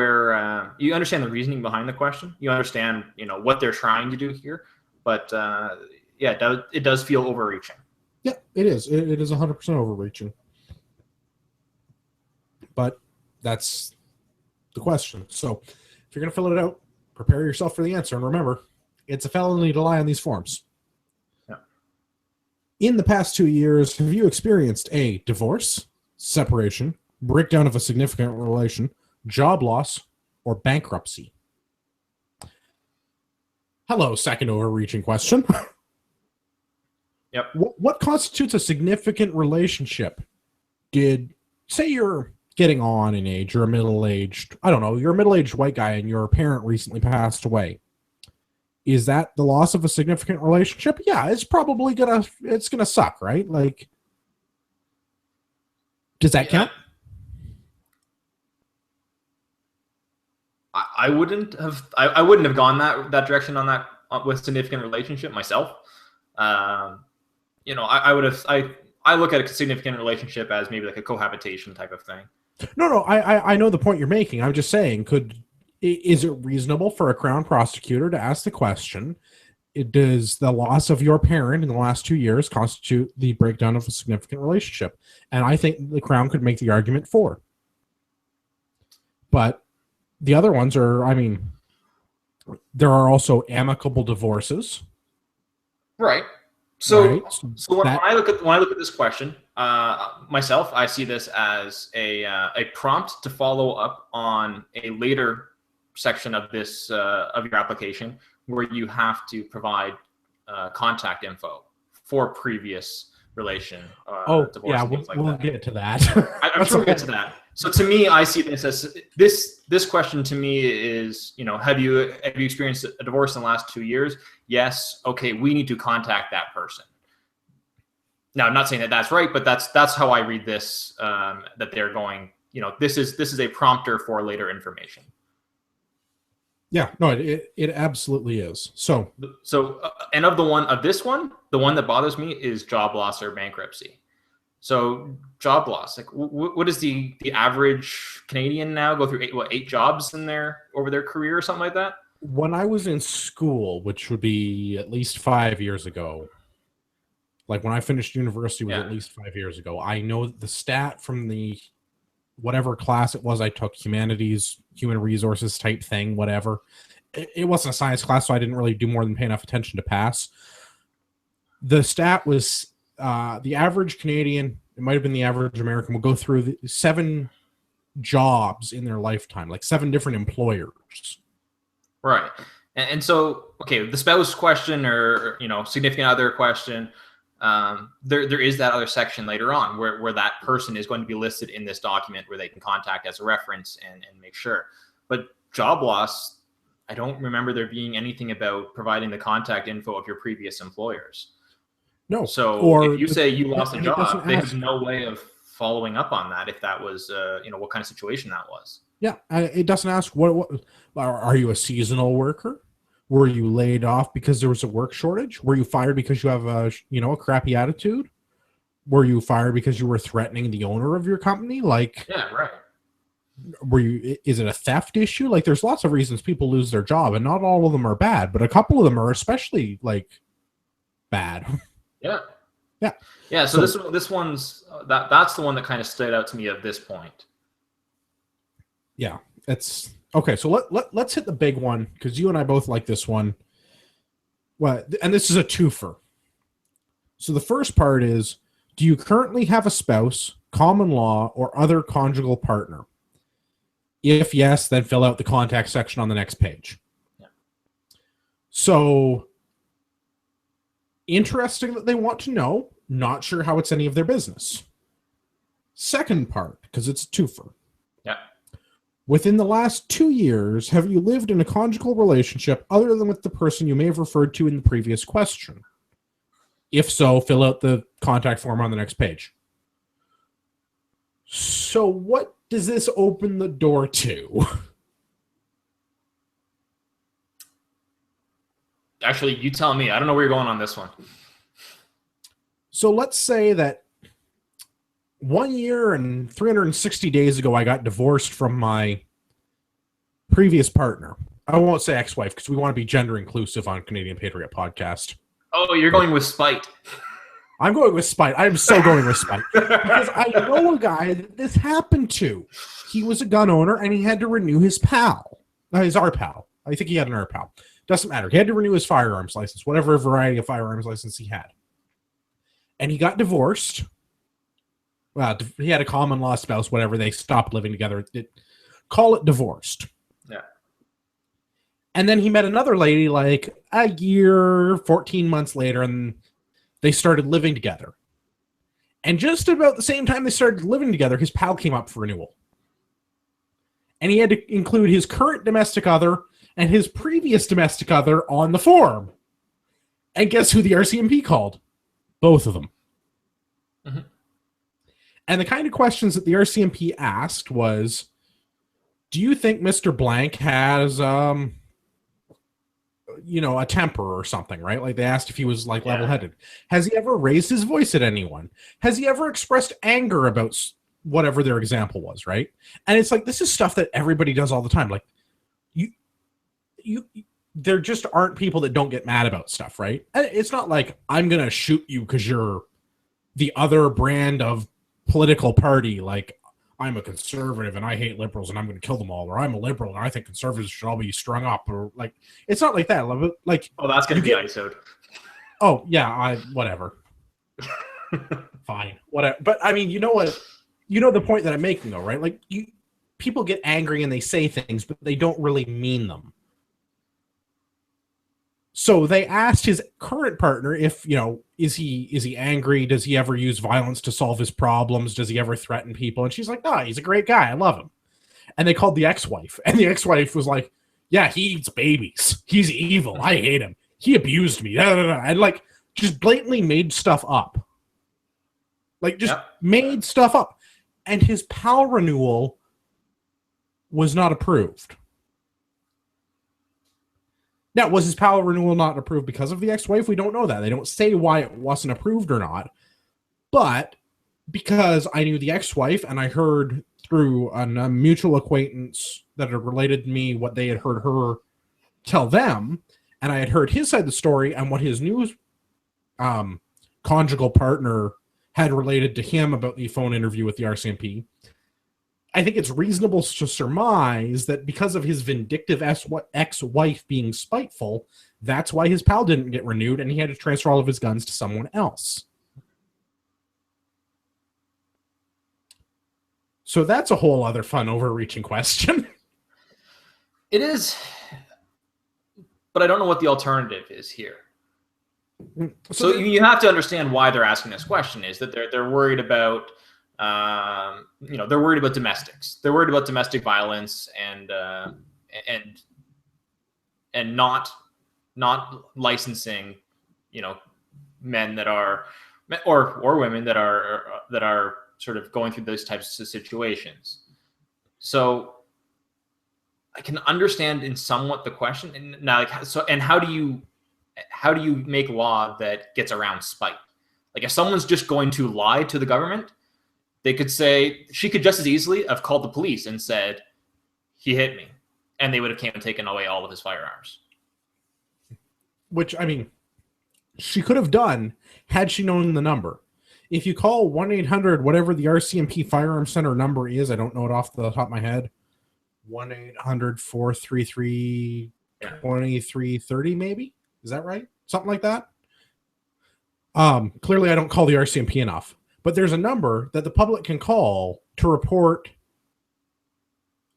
S2: you understand the reasoning behind the question. You understand, what they're trying to do here. But, it does feel overreaching.
S1: Yeah, it is. It is 100% overreaching. but that's the question. So if you're going to fill it out, prepare yourself for the answer. And remember, it's a felony to lie on these forms.
S2: Yeah.
S1: In the past 2 years, have you experienced a divorce, separation, breakdown of a significant relation, job loss, or bankruptcy? Hello, second overreaching question.
S2: Yep.
S1: What constitutes a significant relationship? Say you're getting on in age, you're a middle-aged, I don't know, you're a middle-aged white guy and your parent recently passed away. Is that the loss of a significant relationship? Yeah, it's probably gonna suck, right? Like, does that count?
S2: I wouldn't have gone that direction on that with significant relationship myself. I would have. I look at a significant relationship as maybe like a cohabitation type of thing.
S1: No, I know the point you're making. I'm just saying, is it reasonable for a Crown prosecutor to ask the question, does the loss of your parent in the last 2 years constitute the breakdown of a significant relationship? And I think the Crown could make the argument for. But the other ones are, I mean, there are also amicable divorces.
S2: Right. So when I look at this question, myself, I see this as a prompt to follow up on a later section of this of your application where you have to provide contact info for previous relation. Divorce,
S1: yeah, we'll get to that.
S2: I'm sure we'll get to that. So to me, I see this as this question to me is, have you experienced a divorce in the last 2 years? Yes. Okay. We need to contact that person. Now, I'm not saying that that's right, but that's how I read this, that they're going, this is a prompter for later information.
S1: Yeah, no, it absolutely is. So
S2: and of this one, the one that bothers me is job loss or bankruptcy. So job loss, like what is the average Canadian now go through 8 jobs over their career or something like that?
S1: When I was in school, which would be at least 5 years ago, like when I finished university was at least 5 years ago. I know the stat from the whatever class it was I took, humanities, human resources type thing, whatever. It wasn't a science class, so I didn't really do more than pay enough attention to pass. The stat was the average Canadian, it might have been the average American, will go through 7 jobs in their lifetime, like 7 different employers.
S2: Right. And so, okay, the spouse question or, significant other question, there is that other section later on where that person is going to be listed in this document where they can contact as a reference and make sure. But job loss, I don't remember there being anything about providing the contact info of your previous employers.
S1: No.
S2: So if you say you lost a job, they have no way of following up on that if that was, what kind of situation that was.
S1: Yeah, it doesn't ask what are you a seasonal worker? Were you laid off because there was a work shortage? Were you fired because you have a crappy attitude? Were you fired because you were threatening the owner of your company? Like,
S2: yeah, right.
S1: Is it a theft issue? Like, there's lots of reasons people lose their job, and not all of them are bad, but a couple of them are especially bad.
S2: Yeah.
S1: Yeah.
S2: Yeah. So this one's that's the one that kind of stood out to me at this point.
S1: Yeah, it's okay. So let's hit the big one because you and I both like this one. Well, and this is a twofer. So the first part is: do you currently have a spouse, common law, or other conjugal partner? If yes, then fill out the contact section on the next page.
S2: Yeah.
S1: So interesting that they want to know. Not sure how it's any of their business. Second part, because it's a twofer.
S2: Yeah.
S1: Within the last 2 years, have you lived in a conjugal relationship other than with the person you may have referred to in the previous question? If so, fill out the contact form on the next page. So what does this open the door to?
S2: Actually, you tell me. I don't know where you're going on this one.
S1: So let's say that 1 year and 360 days ago, I got divorced from my previous partner. I won't say ex-wife because we want to be gender inclusive on Canadian Patriot podcast.
S2: Oh, you're going with spite.
S1: I'm going with spite. I'm so going with spite. Because I know a guy that this happened to. He was a gun owner, and he had to renew his PAL. His RPAL. I think he had an RPAL. Doesn't matter. He had to renew his firearms license, whatever variety of firearms license he had. And he got divorced. Well, he had a common law spouse, whatever. They stopped living together. Call it divorced.
S2: Yeah.
S1: And then he met another lady like a year, 14 months later, and they started living together. And just about the same time they started living together, his PAL came up for renewal. And he had to include his current domestic other and his previous domestic other on the form. And guess who the RCMP called? Both of them. Mm-hmm. And the kind of questions that the RCMP asked was, do you think Mr. Blank has, a temper or something, right? Like they asked if he was like level-headed. Has he ever raised his voice at anyone? Has he ever expressed anger about whatever their example was, right? And it's like, this is stuff that everybody does all the time. Like there just aren't people that don't get mad about stuff, right? And it's not like I'm going to shoot you because you're the other brand of political party. Like I'm a conservative and I hate liberals and I'm going to kill them all. Or I'm a liberal and I think conservatives should all be strung up. Or like, it's not like that. Like,
S2: oh, that's going to be ISO'd.
S1: Oh yeah. Whatever. Fine. Whatever. But I mean, you know what? You know the point that I'm making, though, right? Like, people get angry and they say things, but they don't really mean them. So they asked his current partner if, is he angry? Does he ever use violence to solve his problems? Does he ever threaten people? And she's like, no, he's a great guy. I love him. And they called the ex-wife. And the ex-wife was like, yeah, he eats babies. He's evil. I hate him. He abused me. And like, just blatantly made stuff up. Like, just made stuff up. And his PAL renewal was not approved. Now, was his PAL renewal not approved because of the ex-wife? We don't know that. They don't say why it wasn't approved or not. But because I knew the ex-wife and I heard through a mutual acquaintance that had related to me what they had heard her tell them, and I had heard his side of the story and what his new conjugal partner had related to him about the phone interview with the RCMP, I think it's reasonable to surmise that because of his vindictive ex-wife being spiteful, that's why his PAL didn't get renewed and he had to transfer all of his guns to someone else. So that's a whole other fun, overreaching question.
S2: It is, but I don't know what the alternative is here. So you have to understand why they're asking this question is that they're worried about, they're worried about domestics. They're worried about domestic violence and not licensing, men that are, or women that are sort of going through those types of situations. So I can understand in somewhat the question. And now, how do you make law that gets around spite? Like if someone's just going to lie to the government, they could say, she could just as easily have called the police and said, he hit me. And they would have came and taken away all of his firearms.
S1: Which, I mean, she could have done had she known the number. If you call 1-800, whatever the RCMP Firearm Center number is, I don't know it off the top of my head, 1-800-433-2330 maybe? Is that right? Something like that? Clearly, I don't call the RCMP enough. But there's a number that the public can call to report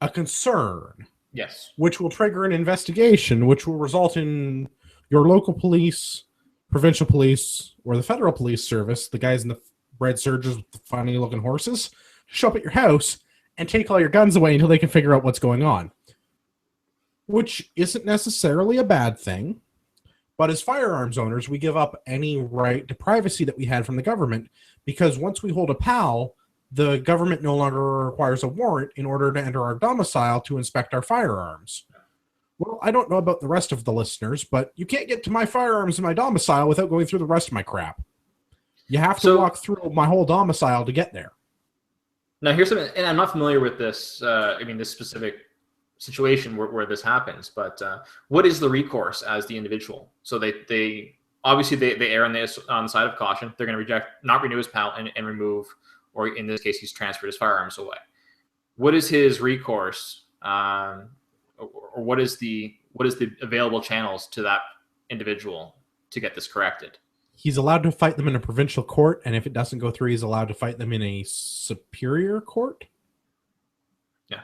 S1: a concern.
S2: Yes.
S1: Which will trigger an investigation, which will result in your local police, provincial police, or the federal police service, the guys in the red surges with the funny-looking horses, show up at your house and take all your guns away until they can figure out what's going on. Which isn't necessarily a bad thing. But as firearms owners, we give up any right to privacy that we had from the government because once we hold a PAL, the government no longer requires a warrant in order to enter our domicile to inspect our firearms. Well, I don't know about the rest of the listeners, but you can't get to my firearms in my domicile without going through the rest of my crap. You have to walk through my whole domicile to get there.
S2: Now, here's something, and I'm not familiar with this, this specific situation where this happens, but what is the recourse as the individual? So they obviously they err on the side of caution. They're going to not renew his PAL and remove, or in this case, he's transferred his firearms away. What is his recourse, or what is the available channels to that individual to get this corrected?
S1: He's allowed to fight them in a provincial court, and if it doesn't go through, he's allowed to fight them in a superior court.
S2: Yeah.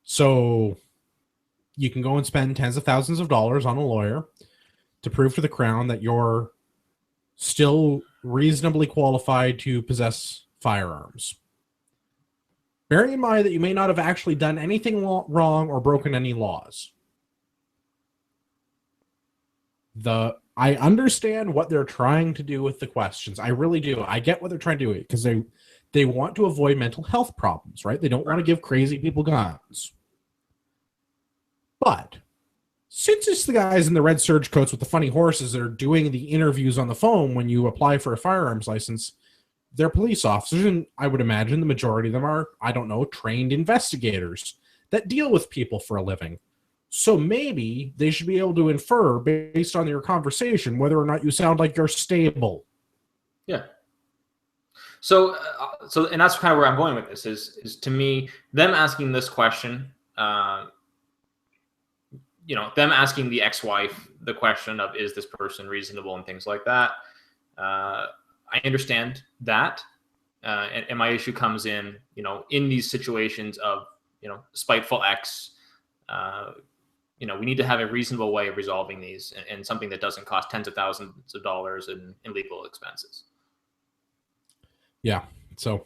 S1: So you can go and spend tens of thousands of dollars on a lawyer to prove to the Crown that you're still reasonably qualified to possess firearms. Bearing in mind that you may not have actually done anything wrong or broken any laws. I understand what they're trying to do with the questions. I really do. I get what they're trying to do because they want to avoid mental health problems, right? They don't want to give crazy people guns. But since it's the guys in the red serge coats with the funny horses that are doing the interviews on the phone when you apply for a firearms license, they're police officers, and I would imagine the majority of them are, I don't know, trained investigators that deal with people for a living. So maybe they should be able to infer, based on your conversation, whether or not you sound like you're stable.
S2: Yeah. So and that's kind of where I'm going with this, is to me, them asking this question, them asking the ex-wife the question of, is this person reasonable and things like that. I understand that. And my issue comes in, in these situations of, spiteful ex, we need to have a reasonable way of resolving these and something that doesn't cost tens of thousands of dollars in legal expenses.
S1: Yeah. So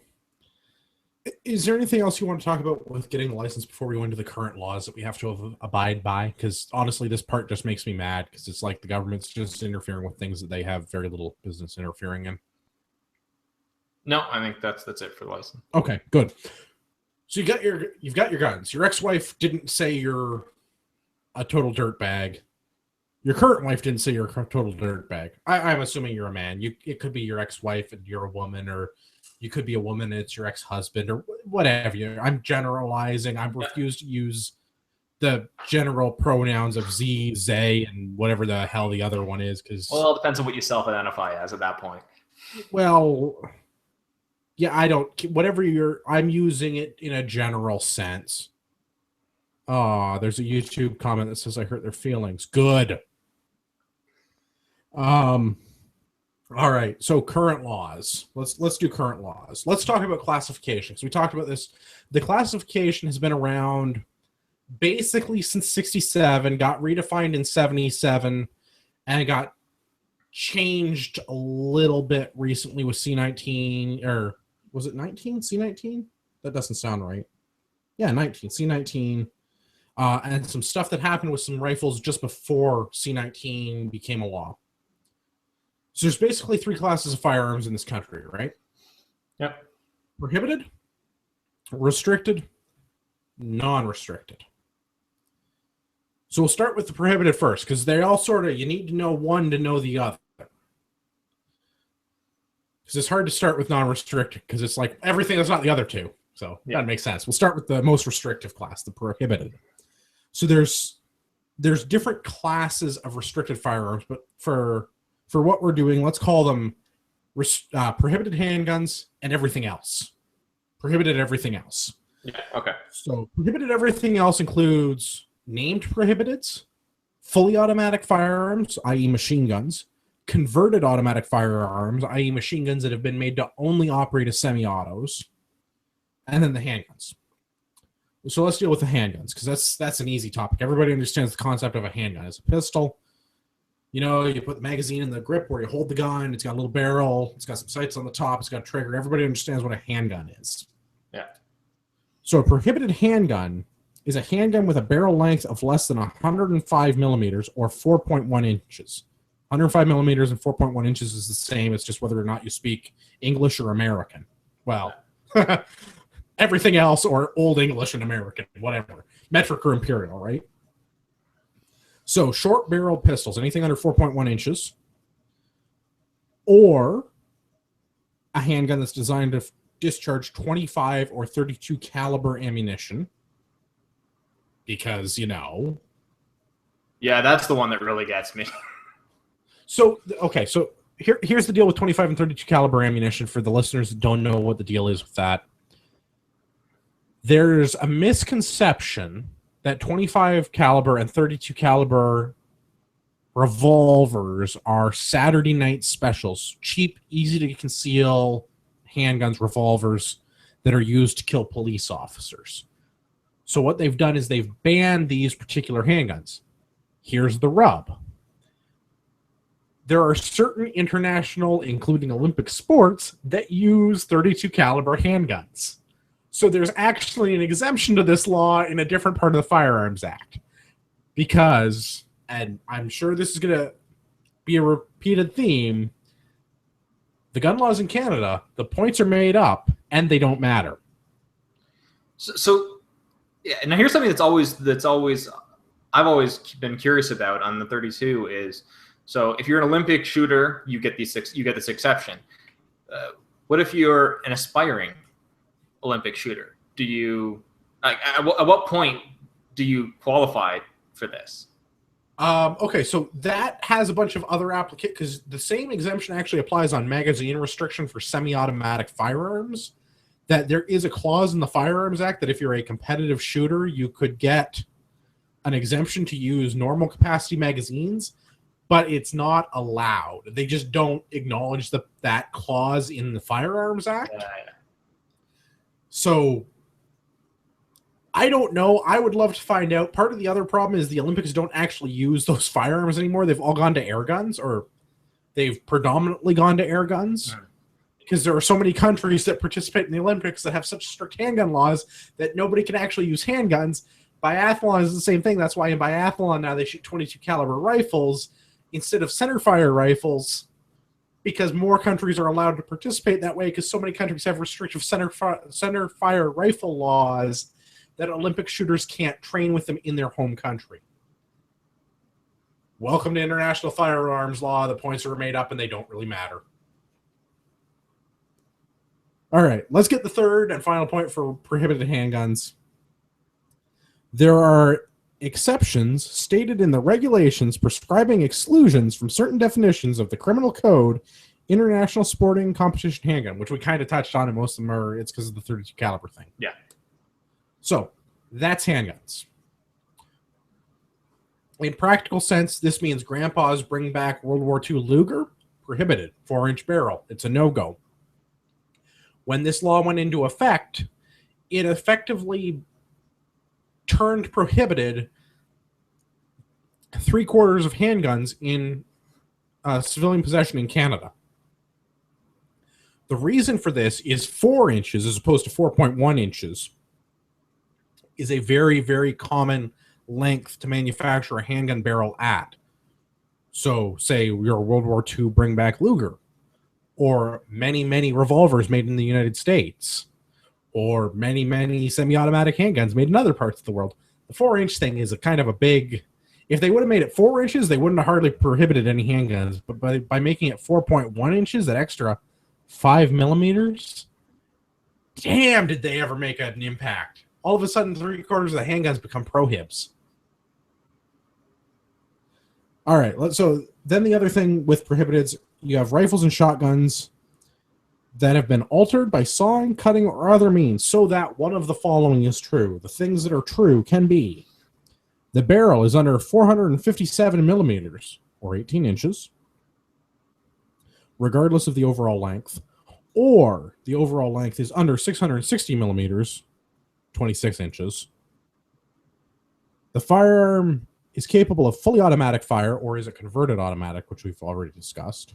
S1: is there anything else you want to talk about with getting a license before we go into the current laws that we have to abide by? Because honestly, this part just makes me mad because it's like the government's just interfering with things that they have very little business interfering in.
S2: No, I think that's it for the license.
S1: Okay, good. So you've got your guns. Your ex-wife didn't say you're a total dirtbag. Your current wife didn't say you're a total dirtbag. I'm assuming you're a man. It could be your ex-wife and you're a woman, or you could be a woman and it's your ex-husband, or whatever. I'm generalizing. I refuse to use the general pronouns of ze, they, and whatever the hell the other one is.
S2: Well, it depends on what you self-identify as at that point.
S1: Well, yeah, I'm using it in a general sense. Oh, there's a YouTube comment that says I hurt their feelings. Good. All right. So current laws. Let's do current laws. Let's talk about classifications. We talked about this. The classification has been around basically since 67, got redefined in 77, and it got changed a little bit recently with C19, or was it 19? C19? That doesn't sound right. Yeah, 19. C19. And some stuff that happened with some rifles just before C19 became a law. So there's basically three classes of firearms in this country, right?
S2: Yep.
S1: Prohibited, restricted, non-restricted. So we'll start with the prohibited first, because they all sort of, you need to know one to know the other. Because it's hard to start with non-restricted, because it's like everything that's not the other two. So that makes sense. We'll start with the most restrictive class, the prohibited. So there's different classes of restricted firearms, but for what we're doing, let's call them prohibited handguns and everything else. Prohibited everything else.
S2: Yeah, okay.
S1: So prohibited everything else includes named prohibiteds, fully automatic firearms, i.e. machine guns, converted automatic firearms, i.e. machine guns that have been made to only operate as semi-autos, and then the handguns. So let's deal with the handguns, because that's an easy topic. Everybody understands the concept of a handgun. It's a pistol. You put the magazine in the grip where you hold the gun. It's got a little barrel. It's got some sights on the top. It's got a trigger. Everybody understands what a handgun is.
S2: Yeah.
S1: So a prohibited handgun is a handgun with a barrel length of less than 105 millimeters or 4.1 inches. 105 millimeters and 4.1 inches is the same. It's just whether or not you speak English or American. Well, everything else, or Old English and American, whatever. Metric or imperial, right? So short-barreled pistols, anything under 4.1 inches, or a handgun that's designed to discharge 25 or 32 caliber ammunition, because,
S2: Yeah, that's the one that really gets me.
S1: So okay, so here's the deal with 25 and 32 caliber ammunition for the listeners that don't know what the deal is with that. There's a misconception that 25 caliber and 32 caliber revolvers are Saturday night specials, cheap, easy to conceal handguns, revolvers that are used to kill police officers. So what they've done is they've banned these particular handguns. Here's the rub. There are certain international, including Olympic sports, that use 32 caliber handguns. So there's actually an exemption to this law in a different part of the Firearms Act. Because, and I'm sure this is going to be a repeated theme, the gun laws in Canada, the points are made up and they don't matter.
S2: So yeah, and here's something that's always I've always been curious about on the 32 is, so if you're an Olympic shooter, you get this exception. What if you're an aspiring Olympic shooter? Do you at what point do you qualify for this?
S1: Okay, so that has a bunch of other applications, because the same exemption actually applies on magazine restriction for semi-automatic firearms. That there is a clause in the Firearms Act that if you're a competitive shooter, you could get an exemption to use normal capacity magazines, but it's not allowed. They just don't acknowledge that clause in the Firearms Act.
S2: Yeah.
S1: So I don't know. I would love to find out. Part of the other problem is the Olympics don't actually use those firearms anymore. They've all gone to air guns, or they've predominantly gone to air guns. Because there are so many countries that participate in the Olympics that have such strict handgun laws that nobody can actually use handguns. Biathlon is the same thing. That's why in biathlon now they shoot 22 caliber rifles instead of centerfire rifles, because more countries are allowed to participate that way, because so many countries have restrictive centerfire rifle laws that Olympic shooters can't train with them in their home country. Welcome to international firearms law. The points are made up and they don't really matter. All right, let's get the third and final point for prohibited handguns. There are exceptions stated in the regulations prescribing exclusions from certain definitions of the criminal code, international sporting competition handgun, which we kind of touched on, and most of them are, it's because of the 32 caliber thing.
S2: Yeah.
S1: So that's handguns. In practical sense, this means grandpas bring back World War II Luger, prohibited, 4-inch barrel. It's a no-go. When this law went into effect, it effectively turned prohibited 3/4 of handguns in civilian possession in Canada. The reason for this is 4 inches as opposed to 4.1 inches is a very, very common length to manufacture a handgun barrel at. So, say you're a World War II bring back Luger, or many, many revolvers made in the United States, or many, many semi-automatic handguns made in other parts of the world. The 4-inch thing is a kind of a big... If they would have made it 4 inches, they wouldn't have hardly prohibited any handguns. But by making it 4.1 inches, that extra 5 millimeters, damn, did they ever make an impact. All of a sudden, 3/4 of the handguns become prohibs. All right, so then the other thing with prohibiteds, you have rifles and shotguns that have been altered by sawing, cutting, or other means so that one of the following is true. The things that are true can be: the barrel is under 457 millimeters, or 18 inches, regardless of the overall length, or the overall length is under 660 millimeters, 26 inches. The firearm is capable of fully automatic fire, or is a converted automatic, which we've already discussed.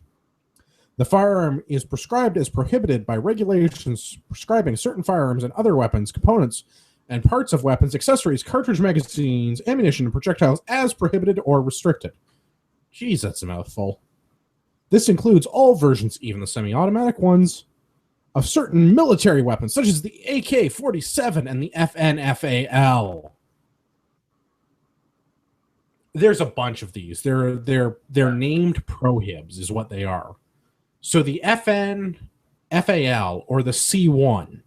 S1: The firearm is prescribed as prohibited by regulations prescribing certain firearms and other weapons, components, and parts of weapons, accessories, cartridge magazines, ammunition, and projectiles as prohibited or restricted. Jeez, that's a mouthful. This includes all versions, even the semi-automatic ones, of certain military weapons, such as the AK-47 and the FNFAL. There's a bunch of these. They're named prohibs, is what they are. So the FNFAL, or the C1,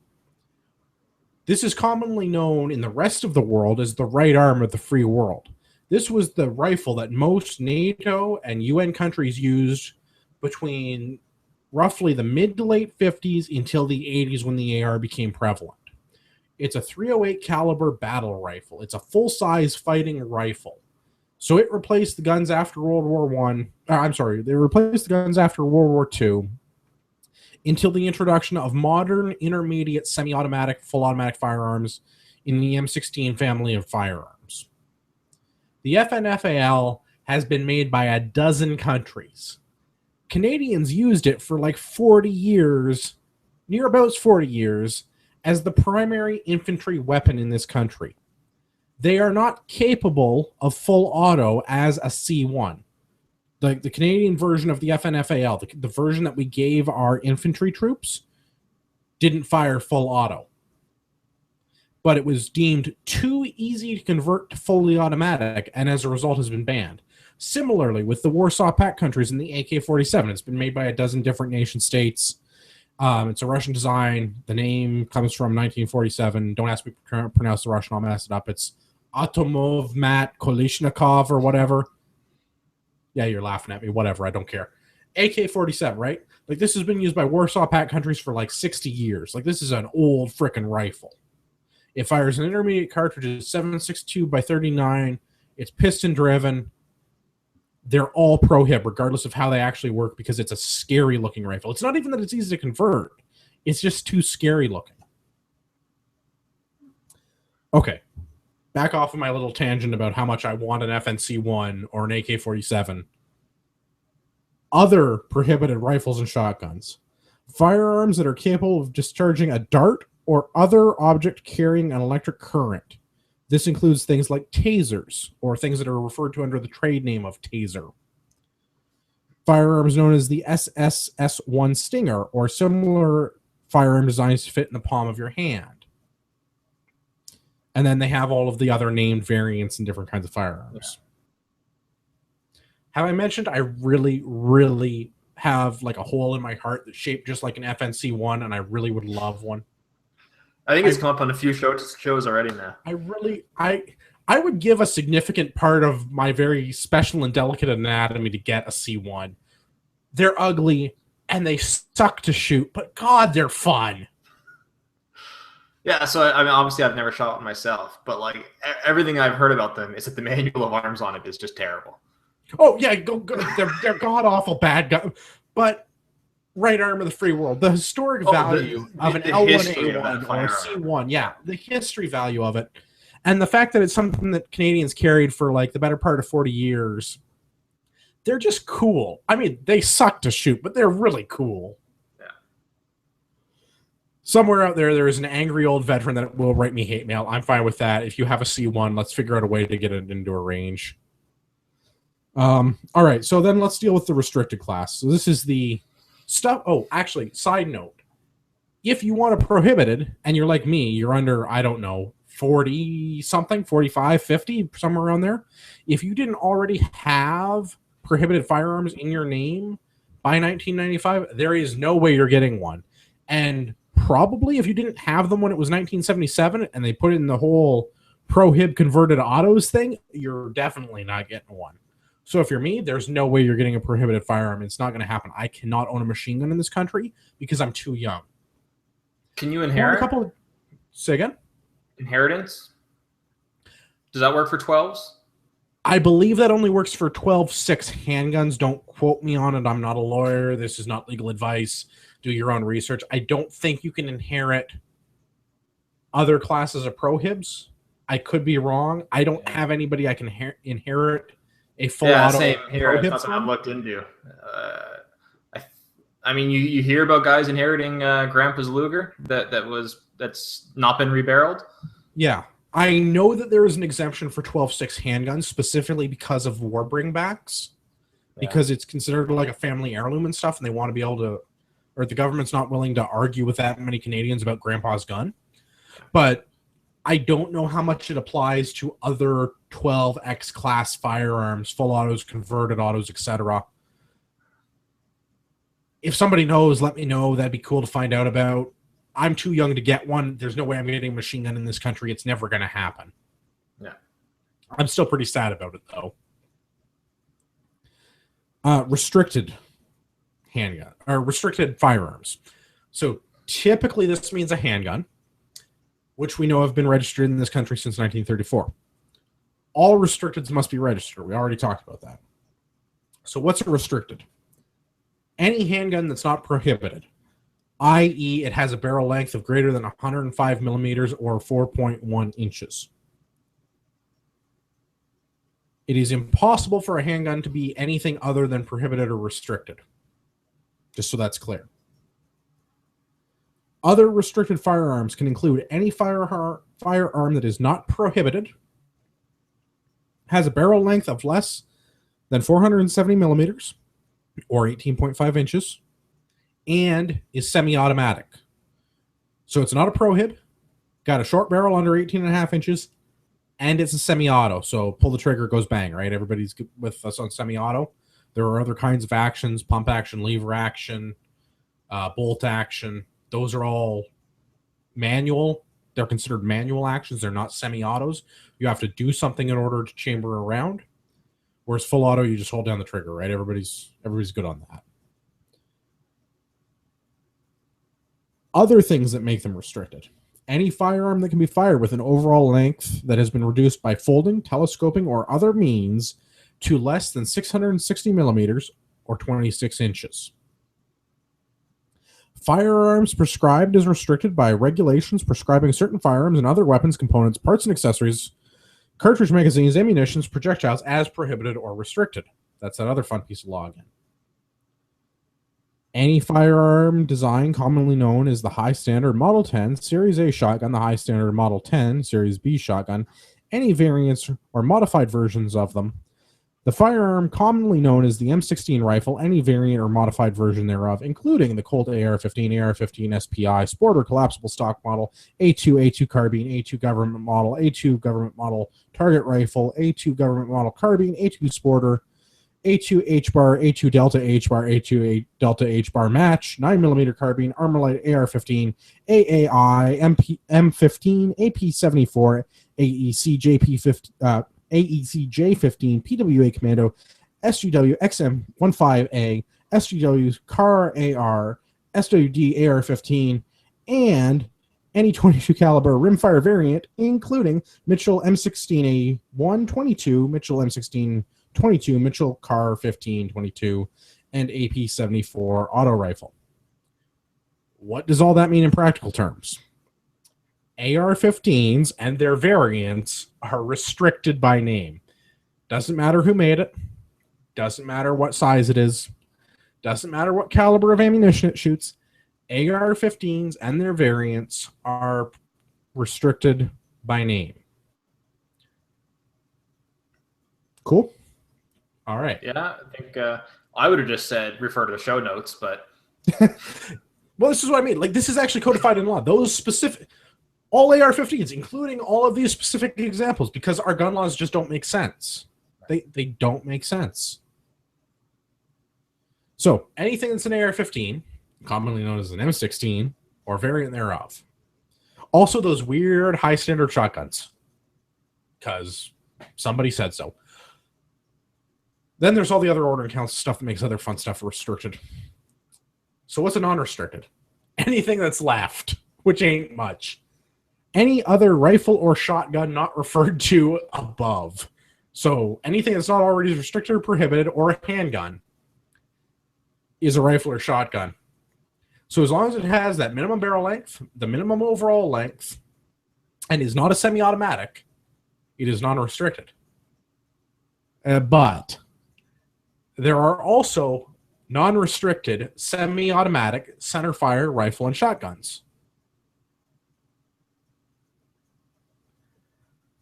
S1: this is commonly known in the rest of the world as the right arm of the free world. This was the rifle that most NATO and UN countries used between roughly the mid to late 50s until the 80s when the AR became prevalent. It's a .308 caliber battle rifle. It's a full-size fighting rifle. So it replaced the guns after World War One. They replaced the guns after World War II until the introduction of modern intermediate semi-automatic, full automatic firearms in the M16 family of firearms. The FNFAL has been made by a dozen countries. Canadians used it for like 40 years, near about 40 years, as the primary infantry weapon in this country. They are not capable of full auto as a C1. The Canadian version of the FNFAL, the version that we gave our infantry troops, didn't fire full auto. But it was deemed too easy to convert to fully automatic, and as a result has been banned. Similarly, with the Warsaw Pact countries and the AK-47, it's been made by a dozen different nation states. It's a Russian design. The name comes from 1947. Don't ask me to pronounce the Russian. I'll mess it up. It's Atomov Mat Kolishnikov or whatever. Yeah, you're laughing at me. Whatever. I don't care. AK-47, right? Like, this has been used by Warsaw Pact countries for like 60 years. Like, this is an old frickin' rifle. It fires an intermediate cartridge at 7.62 by 39. It's piston driven. They're all prohib, regardless of how they actually work, because it's a scary looking rifle. It's not even that it's easy to convert. It's just too scary looking. Okay. Back off of my little tangent about how much I want an FNC-1 or an AK-47. Other prohibited rifles and shotguns. Firearms that are capable of discharging a dart or other object carrying an electric current. This includes things like tasers, or things that are referred to under the trade name of taser. Firearms known as the SSS-1 Stinger, or similar firearm designs to fit in the palm of your hand. And then they have all of the other named variants and different kinds of firearms. Yeah. Have I mentioned I really, really have like a hole in my heart that's shaped just like an FNC-1, and I really would love one?
S2: I think it's come up on a few shows already now.
S1: I would give a significant part of my very special and delicate anatomy to get a C1. They're ugly and they suck to shoot, but God, they're fun.
S2: Yeah, so I mean, obviously I've never shot one myself, but like everything I've heard about them is that the manual of arms on it is just terrible.
S1: Oh yeah, they're god awful bad guys, but. Right arm of the free world. The historic value of an L1A1 or a C1. Yeah, the history value of it. And the fact that it's something that Canadians carried for like the better part of 40 years. They're just cool. I mean, they suck to shoot, but they're really cool. Yeah. Somewhere out there is an angry old veteran that will write me hate mail. I'm fine with that. If you have a C1, let's figure out a way to get it into a range. All right, so then let's deal with the restricted class. So this is the stuff. Oh, actually, side note. If you want a prohibited, and you're like me, you're under, I don't know, 40-something, 45, 50, somewhere around there. If you didn't already have prohibited firearms in your name by 1995, there is no way you're getting one. And probably if you didn't have them when it was 1977 and they put it in the whole prohib converted autos thing, you're definitely not getting one. So if you're me, there's no way you're getting a prohibited firearm. It's not going to happen. I cannot own a machine gun in this country because I'm too young.
S2: Can you inherit?
S1: Say again?
S2: Inheritance? Does that work for 12s?
S1: I believe that only works for 12.6 handguns. Don't quote me on it. I'm not a lawyer. This is not legal advice. Do your own research. I don't think you can inherit other classes of prohibs. I could be wrong. I don't have anybody I can inherit a full auto.
S2: Same here. It's not something I've looked into. I mean, you hear about guys inheriting Grandpa's Luger that's not been rebarreled.
S1: Yeah, I know that there is an exemption for 12.6 handguns specifically because of war bringbacks, because it's considered like a family heirloom and stuff, and they want to be able to, or the government's not willing to argue with that many Canadians about Grandpa's gun. But I don't know how much it applies to other 12X class firearms, full autos, converted autos, etc. If somebody knows, let me know. That'd be cool to find out about. I'm too young to get one. There's no way I'm getting a machine gun in this country. It's never going to happen.
S2: Yeah.
S1: I'm still pretty sad about it, though. Restricted handgun, or restricted firearms. So typically this means a handgun, which we know have been registered in this country since 1934. All restricteds must be registered. We already talked about that. So what's a restricted? Any handgun that's not prohibited, i.e. it has a barrel length of greater than 105 millimeters or 4.1 inches. It is impossible for a handgun to be anything other than prohibited or restricted. Just so that's clear. Other restricted firearms can include any firearm that is not prohibited, has a barrel length of less than 470 millimeters or 18.5 inches, and is semi-automatic. So it's not a prohib, got a short barrel under 18.5 inches, and it's a semi-auto. So pull the trigger, goes bang, right? Everybody's with us on semi-auto. There are other kinds of actions, pump action, lever action, bolt action. Those are all manual. They're considered manual actions. They're not semi-autos. You have to do something in order to chamber around. Whereas full auto, you just hold down the trigger, right? Everybody's good on that. Other things that make them restricted. Any firearm that can be fired with an overall length that has been reduced by folding, telescoping, or other means to less than 660 millimeters or 26 inches. Firearms prescribed is restricted by regulations prescribing certain firearms and other weapons, components, parts, and accessories, cartridge magazines, ammunitions, projectiles as prohibited or restricted. That's that other fun piece of law again. Any firearm design commonly known as the High Standard Model 10, Series A shotgun, the High Standard Model 10, Series B shotgun, any variants or modified versions of them. The firearm commonly known as the M16 rifle, any variant or modified version thereof, including the Colt AR-15, AR-15 SPI, Sport or collapsible stock model, A2, A2 carbine, A2 government model, A2 government model target rifle, A2 government model carbine, A2 Sporter, A2 H-bar, A2 Delta H-bar, A2 Delta H-bar match, 9mm carbine, Armalite AR-15, AAI, M15, AP-74, AEC JP-15, AEC J-15, PWA Commando, SGW XM-15A, SGW CAR AR, SWD AR-15, and any 22 caliber rimfire variant, including Mitchell M16A122, Mitchell M1622, Mitchell CAR 1522, and AP-74 auto rifle. What does all that mean in practical terms? AR-15s and their variants are restricted by name. Doesn't matter who made it. Doesn't matter what size it is. Doesn't matter what caliber of ammunition it shoots. AR-15s and their variants are restricted by name. Cool? All right.
S2: Yeah, I think I would have just said refer to the show notes, but...
S1: Well, this is what I mean. Like, this is actually codified in law. Those specific... All AR-15s, including all of these specific examples, because our gun laws just don't make sense. They don't make sense. So, anything that's an AR-15, commonly known as an M16, or variant thereof. Also, those weird high-standard shotguns, because somebody said so. Then there's all the other ordering counts stuff that makes other fun stuff restricted. So what's a non-restricted? Anything that's left, which ain't much. Any other rifle or shotgun not referred to above. So anything that's not already restricted or prohibited, or a handgun, is a rifle or shotgun. So as long as it has that minimum barrel length, the minimum overall length, and is not a semi-automatic, it is non-restricted. But there are also non-restricted semi-automatic centerfire rifle and shotguns.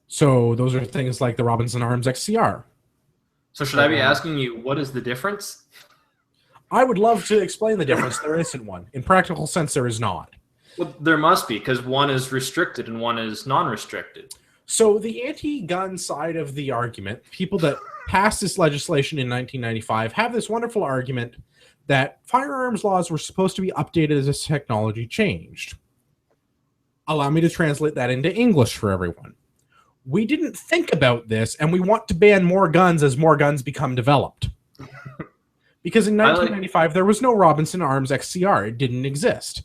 S1: So those are things like the Robinson Arms XCR.
S2: So should I be asking you, what is the difference?
S1: I would love to explain the difference. There isn't one. In practical sense, there is not.
S2: Well, there must be, because one is restricted and one is non-restricted.
S1: So the anti-gun side of the argument, people that passed this legislation in 1995 have this wonderful argument that firearms laws were supposed to be updated as this technology changed. Allow me to translate that into English for everyone. we didn't think about this, and we want to ban more guns as more guns become developed. Because in 1995, there was no Robinson Arms XCR. It didn't exist.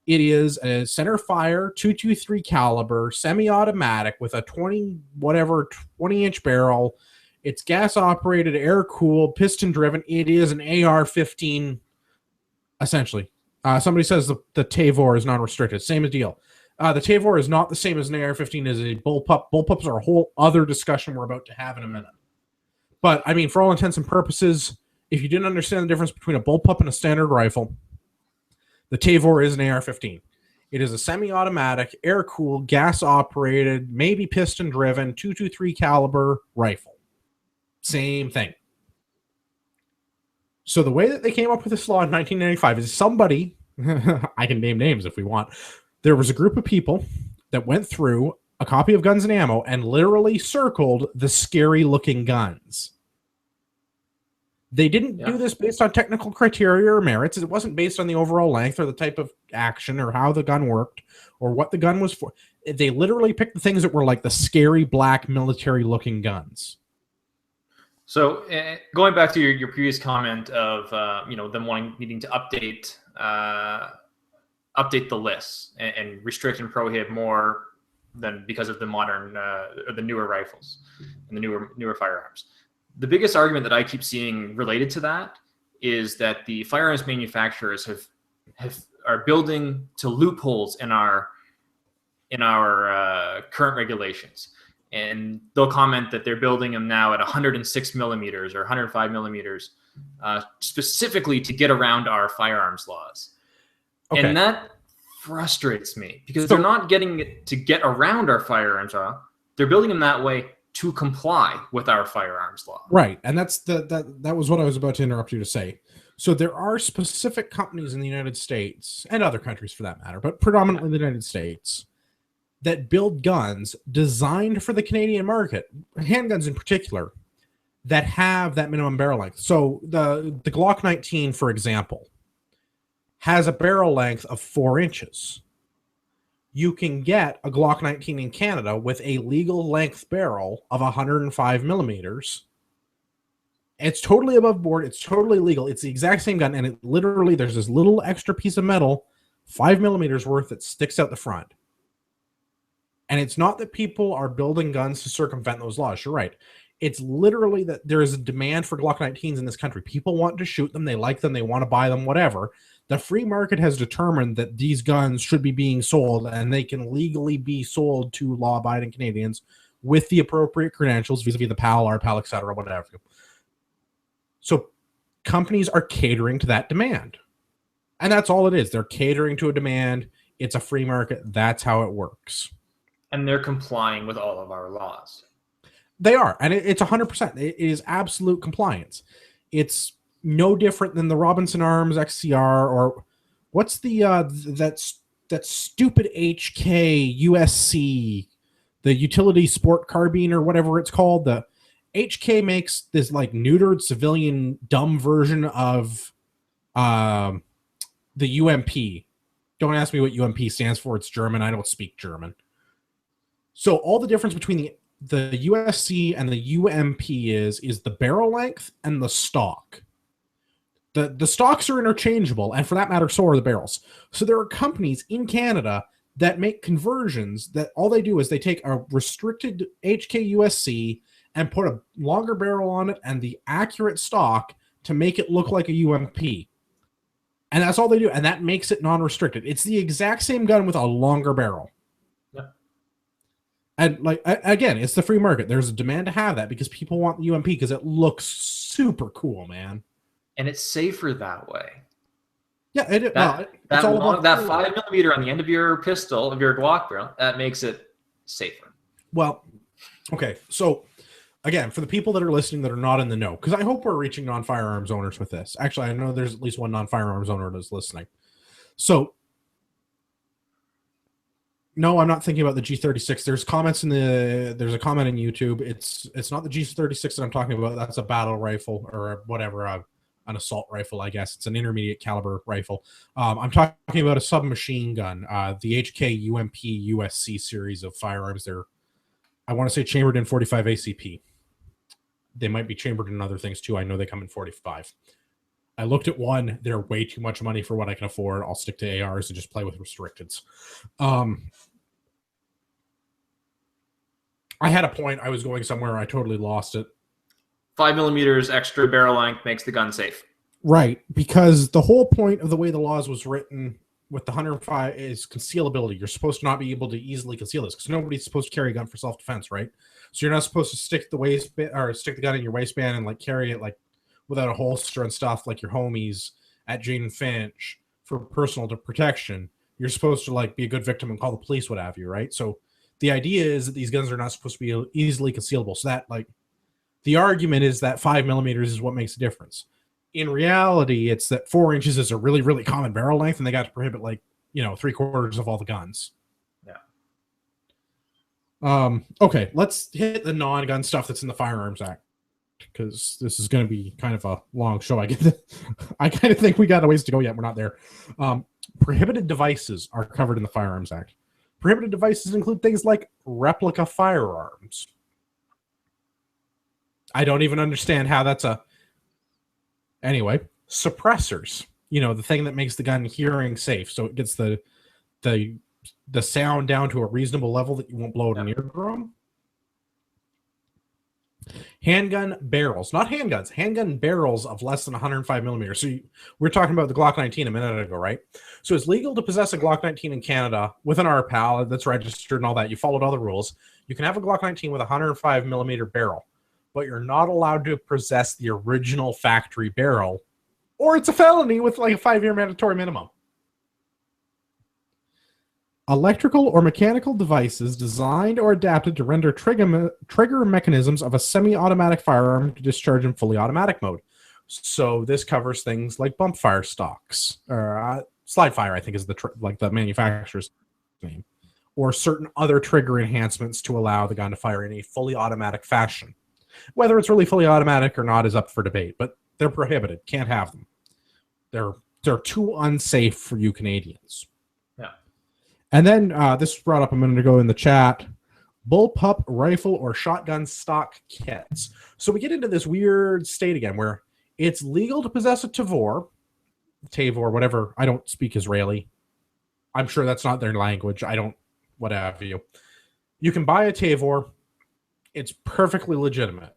S1: It is a center fire 223 caliber semi-automatic with a 20-inch barrel. It's gas operated, air cooled, piston driven. It is an AR-15 essentially. Somebody says the Tavor is non-restricted. Same deal. The Tavor is not the same as an AR-15 as a bullpup. Bullpups are a whole other discussion we're about to have in a minute. But I mean, for all intents and purposes, if you didn't understand the difference between a bullpup and a standard rifle, the Tavor is an AR-15. It is a semi-automatic, air-cooled, gas-operated, maybe piston-driven, 223 caliber rifle. Same thing. So the way that they came up with this law in 1995 is somebody, I can name names if we want, there was a group of people that went through a copy of Guns and Ammo and literally circled the scary-looking guns. They didn't do this based on technical criteria or merits. It wasn't based on the overall length or the type of action or how the gun worked or what the gun was for. They literally picked the things that were like the scary black military-looking guns.
S2: So going back to your previous comment of them needing to update the lists and restrict and prohibit more than because of the modern or the newer rifles and the newer firearms. The biggest argument that I keep seeing related to that is that the firearms manufacturers are building to loopholes in our current regulations, and they'll comment that they're building them now at 106 millimeters or 105 millimeters, specifically to get around our firearms laws. Okay. And that frustrates me because they're not getting it to get around our firearms law. They're building them that way to comply with our firearms law.
S1: Right. And that's that was what I was about to interrupt you to say. So there are specific companies in the United States and other countries for that matter, but predominantly the United States, that build guns designed for the Canadian market, handguns in particular, that have that minimum barrel length. So the Glock 19, for example, has a barrel length of 4 inches. You can get a Glock 19 in Canada with a legal length barrel of 105 millimeters. It's totally above board. It's totally legal. It's the exact same gun. And it literally, there's this little extra piece of metal, 5 millimeters worth, that sticks out the front. And it's not that people are building guns to circumvent those laws. You're right. It's literally that there is a demand for Glock 19s in this country. People want to shoot them. They like them. They want to buy them, whatever. The free market has determined that these guns should be being sold, and they can legally be sold to law-abiding Canadians with the appropriate credentials vis-a-vis the PAL, RPAL, etc., whatever. So companies are catering to that demand. And that's all it is. They're catering to a demand. It's a free market. That's how it works.
S2: And they're complying with all of our laws.
S1: They are. And it's 100%. It is absolute compliance. It's no different than the Robinson Arms XCR, or what's the that stupid HK USC, the utility sport carbine or whatever it's called. The HK makes this like neutered civilian dumb version of the UMP. Don't ask me what UMP stands for. It's German. I don't speak German. So all the difference between the USC and the UMP is the barrel length and the stock. The stocks are interchangeable, and for that matter, so are the barrels. So there are companies in Canada that make conversions that all they do is they take a restricted HK-USC and put a longer barrel on it and the accurate stock to make it look like a UMP. And that's all they do, and that makes it non-restricted. It's the exact same gun with a longer barrel. Yep. And like again, it's the free market. There's a demand to have that because people want the UMP because it looks super cool, man.
S2: And it's safer that way.
S1: Yeah,
S2: that 5 millimeter on the end of your pistol, of your Glock barrel, that makes it safer.
S1: Well, okay. So, again, for the people that are listening that are not in the know, because I hope we're reaching non-firearms owners with this. Actually, I know there's at least one non-firearms owner that's listening. So, no, I'm not thinking about the G36. There's a comment in YouTube. It's not the G36 that I'm talking about. That's a battle rifle or whatever. An assault rifle, I guess. It's an intermediate caliber rifle. I'm talking about a submachine gun, the HK UMP USC series of firearms. They're I want to say chambered in 45 ACP. They might be chambered in other things too. I know they come in 45. I looked at one. They're way too much money for what I can afford. I'll stick to ARs and just play with restricteds. I had a point. I was going somewhere. I totally lost it.
S2: 5mm extra barrel length makes the gun safe.
S1: Right, because the whole point of the way the laws was written with the 105 is concealability. You're supposed to not be able to easily conceal this because nobody's supposed to carry a gun for self-defense, right? So you're not supposed to stick the gun in your waistband and like carry it like without a holster and stuff like your homies at Jane and Finch for personal protection. You're supposed to like be a good victim and call the police, what have you, right? So the idea is that these guns are not supposed to be easily concealable. So that like the argument is that 5mm is what makes a difference. In reality, it's that 4 inches is a really, really common barrel length, and they got to prohibit like 3/4 of all the guns.
S2: Yeah.
S1: Okay, let's hit the non-gun stuff that's in the Firearms Act because this is going to be kind of a long show. I kind of think we got a ways to go yet. We're not there. Prohibited devices are covered in the Firearms Act. Prohibited devices include things like replica firearms. I don't even understand how that's a... Anyway, suppressors. The thing that makes the gun hearing safe, so it gets the sound down to a reasonable level that you won't blow out an eardrum. Handgun barrels, not handguns, handgun barrels of less than 105mm. So we're talking about the Glock 19 a minute ago, right? So it's legal to possess a Glock 19 in Canada with an RPAL that's registered and all that. You followed all the rules. You can have a Glock 19 with a 105mm barrel, but you're not allowed to possess the original factory barrel, or it's a felony with like a 5-year mandatory minimum. Electrical or mechanical devices designed or adapted to render trigger mechanisms of a semi-automatic firearm to discharge in fully automatic mode. So this covers things like bump fire stocks, or slide fire, I think is the manufacturer's name, or certain other trigger enhancements to allow the gun to fire in a fully automatic fashion. Whether it's really fully automatic or not is up for debate, but they're prohibited. Can't have them. They're too unsafe for you Canadians.
S2: Yeah.
S1: And then this was brought up a minute ago in the chat. Bullpup rifle or shotgun stock kits. So we get into this weird state again where it's legal to possess a Tavor, whatever. I don't speak Israeli. I'm sure that's not their language. I don't, whatever you. You can buy a Tavor. It's perfectly legitimate.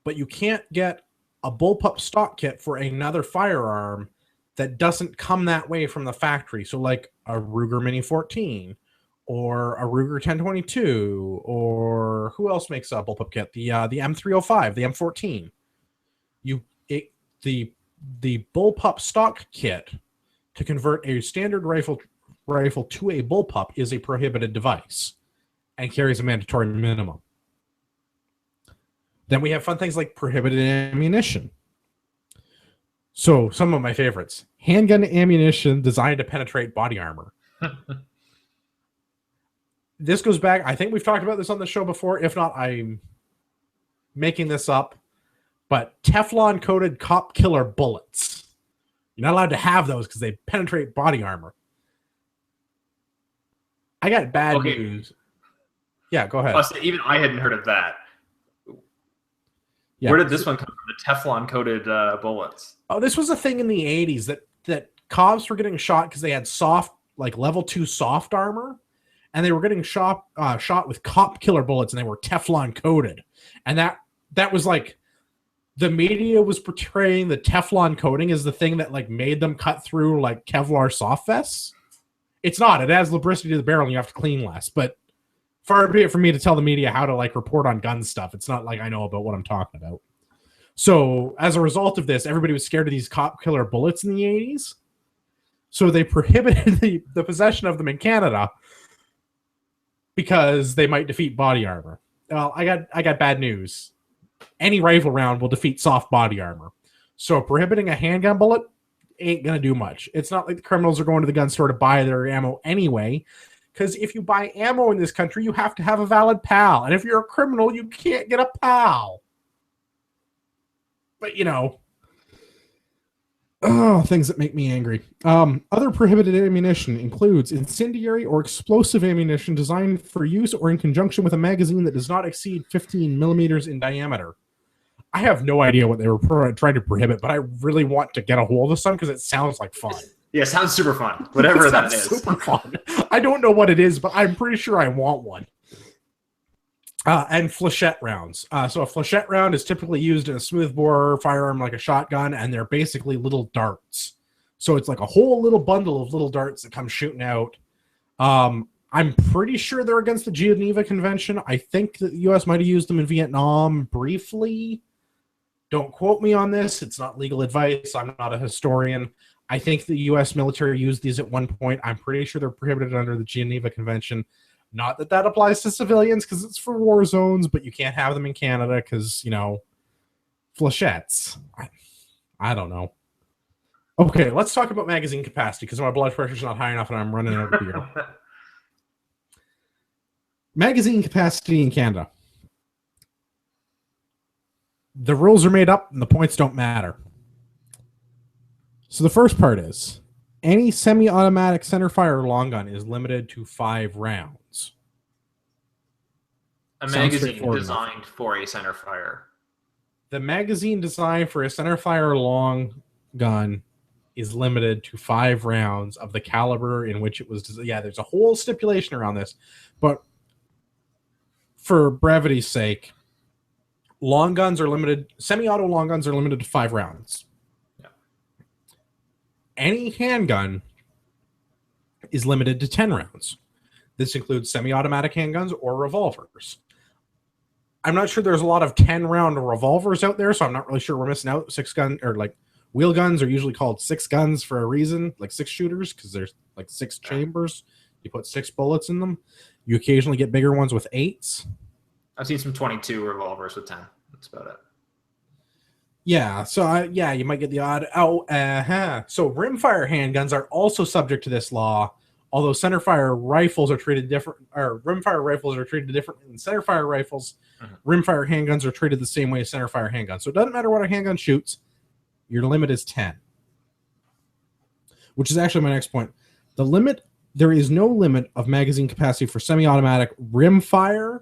S1: But you can't get a bullpup stock kit for another firearm that doesn't come that way from the factory. So like a Ruger Mini 14 or a Ruger 1022, or who else makes a bullpup kit? The M305, the M14. The bullpup stock kit to convert a standard rifle to a bullpup is a prohibited device and carries a mandatory minimum. Then we have fun things like prohibited ammunition. So some of my favorites. Handgun ammunition designed to penetrate body armor. This goes back, I think we've talked about this on the show before. If not, I'm making this up. But Teflon-coated cop killer bullets. You're not allowed to have those because they penetrate body armor. I got bad news. Yeah, go ahead.
S2: Even I hadn't heard of that. Yeah. Where did this one come from? The Teflon-coated bullets.
S1: Oh, this was a thing in the 80s that cops were getting shot because they had level 2 soft armor, and they were getting shot with cop killer bullets, and they were Teflon-coated. And that was like, the media was portraying the Teflon coating as the thing that like made them cut through like Kevlar soft vests. It's not. It adds lubricity to the barrel, and you have to clean less. But far be it from me to tell the media how to like report on gun stuff. It's not like I know about what I'm talking about. So as a result of this, everybody was scared of these cop killer bullets in the 80s. So they prohibited the possession of them in Canada because they might defeat body armor. Well, I got bad news. Any rifle round will defeat soft body armor. So prohibiting a handgun bullet ain't going to do much. It's not like the criminals are going to the gun store to buy their ammo anyway. Because if you buy ammo in this country, you have to have a valid PAL. And if you're a criminal, you can't get a PAL. But, Oh, things that make me angry. Other prohibited ammunition includes incendiary or explosive ammunition designed for use or in conjunction with a magazine that does not exceed 15 millimeters in diameter. I have no idea what they were trying to prohibit, but I really want to get a hold of some because it sounds like fun.
S2: Yeah, it sounds super fun. Whatever that is.
S1: Super fun. I don't know what it is, but I'm pretty sure I want one. And flechette rounds. So a flechette round is typically used in a smoothbore firearm like a shotgun, and they're basically little darts. So it's like a whole little bundle of little darts that come shooting out. I'm pretty sure they're against the Geneva Convention. I think that the U.S. might have used them in Vietnam briefly. Don't quote me on this. It's not legal advice. I'm not a historian. I think the U.S. military used these at one point. I'm pretty sure they're prohibited under the Geneva Convention. Not that that applies to civilians because it's for war zones, but you can't have them in Canada because, you know, flechettes. I don't know. Okay, let's talk about magazine capacity because my blood pressure's not high enough and I'm running out of beer. Magazine capacity in Canada. The rules are made up and the points don't matter. So the first part is any semi-automatic centerfire long gun is limited to 5 rounds.
S2: A magazine designed for a centerfire.
S1: The magazine designed for a centerfire long gun is limited to 5 rounds of the caliber in which it was designed. Yeah, there's a whole stipulation around this, but for brevity's sake, long guns are limited. Semi-auto long guns are limited to 5 rounds. Yeah. Any handgun is limited to 10 rounds. This includes semi-automatic handguns or revolvers. I'm not sure there's a lot of 10-round revolvers out there, so I'm not really sure we're missing out. 6-gun or like wheel guns are usually called 6 guns for a reason, like 6 shooters, because there's like 6 chambers. You put 6 bullets in them. You occasionally get bigger ones with 8s.
S2: I've seen some 22 revolvers with 10. That's about it.
S1: Yeah, so you might get the odd. So rimfire handguns are also subject to this law. Although centerfire rifles are treated different, or rimfire rifles are treated differently than centerfire rifles, rimfire handguns are treated the same way as centerfire handguns. So it doesn't matter what a handgun shoots, your limit is 10. Which is actually my next point. There is no limit of magazine capacity for semi-automatic rimfire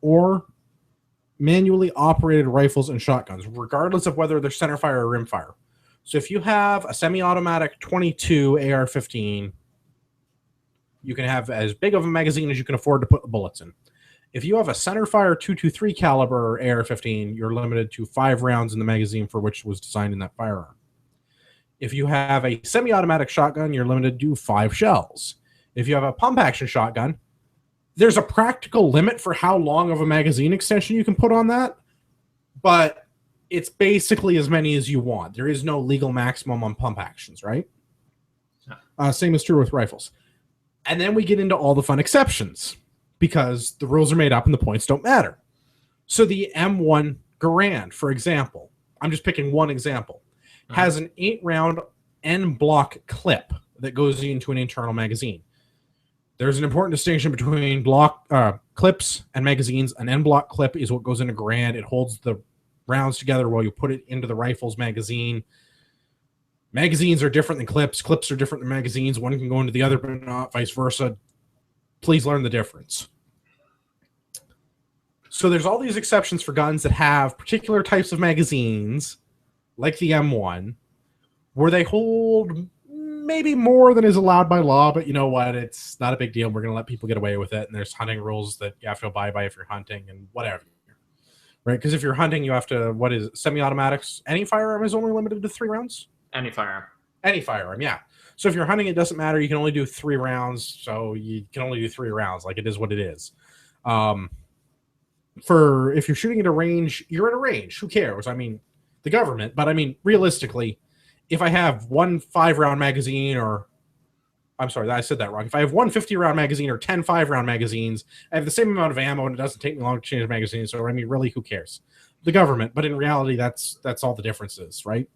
S1: or manually operated rifles and shotguns, regardless of whether they're centerfire or rimfire. So if you have a semi-automatic 22 AR-15, you can have as big of a magazine as you can afford to put the bullets in. If you have a centerfire 223 caliber AR-15, you're limited to 5 rounds in the magazine for which was designed in that firearm. If you have a semi-automatic shotgun, you're limited to 5 shells. If you have a pump-action shotgun, there's a practical limit for how long of a magazine extension you can put on that, but it's basically as many as you want. There is no legal maximum on pump actions, right? Same is true with rifles. And then we get into all the fun exceptions because the rules are made up and the points don't matter. So the M1 Garand, for example, I'm just picking one example, has an 8-round N-block clip that goes into an internal magazine. There's an important distinction between clips and magazines. An N-block clip is what goes into Garand. It holds the rounds together while you put it into the rifle's magazine. Magazines are different than clips. Clips are different than magazines. One can go into the other, but not vice versa. Please learn the difference. So there's all these exceptions for guns that have particular types of magazines, like the M1, where they hold maybe more than is allowed by law, but you know what? It's not a big deal. We're going to let people get away with it, and there's hunting rules that you have to abide by if you're hunting and whatever. Right? Because if you're hunting, you have to, semi-automatics? Any firearm is only limited to 3 rounds? Any firearm, yeah. So if you're hunting, it doesn't matter. You can only do 3 rounds, so you can only do 3 rounds. Like, it is what it is. For if you're shooting at a range, you're at a range. Who cares? I mean, the government. But, I mean, realistically, if I have one 5-round magazine I'm sorry, I said that wrong. If I have one 50-round magazine or 10 5-round magazines, I have the same amount of ammo, and it doesn't take me long to change the magazine. So, I mean, really, who cares? The government. But in reality, that's all the difference is, right?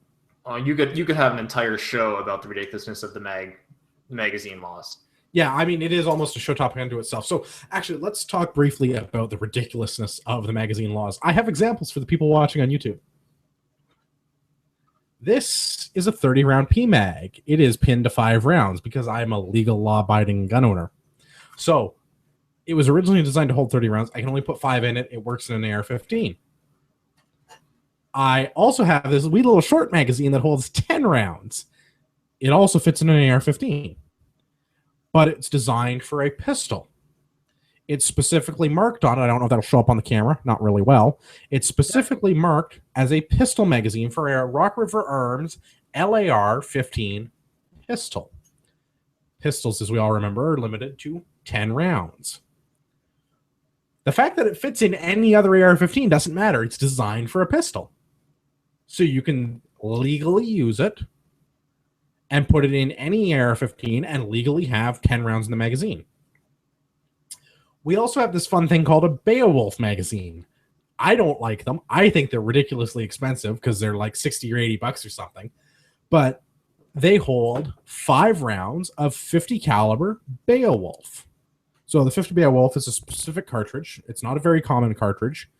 S2: You could have an entire show about the ridiculousness of the magazine laws.
S1: Yeah, I mean, it is almost a show topic unto itself. So, actually, let's talk briefly about the ridiculousness of the magazine laws. I have examples for the people watching on YouTube. This is a 30-round PMag. It is pinned to 5 rounds because I'm a legal, law-abiding gun owner. So it was originally designed to hold 30 rounds. I can only put 5 in it. It works in an AR-15. I also have this wee little short magazine that holds 10 rounds. It also fits in an AR-15, but it's designed for a pistol. It's specifically marked on it. I don't know if that'll show up on the camera. Not really well. It's specifically marked as a pistol magazine for a Rock River Arms LAR-15 pistol. Pistols, as we all remember, are limited to 10 rounds. The fact that it fits in any other AR-15 doesn't matter. It's designed for a pistol. So you can legally use it and put it in any AR-15 and legally have 10 rounds in the magazine. We also have this fun thing called a Beowulf magazine. I don't like them. I think they're ridiculously expensive because they're like 60 or 80 bucks or something. But they hold 5 rounds of 50 caliber Beowulf. So the 50 Beowulf is a specific cartridge. It's not a very common cartridge,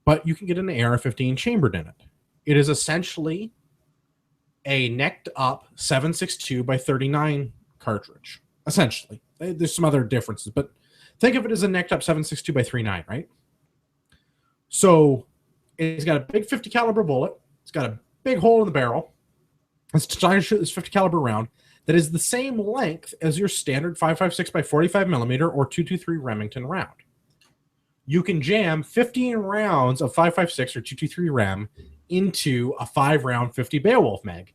S1: but you can get an AR-15 chambered in it. It is essentially a necked up 7.62 by 39 cartridge. Essentially. There's some other differences, but think of it as a necked up 7.62 by 39, right? So it's got a big 50 caliber bullet. It's got a big hole in the barrel. It's designed to shoot this 50 caliber round that is the same length as your standard 5.56 by 45 millimeter or 223 Remington round. You can jam 15 rounds of 5.56 or 223 Rem into a 5-round 50 Beowulf mag,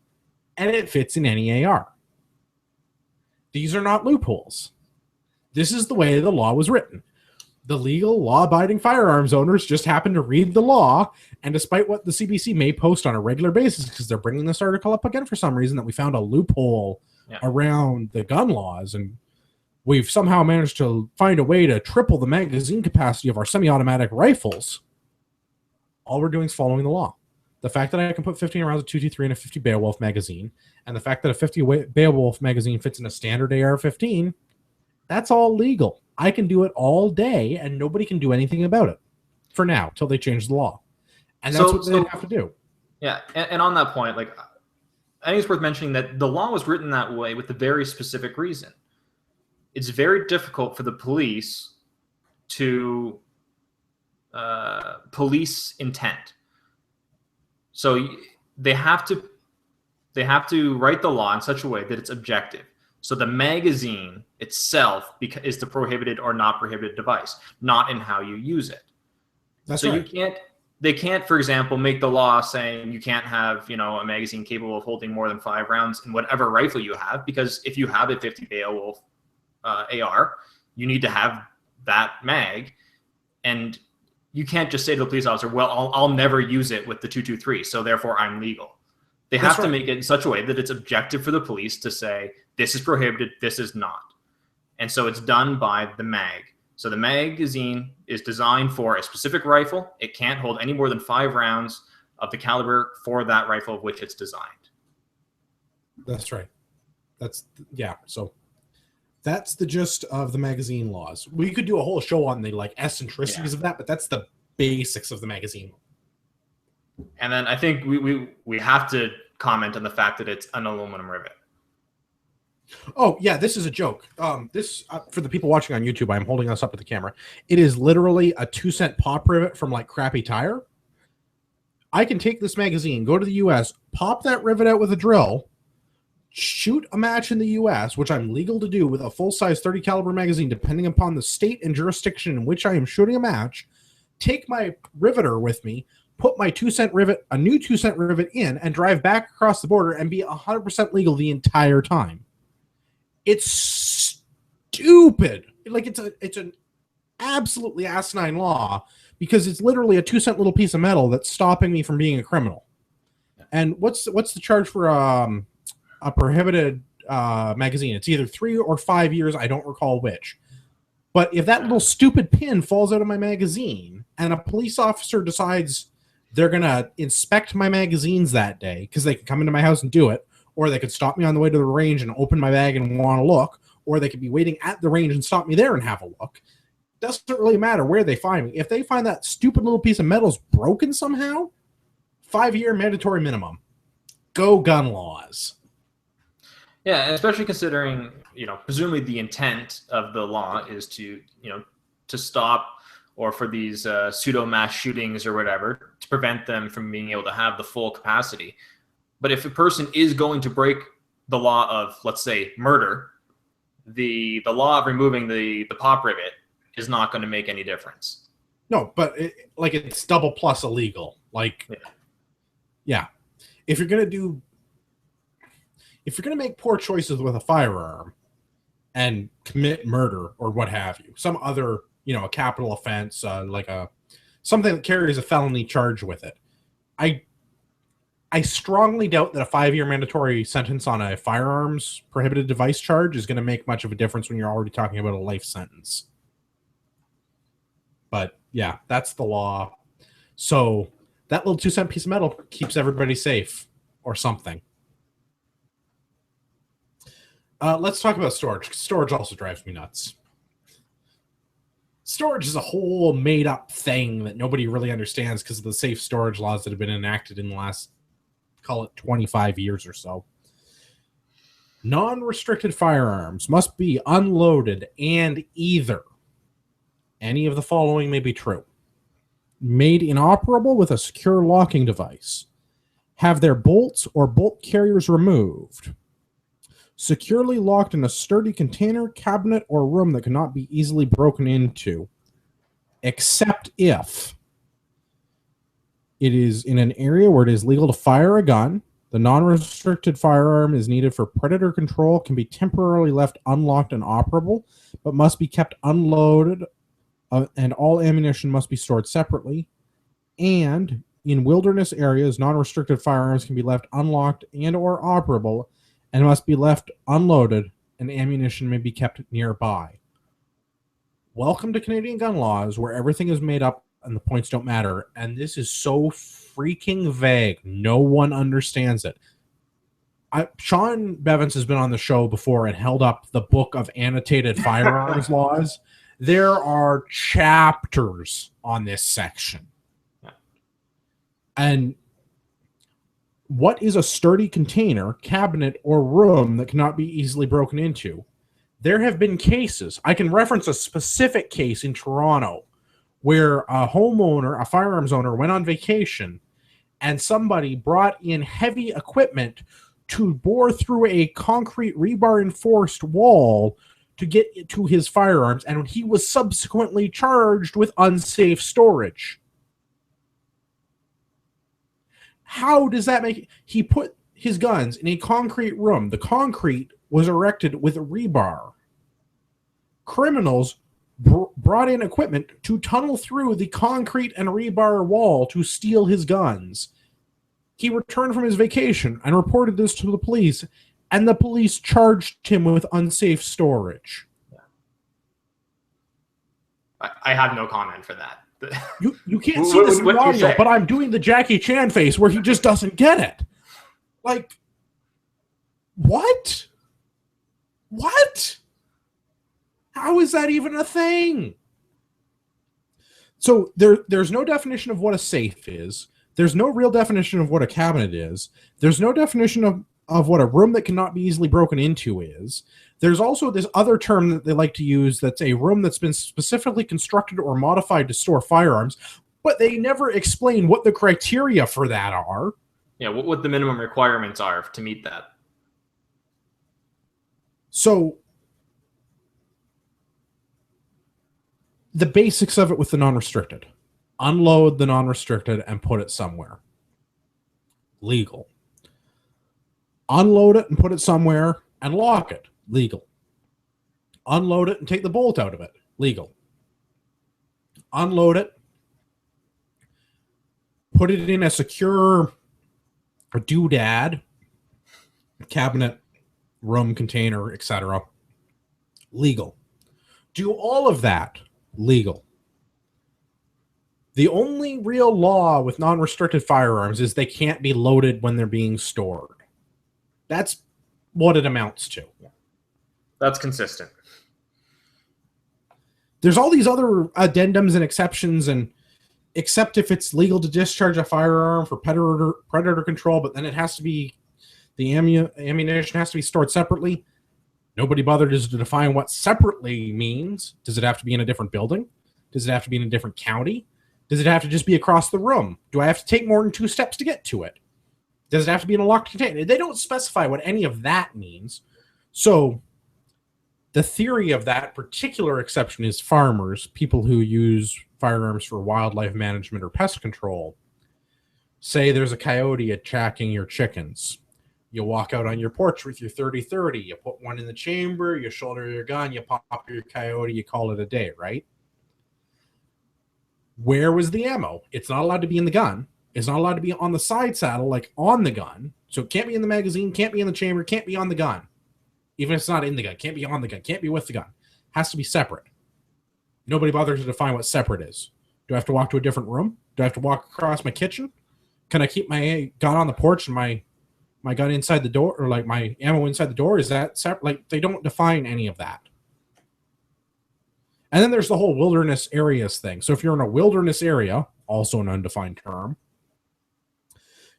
S1: and it fits in any AR. These are not loopholes. This is the way the law was written. The legal, law-abiding firearms owners just happen to read the law, and despite what the CBC may post on a regular basis, because they're bringing this article up again for some reason, that we found a loophole around the gun laws, and we've somehow managed to find a way to triple the magazine capacity of our semi-automatic rifles, all we're doing is following the law. The fact that I can put 15 rounds of 223 in a 50 Beowulf magazine, and the fact that a 50 Beowulf magazine fits in a standard AR-15, that's all legal. I can do it all day, and nobody can do anything about it for now, till they change the law. And that's what they have to do.
S2: Yeah, and on that point, like, I think it's worth mentioning that the law was written that way with a very specific reason. It's very difficult for the police to police intent. So they have to write the law in such a way that it's objective. So the magazine itself is the prohibited or not prohibited device, not in how you use it.
S1: That's
S2: so
S1: right.
S2: They can't, for example, make the law saying you can't have, a magazine capable of holding more than 5 rounds in whatever rifle you have, because if you have a 50 Beowulf AR, you need to have that mag, and you can't just say to the police officer, well, I'll never use it with the 223, so therefore I'm legal. They have to make it in such a way that it's objective for the police to say, this is prohibited, this is not. And so it's done by the mag. So the magazine is designed for a specific rifle. It can't hold any more than 5 rounds of the caliber for that rifle of which it's designed.
S1: That's right. So that's the gist of the magazine laws. We could do a whole show on the eccentricities of that, but that's the basics of the magazine.
S2: And then I think we have to comment on the fact that it's an aluminum rivet.
S1: Oh, yeah, this is a joke. This for the people watching on YouTube, I'm holding this up to the camera. It is literally a 2-cent pop rivet from Crappy Tire. I can take this magazine, go to the US, pop that rivet out with a drill, shoot a match in the US, which I'm legal to do with a full-size 30 caliber magazine, depending upon the state and jurisdiction in which I am shooting a match, take my riveter with me, put my 2-cent rivet, a new 2-cent rivet in, and drive back across the border and be 100% legal the entire time. It's stupid. It's an absolutely asinine law because it's literally a 2-cent little piece of metal that's stopping me from being a criminal. And what's the charge for a prohibited magazine? It's either 3 or 5 years. I don't recall which. But if that little stupid pin falls out of my magazine and a police officer decides they're going to inspect my magazines that day because they can come into my house and do it, or they could stop me on the way to the range and open my bag and want to look, or they could be waiting at the range and stop me there and have a look. Doesn't really matter where they find me. If they find that stupid little piece of metal's broken somehow, 5-year mandatory minimum. go gun laws.
S2: Yeah, especially considering, presumably the intent of the law is to, to stop or for these pseudo mass shootings or whatever, to prevent them from being able to have the full capacity. But if a person is going to break the law of, let's say, murder, the law of removing the pop rivet is not going to make any difference.
S1: No, but it's double plus illegal. Yeah. If you're going to make poor choices with a firearm and commit murder or what have you, some other, a capital offense, something that carries a felony charge with it, I strongly doubt that a 5-year mandatory sentence on a firearms prohibited device charge is going to make much of a difference when you're already talking about a life sentence. But yeah, that's the law. So that little 2-cent piece of metal keeps everybody safe or something. Let's talk about storage. Storage also drives me nuts. Storage is a whole made-up thing that nobody really understands because of the safe storage laws that have been enacted in the last, call it 25 years or so. Non-restricted firearms must be unloaded and either any of the following may be true: made inoperable with a secure locking device, have their bolts or bolt carriers removed, securely locked in a sturdy container, cabinet, or room that cannot be easily broken into, except if it is in an area where it is legal to fire a gun. The non-restricted firearm is needed for predator control, can be temporarily left unlocked and operable, but must be kept unloaded, and all ammunition must be stored separately. And in wilderness areas, non-restricted firearms can be left unlocked and or operable and must be left unloaded, and ammunition may be kept nearby. Welcome to Canadian gun laws, where everything is made up and the points don't matter. And this is so freaking vague. No one understands it. Sean Bevins has been on the show before and held up the book of annotated firearms laws. There are chapters on this section. And what is a sturdy container, cabinet, or room that cannot be easily broken into? There have been cases. I can reference a specific case in Toronto where a homeowner, a firearms owner, went on vacation and somebody brought in heavy equipment to bore through a concrete rebar-enforced wall to get to his firearms, and he was subsequently charged with unsafe storage. How does that make it? He put his guns in a concrete room. The concrete was erected with rebar. Criminals brought in equipment to tunnel through the concrete and rebar wall to steal his guns. He returned from his vacation and reported this to the police, and the police charged him with unsafe storage.
S2: I have no comment for that.
S1: You can't see this in the audio, but I'm doing the Jackie Chan face where he just doesn't get it. Like, what? What? How is that even a thing? So there's no definition of what a safe is. There's no real definition of what a cabinet is. There's no definition of what a room that cannot be easily broken into is. There's also this other term that they like to use that's a room that's been specifically constructed or modified to store firearms, but they never explain what the criteria for that are.
S2: Yeah, what the minimum requirements are to meet that.
S1: So the basics of it with the non-restricted. Unload the non-restricted and put it somewhere. Legal. Unload it and put it somewhere and lock it. Legal. Unload it and take the bolt out of it. Legal. Unload it. Put it in a secure doodad, cabinet, room, container, etc. Legal. Do all of that. Legal. The only real law with non-restricted firearms is they can't be loaded when they're being stored. That's what it amounts to.
S2: That's consistent.
S1: There's all these other addendums and exceptions, and except if it's legal to discharge a firearm for predator control, but then it has to be The ammunition has to be stored separately. Nobody bothered to define what separately means. Does it have to be in a different building? Does it have to be in a different county? Does it have to just be across the room? Do I have to take more than 2 steps to get to it? Does it have to be in a locked container? They don't specify what any of that means. So the theory of that particular exception is farmers, people who use firearms for wildlife management or pest control. Say there's a coyote attacking your chickens. You walk out on your porch with your 30-30. You put one in the chamber, you shoulder your gun, you pop your coyote, you call it a day, right? Where was the ammo? It's not allowed to be in the gun. It's not allowed to be on the side saddle, like on the gun. So it can't be in the magazine, can't be in the chamber, can't be on the gun. Even if it's not in the gun, can't be on the gun, can't be with the gun. Has to be separate. Nobody bothers to define what separate is. Do I have to walk to a different room? Do I have to walk across my kitchen? Can I keep my gun on the porch and my gun inside the door, or like my ammo inside the door? Is that separate? Like, they don't define any of that. And then there's the whole wilderness areas thing. So if you're in a wilderness area, also an undefined term,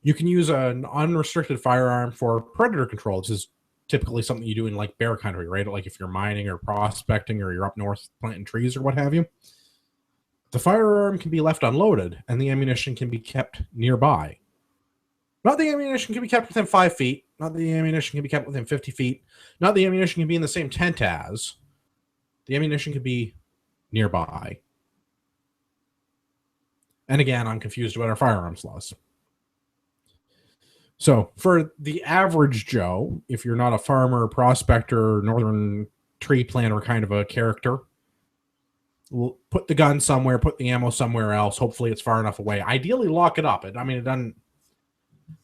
S1: you can use an unrestricted firearm for predator control. This is typically something you do in like bear country, right? Like if you're mining or prospecting or you're up north planting trees or what have you. The firearm can be left unloaded and the ammunition can be kept nearby. Not the ammunition can be kept within 5 feet. Not the ammunition can be kept within 50 feet. Not the ammunition can be in the same tent as. The ammunition could be nearby. And again, I'm confused about our firearms laws. So for the average Joe, if you're not a farmer, prospector, northern tree planter kind of a character, we'll put the gun somewhere, put the ammo somewhere else. Hopefully it's far enough away. Ideally, lock it up. It doesn't.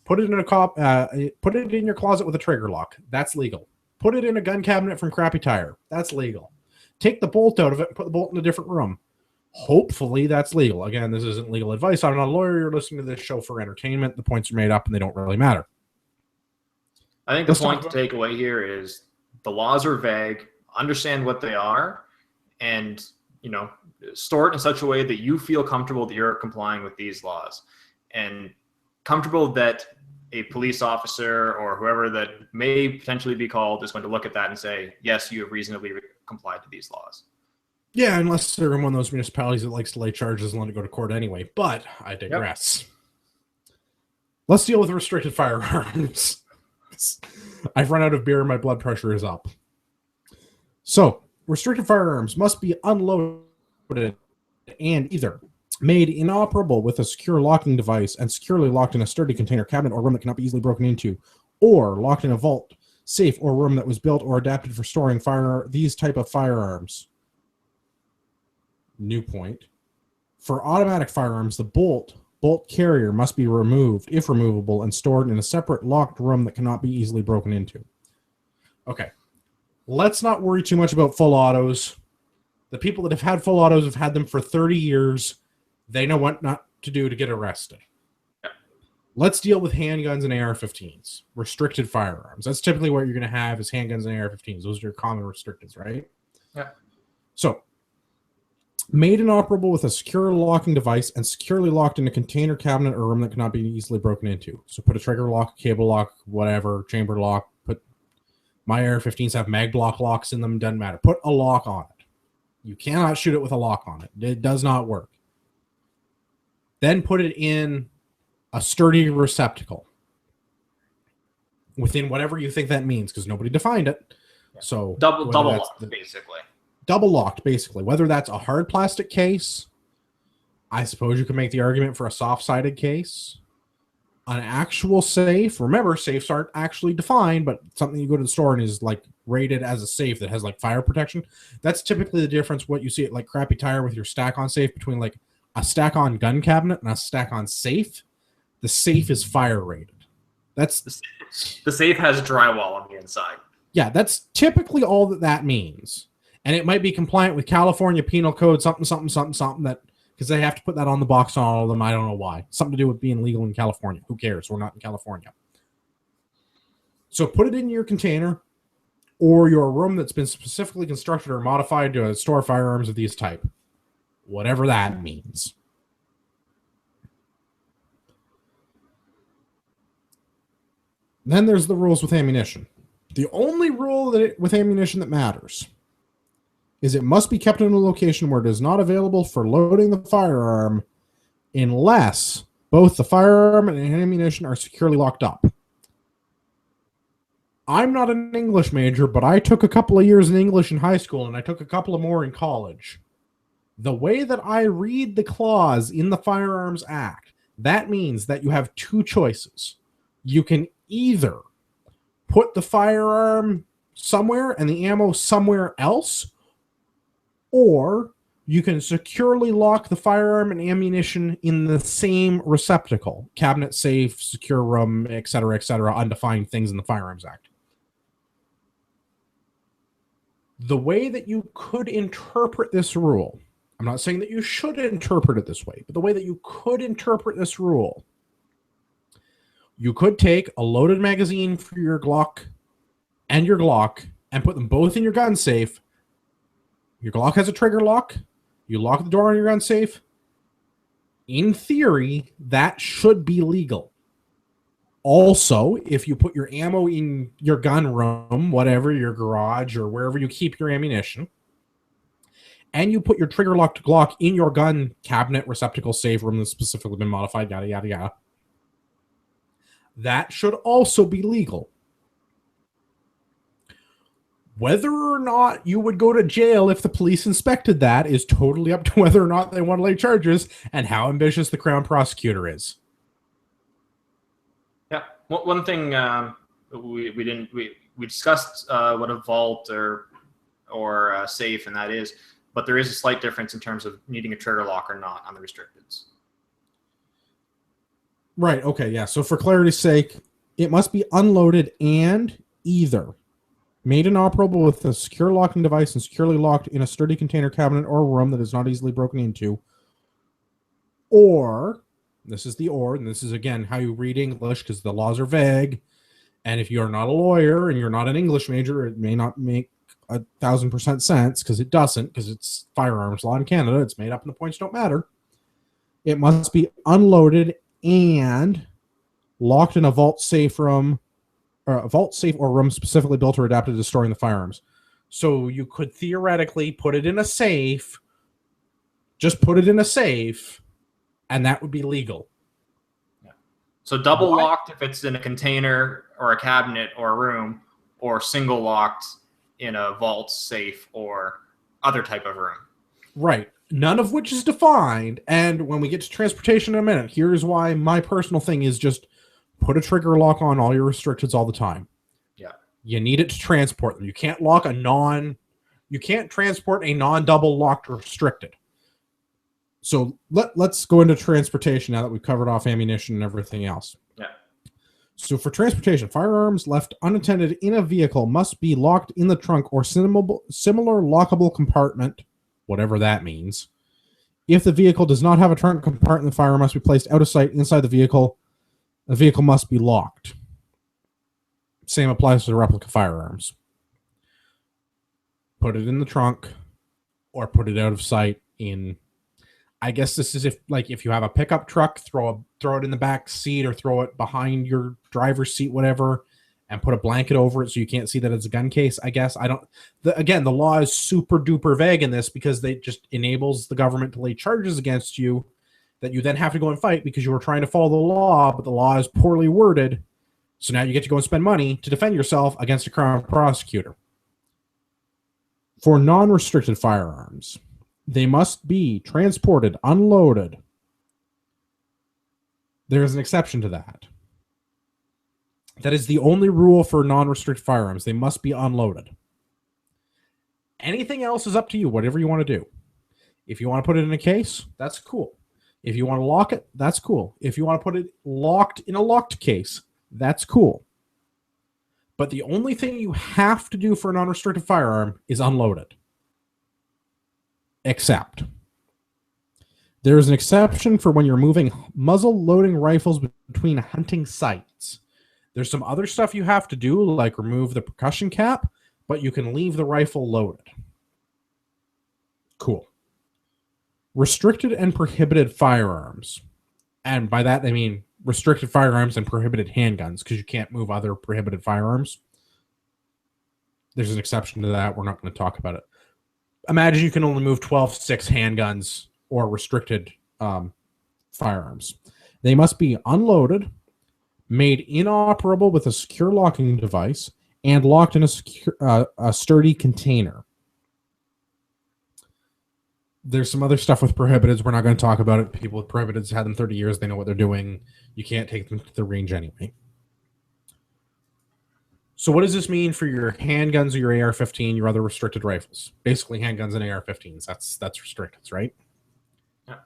S1: Put it in put it in your closet with a trigger lock. That's legal. Put it in a gun cabinet from Crappy Tire. That's legal. Take the bolt out of it and put the bolt in a different room. Hopefully that's legal. Again, this isn't legal advice. I'm not a lawyer. You're listening to this show for entertainment. The points are made up and they don't really matter.
S2: I think the point to take away here is the laws are vague. Understand what they are, and store it in such a way that you feel comfortable that you're complying with these laws, and comfortable that a police officer or whoever that may potentially be called is going to look at that and say, yes, you have reasonably complied to these laws. Yeah,
S1: unless they're in one of those municipalities that likes to lay charges and let it go to court anyway. But I digress. Yep. Let's deal with restricted firearms. I've run out of beer and my blood pressure is up. So, restricted firearms must be unloaded and either made inoperable with a secure locking device and securely locked in a sturdy container, cabinet, or room that cannot be easily broken into, or locked in a vault, safe, or room that was built or adapted for storing these type of firearms. New point. For automatic firearms, the bolt carrier must be removed, if removable, and stored in a separate locked room that cannot be easily broken into. Okay. Let's not worry too much about full autos. The people that have had full autos have had them for 30 years. They know what not to do to get arrested. Yeah. Let's deal with handguns and AR-15s, restricted firearms. That's typically what you're going to have is handguns and AR-15s. Those are your common restricteds, right?
S2: Yeah.
S1: So, made inoperable with a secure locking device and securely locked in a container, cabinet, or room that cannot be easily broken into. So put a trigger lock, cable lock, whatever, chamber lock. My AR-15s have mag block locks in them. Doesn't matter. Put a lock on it. You cannot shoot it with a lock on it. It does not work. Then put it in a sturdy receptacle within whatever you think that means, because nobody defined it. Yeah. So
S2: double locked, basically.
S1: Double locked, basically. Whether that's a hard plastic case, I suppose you can make the argument for a soft-sided case. An actual safe. Remember, safes aren't actually defined, but something you go to the store and is like rated as a safe that has like fire protection. That's typically the difference. What you see at like Crappy Tire with your stack-on safe between like a stack-on gun cabinet and a stack-on safe. The safe is fire rated. That's
S2: the safe has drywall on the inside.
S1: Yeah, that's typically all that means. And it might be compliant with California Penal Code, something, that, because they have to put that on the box on all of them. I don't know why. Something to do with being legal in California. Who cares? We're not in California. So put it in your container or your room that's been specifically constructed or modified to store firearms of these type. Whatever that means. Then there's the rules with ammunition. The only rule with ammunition that matters is it must be kept in a location where it is not available for loading the firearm unless both the firearm and ammunition are securely locked up. I'm not an English major, but I took a couple of years in English in high school, and I took a couple of more in college. The way that I read the clause in the Firearms Act, that means that you have two choices. You can either put the firearm somewhere and the ammo somewhere else, or you can securely lock the firearm and ammunition in the same receptacle, cabinet, safe, secure room, etc., undefined things in the Firearms Act. The way that you could interpret this rule, I'm not saying that you should interpret it this way, but the way that you could interpret this rule, you could take a loaded magazine for your Glock and your Glock and put them both in your gun safe. Your Glock has a trigger lock. You lock the door on your gun safe. In theory, that should be legal. Also, if you put your ammo in your gun room, whatever, your garage or wherever you keep your ammunition, and you put your trigger locked Glock in your gun cabinet, receptacle, safe room that's specifically been modified, yada, yada, yada, that should also be legal. Whether or not you would go to jail if the police inspected that is totally up to whether or not they want to lay charges and how ambitious the Crown prosecutor is.
S2: Yeah. One thing we discussed what a vault or a safe and that is, but there is a slight difference in terms of needing a trigger lock or not on the restricteds.
S1: Right. Okay. Yeah. So for clarity's sake, it must be unloaded and either made inoperable with a secure locking device and securely locked in a sturdy container, cabinet, or room that is not easily broken into, or, this is the or, and this is, again, how you read English, because the laws are vague, and if you're not a lawyer and you're not an English major, it may not make 1,000% sense, because it doesn't, because it's firearms law in Canada. It's made up and the points don't matter. It must be unloaded and locked in a vault safe room, or a vault safe or room specifically built or adapted to storing the firearms. So you could theoretically put it in a safe, just put it in a safe, and that would be legal.
S2: Yeah. So double locked if it's in a container or a cabinet or a room, or single locked in a vault safe or other type of room.
S1: Right. None of which is defined. And when we get to transportation in a minute, here's why my personal thing is just put a trigger lock on all your restricteds all the time.
S2: Yeah.
S1: You need it to transport them. You can't you can't transport a non-double locked restricted. So let's go into transportation now that we've covered off ammunition and everything else.
S2: Yeah.
S1: So for transportation, firearms left unattended in a vehicle must be locked in the trunk or similar lockable compartment, whatever that means. If the vehicle does not have a trunk compartment, the firearm must be placed out of sight inside the vehicle. The vehicle must be locked. Same applies to the replica firearms. Put it in the trunk or put it out of sight in, I guess this is if you have a pickup truck, throw it in the back seat or throw it behind your driver's seat, whatever, and put a blanket over it so you can't see that it's a gun case, I guess. The law is super duper vague in this because they just enables the government to lay charges against you that you then have to go and fight because you were trying to follow the law, but the law is poorly worded. So now you get to go and spend money to defend yourself against a Crown prosecutor. For non-restricted firearms, they must be transported, unloaded. There is an exception to that. That is the only rule for non-restricted firearms. They must be unloaded. Anything else is up to you, whatever you want to do. If you want to put it in a case, that's cool. If you want to lock it, that's cool. If you want to put it locked in a locked case, that's cool. But the only thing you have to do for a non-restricted firearm is unload it. Except there is an exception for when you're moving muzzle loading rifles between hunting sites. There's some other stuff you have to do, like remove the percussion cap, but you can leave the rifle loaded. Cool. Restricted and prohibited firearms. And by that, I mean restricted firearms and prohibited handguns because you can't move other prohibited firearms. There's an exception to that. We're not going to talk about it. Imagine you can only move 12.6 handguns or restricted firearms. They must be unloaded, made inoperable with a secure locking device, and locked in a sturdy container. There's some other stuff with prohibiteds. We're not going to talk about it. People with prohibiteds had them 30 years. They know what they're doing. You can't take them to the range anyway. So what does this mean for your handguns or your AR-15, your other restricted rifles? Basically, handguns and AR-15s. That's restricted, right?
S2: Yeah.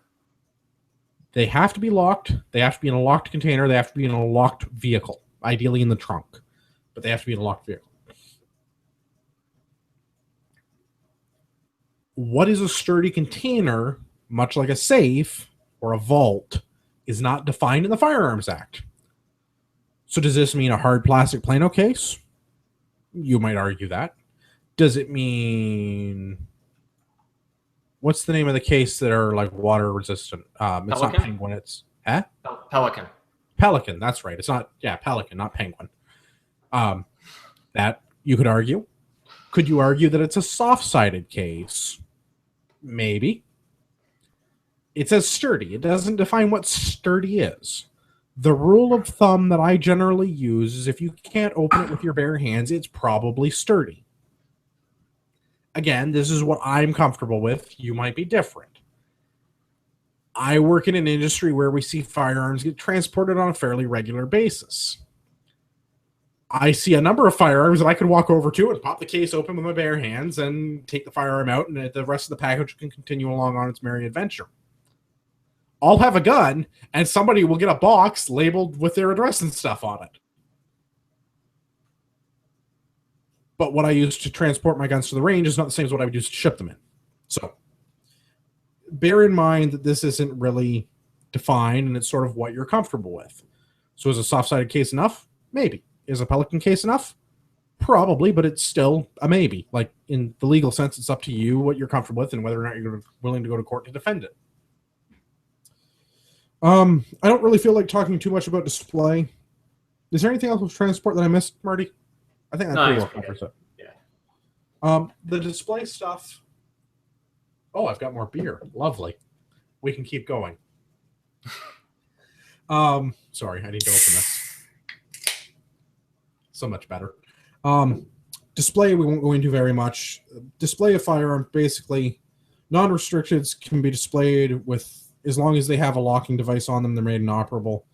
S1: They have to be locked. They have to be in a locked container. They have to be in a locked vehicle, ideally in the trunk. But they have to be in a locked vehicle. What is a sturdy container, much like a safe or a vault, is not defined in the Firearms Act. So does this mean a hard plastic Plano case? You might argue that. Does it mean... What's the name of the case that are like water resistant? It's not Penguin, it's... Huh?
S2: Pelican.
S1: Pelican, that's right. It's not... Yeah, Pelican, not Penguin. That, you could argue. Could you argue that it's a soft-sided case? Maybe. It says sturdy. It doesn't define what sturdy is. The rule of thumb that I generally use is if you can't open it with your bare hands, it's probably sturdy. Again, this is what I'm comfortable with. You might be different. I work in an industry where we see firearms get transported on a fairly regular basis. I see a number of firearms that I could walk over to and pop the case open with my bare hands and take the firearm out, and the rest of the package can continue along on its merry adventure. I'll have a gun, and somebody will get a box labeled with their address and stuff on it. But what I use to transport my guns to the range is not the same as what I would use to ship them in. So bear in mind that this isn't really defined, and it's sort of what you're comfortable with. So is a soft-sided case enough? Maybe. Is a Pelican case enough? Probably, but it's still a maybe. Like, in the legal sense, it's up to you what you're comfortable with and whether or not you're willing to go to court to defend it. I don't really feel like talking too much about display. Is there anything else with transport that I missed, Marty? I think that pretty well covers it. Yeah. The display stuff. Oh, I've got more beer. Lovely. We can keep going. Sorry, I need to open this. So much better. Display, we won't go into very much. Display of firearm, basically, non-restricteds can be displayed with, as long as they have a locking device on them, they're made inoperable.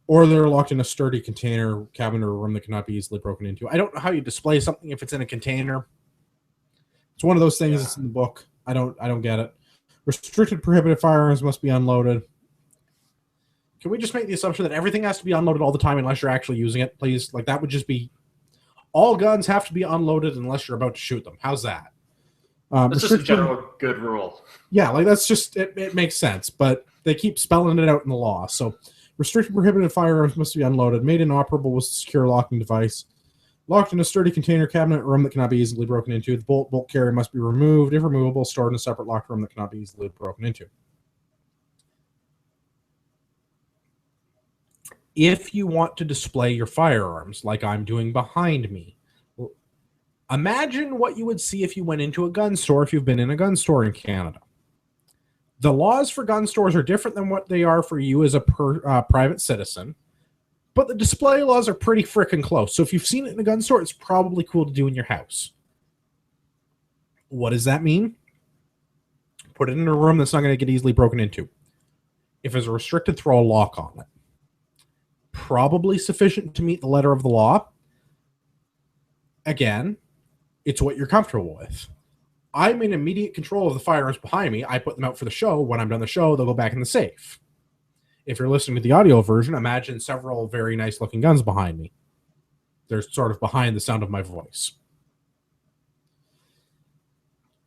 S1: Or they're locked in a sturdy container, cabinet, or room that cannot be easily broken into. I don't know how you display something if it's in a container. It's one of those things that's in the book. I don't get it. Restricted prohibited firearms must be unloaded. Can we just make the assumption that everything has to be unloaded all the time unless you're actually using it, please? Like, that would just be... All guns have to be unloaded unless you're about to shoot them. How's that?
S2: That's just a general good rule.
S1: Yeah, like, that's just... It makes sense, but they keep spelling it out in the law. So, restricted prohibited firearms must be unloaded, made inoperable with a secure locking device, locked in a sturdy container, cabinet, or room that cannot be easily broken into. The bolt carrier must be removed, if removable, stored in a separate locked room that cannot be easily broken into. If you want to display your firearms, like I'm doing behind me, imagine what you would see if you went into a gun store, if you've been in a gun store in Canada. The laws for gun stores are different than what they are for you as a private citizen, but the display laws are pretty freaking close. So if you've seen it in a gun store, it's probably cool to do in your house. What does that mean? Put it in a room that's not going to get easily broken into. If it's restricted, throw a lock on it. Probably sufficient to meet the letter of the law. Again, it's what you're comfortable with. I'm in immediate control of the firearms behind me. I put them out for the show. When I'm done the show, they'll go back in the safe. If you're listening to the audio version, imagine several very nice looking guns behind me. They're sort of behind the sound of my voice.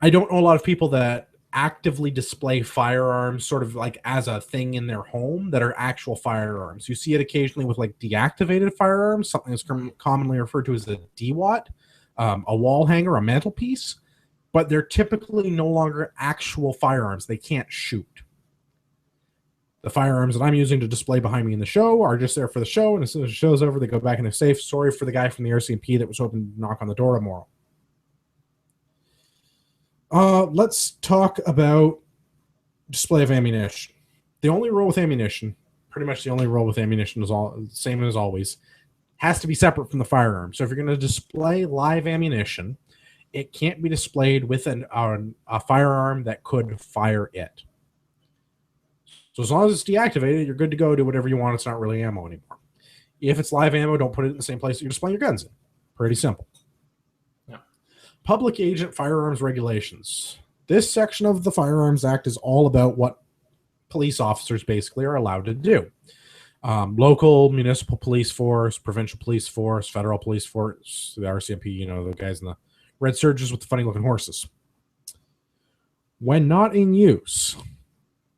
S1: I don't know a lot of people that actively display firearms sort of like as a thing in their home that are actual firearms. You see it occasionally with like deactivated firearms, something that's commonly referred to as a DWAT, a wall hanger, a mantelpiece, but they're typically no longer actual firearms. They can't shoot. The firearms that I'm using to display behind me in the show are just there for the show, and as soon as the show's over, they go back in the safe. Sorry for the guy from the RCMP that was hoping to knock on the door tomorrow. Let's talk about display of ammunition. The only rule with ammunition, pretty much the only rule with ammunition is all the same as always, has to be separate from the firearm. So if you're going to display live ammunition, it can't be displayed with a firearm that could fire it. So as long as it's deactivated, you're good to go. Do whatever you want. It's not really ammo anymore. If it's live ammo, don't put it in the same place that you're displaying your guns in. Pretty simple.
S2: Yeah.
S1: Public agent firearms regulations. This section of the Firearms Act is all about what police officers basically are allowed to do. Local, municipal police force, provincial police force, federal police force, the RCMP, the guys in the red surges with the funny-looking horses. When not in use,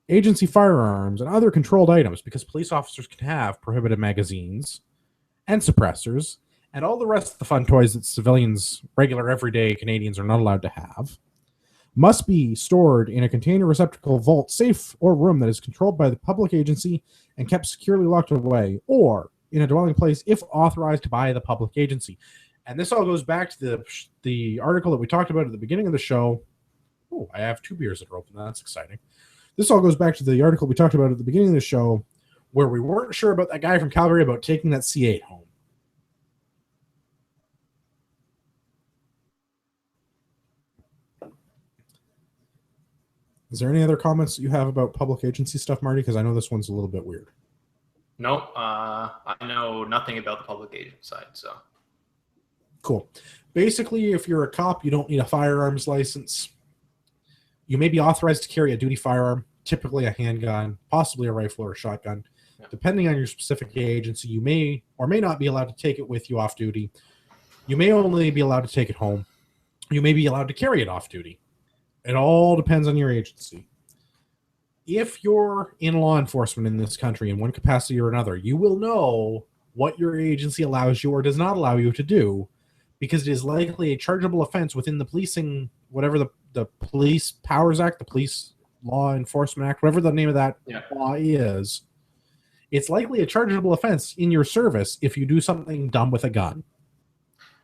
S1: agency firearms and other controlled items, because police officers can have prohibited magazines and suppressors and all the rest of the fun toys that civilians, regular, everyday Canadians are not allowed to have, must be stored in a container, receptacle, vault, safe, or room that is controlled by the public agency and kept securely locked away, or in a dwelling place if authorized by the public agency. And this all goes back to the article that we talked about at the beginning of the show. Oh, I have 2 beers that are open. That's exciting. This all goes back to the article we talked about at the beginning of the show where we weren't sure about that guy from Calgary about taking that C8 home. Is there any other comments that you have about public agency stuff, Marty? Because I know this one's a little bit weird.
S2: No, I know nothing about the public agent side, so.
S1: Cool. Basically, if you're a cop, you don't need a firearms license. You may be authorized to carry a duty firearm, typically a handgun, possibly a rifle or a shotgun. Yeah. Depending on your specific agency, you may or may not be allowed to take it with you off duty. You may only be allowed to take it home. You may be allowed to carry it off duty. It all depends on your agency. If you're in law enforcement in this country in one capacity or another, you will know what your agency allows you or does not allow you to do, because it is likely a chargeable offense within the policing, whatever the Police Powers Act, the Police Law Enforcement Act, whatever the name of that law is. It's likely a chargeable offense in your service if you do something dumb with a gun.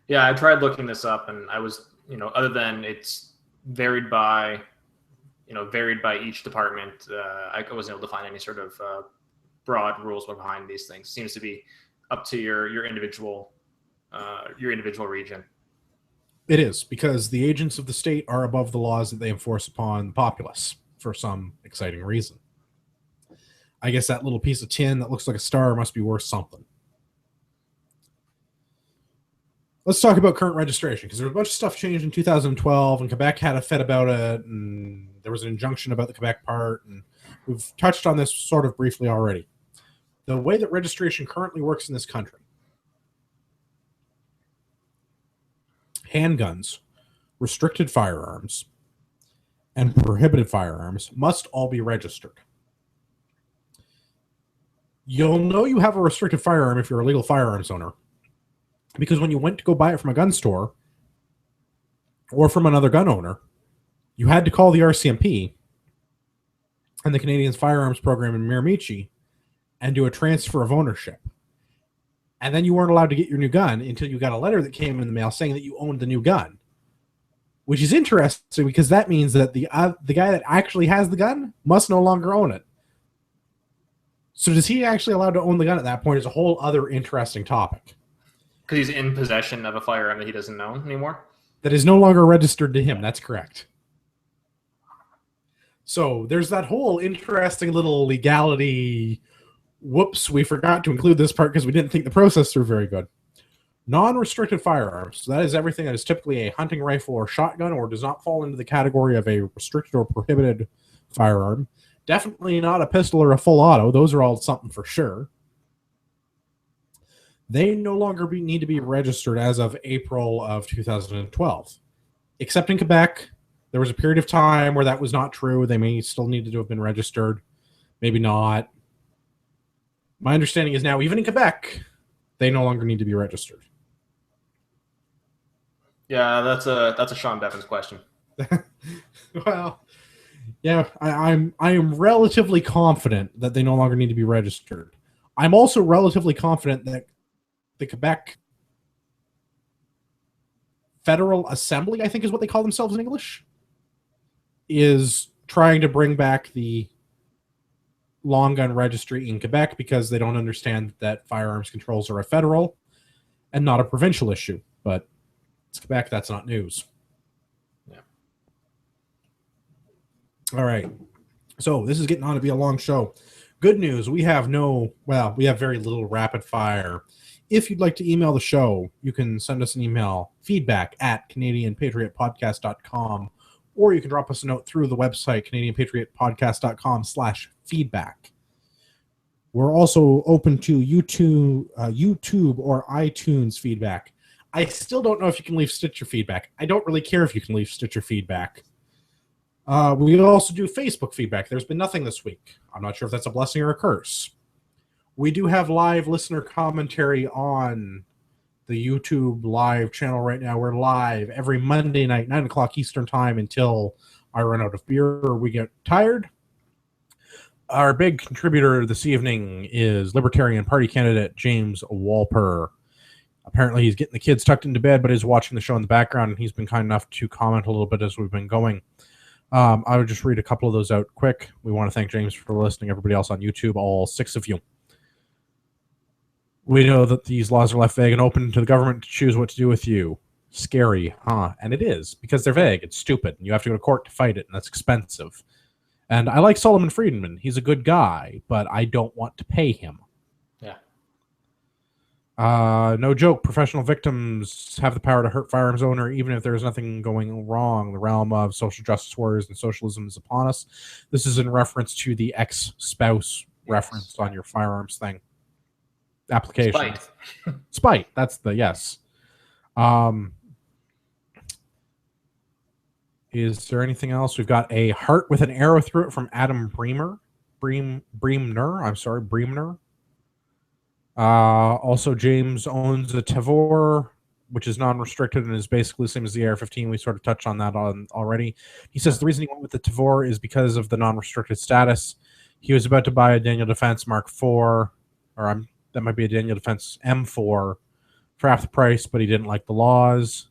S2: Yeah, I tried looking this up, and I was, other than it's varied by each department, I wasn't able to find any sort of broad rules behind these things. It seems to be up to your individual region.
S1: It is, because the agents of the state are above the laws that they enforce upon the populace for some exciting reason. I guess that little piece of tin that looks like a star must be worth something. Let's talk about current registration, because there was a bunch of stuff changed in 2012, and Quebec had a fit about it, and there was an injunction about the Quebec part, and we've touched on this sort of briefly already. The way that registration currently works in this country: handguns, restricted firearms, and prohibited firearms must all be registered. You'll know you have a restricted firearm if you're a legal firearms owner, because when you went to go buy it from a gun store or from another gun owner, you had to call the RCMP and the Canadian Firearms Program in Miramichi and do a transfer of ownership. And then you weren't allowed to get your new gun until you got a letter that came in the mail saying that you owned the new gun, which is interesting because that means that the guy that actually has the gun must no longer own it. So is he actually allowed to own the gun at that point is a whole other interesting topic.
S2: Because he's in possession of a firearm that he doesn't own anymore?
S1: That is no longer registered to him. That's correct. So there's that whole interesting little legality. Whoops, we forgot to include this part because we didn't think the process through very good. Non-restricted firearms. So that is everything that is typically a hunting rifle or shotgun or does not fall into the category of a restricted or prohibited firearm. Definitely not a pistol or a full auto. Those are all something for sure. They no longer need to be registered as of April of 2012. Except in Quebec, there was a period of time where that was not true. They may still need to have been registered. Maybe not. My understanding is now, even in Quebec, they no longer need to be registered.
S2: Yeah, that's a Sean Bevins question.
S1: Well, Yeah, I am relatively confident that they no longer need to be registered. I'm also relatively confident that the Quebec Federal Assembly, I think is what they call themselves in English, is trying to bring back the long gun registry in Quebec because they don't understand that firearms controls are a federal and not a provincial issue. But it's Quebec, that's not news.
S2: Yeah.
S1: All right. So this is getting on to be a long show. Good news, we have very little rapid fire. If you'd like to email the show, you can send us an email, feedback@canadianpatriotpodcast.com, or you can drop us a note through the website, canadianpatriotpodcast.com/feedback. We're also open to YouTube or iTunes feedback. I still don't know if you can leave Stitcher feedback. I don't really care if you can leave Stitcher feedback. We also do Facebook feedback. There's been nothing this week. I'm not sure if that's a blessing or a curse. We do have live listener commentary on the YouTube live channel right now. We're live every Monday night, 9 o'clock Eastern time until I run out of beer or we get tired. Our big contributor this evening is Libertarian Party candidate James Walper. Apparently he's getting the kids tucked into bed, but is watching the show in the background, and he's been kind enough to comment a little bit as we've been going. I would just read a couple of those out quick. We want to thank James for listening, everybody else on YouTube, all 6 of you. We know that these laws are left vague and open to the government to choose what to do with you. Scary, huh? And it is, because they're vague. It's stupid, and you have to go to court to fight it, and that's expensive. And I like Solomon Friedman. He's a good guy, but I don't want to pay him.
S2: Yeah.
S1: No joke. Professional victims have the power to hurt firearms owner, even if there's nothing going wrong. The realm of social justice warriors and socialism is upon us. This is in reference to the ex-spouse reference on your firearms thing. Application. Spite. That's the yes. Is there anything else? We've got a heart with an arrow through it from Adam Bremer. Bremer. Also, James owns a Tavor, which is non-restricted and is basically the same as the AR-15. We sort of touched on that already. He says the reason he went with the Tavor is because of the non-restricted status. He was about to buy a Daniel Defense Mark IV, that might be a Daniel Defense M4 for half the price, but he didn't like the laws.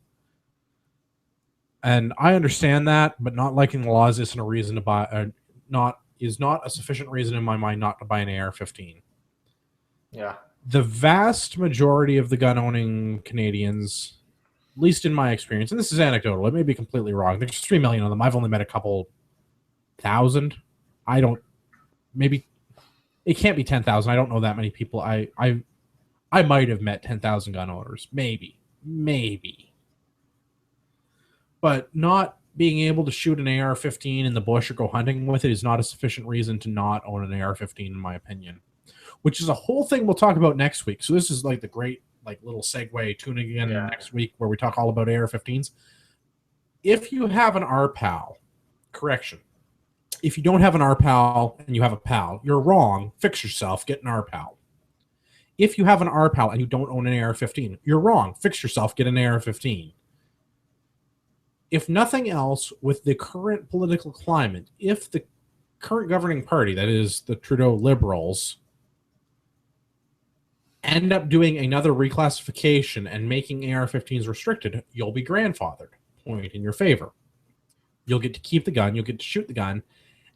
S1: And I understand that, but not liking the laws isn't a reason to buy. Is not a sufficient reason in my mind not to buy an AR-15.
S2: Yeah.
S1: The vast majority of the gun-owning Canadians, at least in my experience, and this is anecdotal, it may be completely wrong. There's 3 million of them. I've only met a couple thousand. Maybe it can't be 10,000. I don't know that many people. I might have met 10,000 gun owners. Maybe. But not being able to shoot an AR-15 in the bush or go hunting with it is not a sufficient reason to not own an AR-15, in my opinion. Which is a whole thing we'll talk about next week. So this is like the great little segue. Tuning in next week where we talk all about AR-15s. If you have an RPAL, if you don't have an RPAL and you have a PAL, you're wrong. Fix yourself. Get an RPAL. If you have an RPAL and you don't own an AR-15, you're wrong. Fix yourself. Get an AR-15. If nothing else, with the current political climate, if the current governing party, that is the Trudeau Liberals, end up doing another reclassification and making AR-15s restricted, you'll be grandfathered. Point in your favor. You'll get to keep the gun. You'll get to shoot the gun.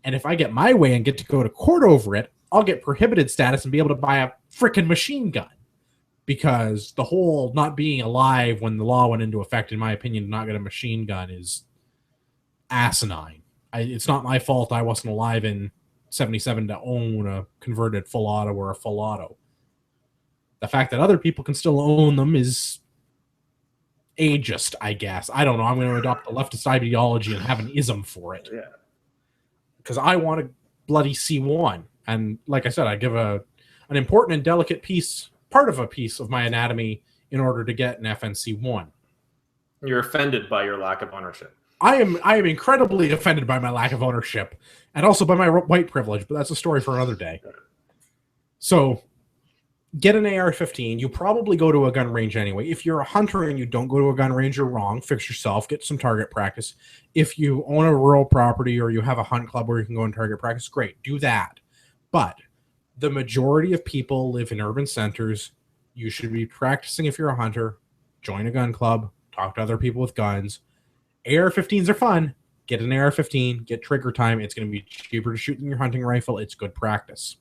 S1: And if I get my way and get to go to court over it, I'll get prohibited status and be able to buy a frickin' machine gun. Because the whole not being alive when the law went into effect, in my opinion, to not get a machine gun is asinine. It's not my fault I wasn't alive in 77 to own a converted full auto or a full auto. The fact that other people can still own them is ageist, I guess. I don't know. I'm going to adopt the leftist ideology and have an ism for it.
S2: Yeah.
S1: Because I want a bloody C1. And like I said, I give an important and delicate part of a piece of my anatomy in order to get an FNC1.
S2: You're offended by your lack of ownership.
S1: I am incredibly offended by my lack of ownership and also by my white privilege, but that's a story for another day. So get an AR-15. You probably go to a gun range anyway. If you're a hunter and you don't go to a gun range, you're wrong. Fix yourself. Get some target practice. If you own a rural property or you have a hunt club where you can go and target practice, great. Do that. But the majority of people live in urban centers. You should be practicing if you're a hunter. Join a gun club. Talk to other people with guns. AR-15s are fun. Get an AR-15. Get trigger time. It's going to be cheaper to shoot than your hunting rifle. It's good practice.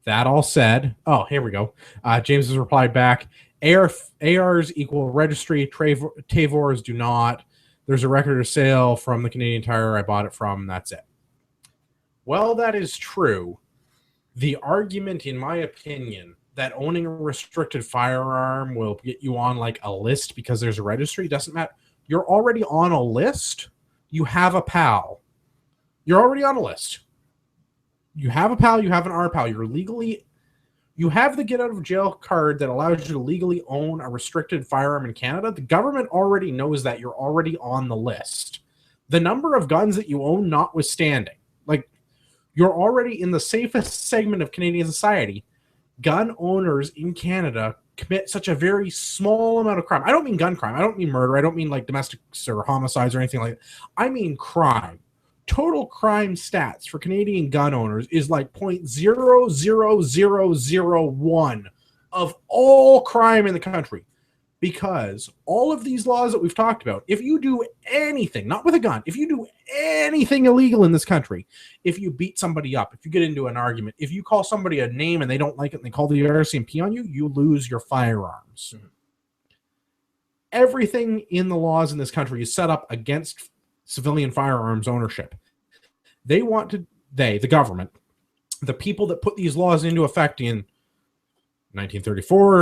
S1: That all said, oh, here we go. James has replied back. ARs equal registry. Tavors do not. There's a record of sale from the Canadian Tire I bought it from. That's it. Well, that is true. The argument, in my opinion, that owning a restricted firearm will get you on like a list because there's a registry doesn't matter. You're already on a list. You have a PAL. You're already on a list. You have a PAL, you have an RPAL. You have the get out of jail card that allows you to legally own a restricted firearm in Canada. The government already knows that you're already on the list. The number of guns that you own notwithstanding, like you're already in the safest segment of Canadian society. Gun owners in Canada commit such a very small amount of crime. I don't mean gun crime. I don't mean murder. I don't mean like domestics or homicides or anything like that. I mean crime. Total crime stats for Canadian gun owners is like 0.00001 of all crime in the country. Because all of these laws that we've talked about, if you do anything, not with a gun, if you do anything illegal in this country, if you beat somebody up, if you get into an argument, if you call somebody a name and they don't like it and they call the RCMP on you, you lose your firearms. Mm-hmm. Everything in the laws in this country is set up against civilian firearms ownership. The government, the people that put these laws into effect in 1934,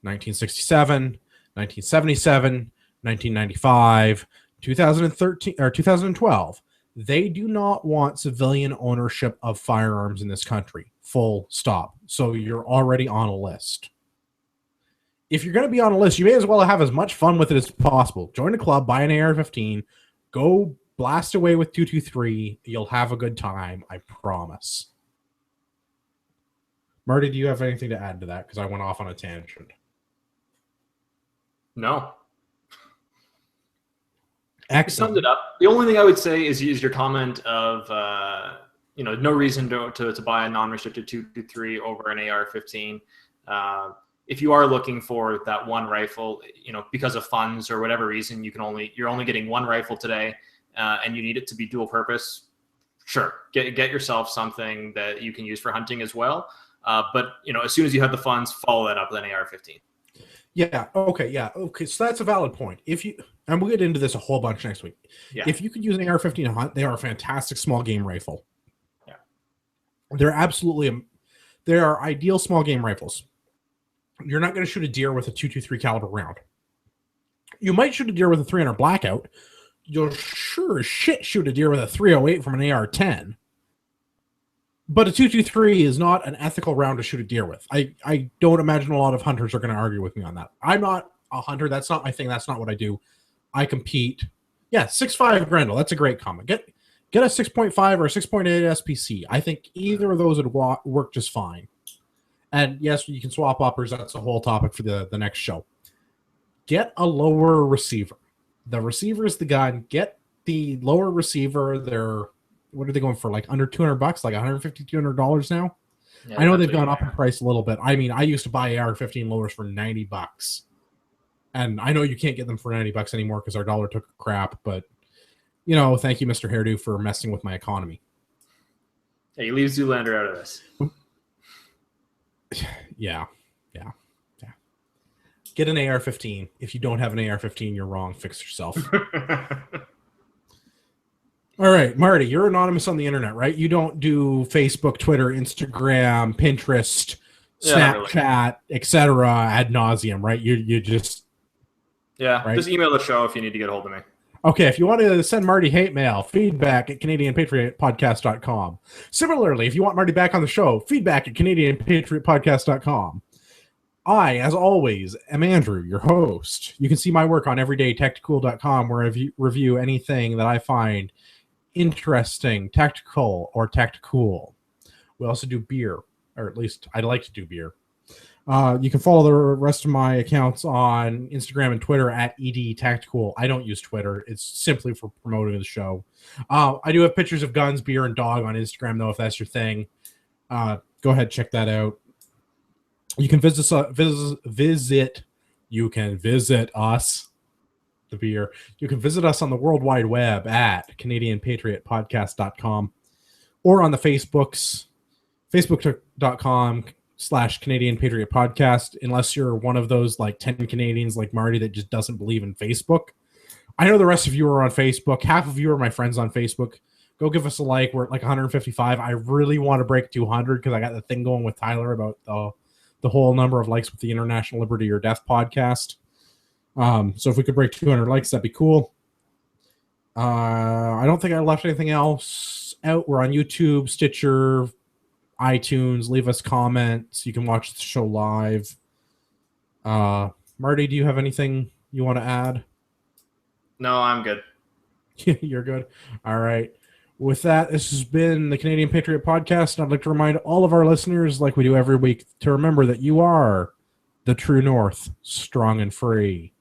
S1: 1967, 1977, 1995, 2013, or 2012, they do not want civilian ownership of firearms in this country. Full stop. So you're already on a list. If you're going to be on a list, you may as well have as much fun with it as possible. Join a club, buy an AR-15, go blast away with 223. You'll have a good time, I promise. Marty, do you have anything to add to that? Because I went off on a tangent.
S2: No.
S1: Excellent.
S2: You summed it up. The only thing I would say is use your comment of no reason to buy a non-restricted 223 over an AR-15. If you are looking for that one rifle, because of funds or whatever reason, you're only getting one rifle today, and you need it to be dual purpose. Sure, get yourself something that you can use for hunting as well. But as soon as you have the funds, follow that up with an AR-15.
S1: Yeah. Okay. Yeah. Okay. So that's a valid point. And we'll get into this a whole bunch next week.
S2: Yeah.
S1: If you could use an AR-15 to hunt, they are a fantastic small game rifle.
S2: Yeah.
S1: They are ideal small game rifles. You're not going to shoot a deer with a .223 caliber round. You might shoot a deer with a 300 blackout. You'll sure as shit shoot a deer with a 308 from an AR-10. But a .223 is not an ethical round to shoot a deer with. I don't imagine a lot of hunters are going to argue with me on that. I'm not a hunter. That's not my thing. That's not what I do. I compete. Yeah, 6.5 Grendel. That's a great comment. Get a 6.5 or a 6.8 SPC. I think either of those would work just fine. And yes, you can swap uppers. That's a whole topic for the next show. Get a lower receiver. The receiver is the gun. Get the lower receiver. What are they going for? Like under $200, like $150, $200 now? Yeah, I know they've gone up in price a little bit. I mean, I used to buy AR-15 lowers for $90. And I know you can't get them for $90 anymore because our dollar took a crap. But, thank you, Mr. Hairdo, for messing with my economy.
S2: Hey, you leave Zoolander out of this.
S1: Yeah. Get an AR-15. If you don't have an AR-15, you're wrong. Fix yourself. All right, Marty, you're anonymous on the internet, right? You don't do Facebook, Twitter, Instagram, Pinterest, Snapchat, etc. ad nauseum, right? You just...
S2: Yeah,
S1: right?
S2: Just email the show if you need to get a hold of me.
S1: Okay, if you want to send Marty hate mail, feedback at CanadianPatriotPodcast.com. Similarly, if you want Marty back on the show, feedback at CanadianPatriotPodcast.com. I, as always, am Andrew, your host. You can see my work on everydaytactical.com where I review anything that I find interesting, tactical, or tactical. We also do beer, or at least I'd like to do beer. You can follow the rest of my accounts on Instagram and Twitter at EDTactical. I don't use Twitter. It's simply for promoting the show. I do have pictures of guns, beer, and dog on Instagram, though, if that's your thing. Go ahead, check that out. You can visit us, the beer. You can visit us on the World Wide Web at CanadianPatriotPodcast.com or on the Facebooks, Facebook.com/Canadian Patriot Podcast, unless you're one of those like 10 Canadians like Marty that just doesn't believe in Facebook. I know the rest of you are on Facebook. Half of you are my friends on Facebook. Go give us a like. We're at like 155. I really want to break 200 because I got the thing going with Tyler about the whole number of likes with the International Liberty or Death podcast. So if we could break 200 likes, that'd be cool. I don't think I left anything else out. We're on YouTube, Stitcher, iTunes. Leave us comments. You can watch the show live. Marty, do you have anything you want to add?
S2: No, I'm good.
S1: You're good. All right. With that, this has been the Canadian Patriot Podcast, and I'd like to remind all of our listeners, like we do every week, to remember that you are the true North, strong and free.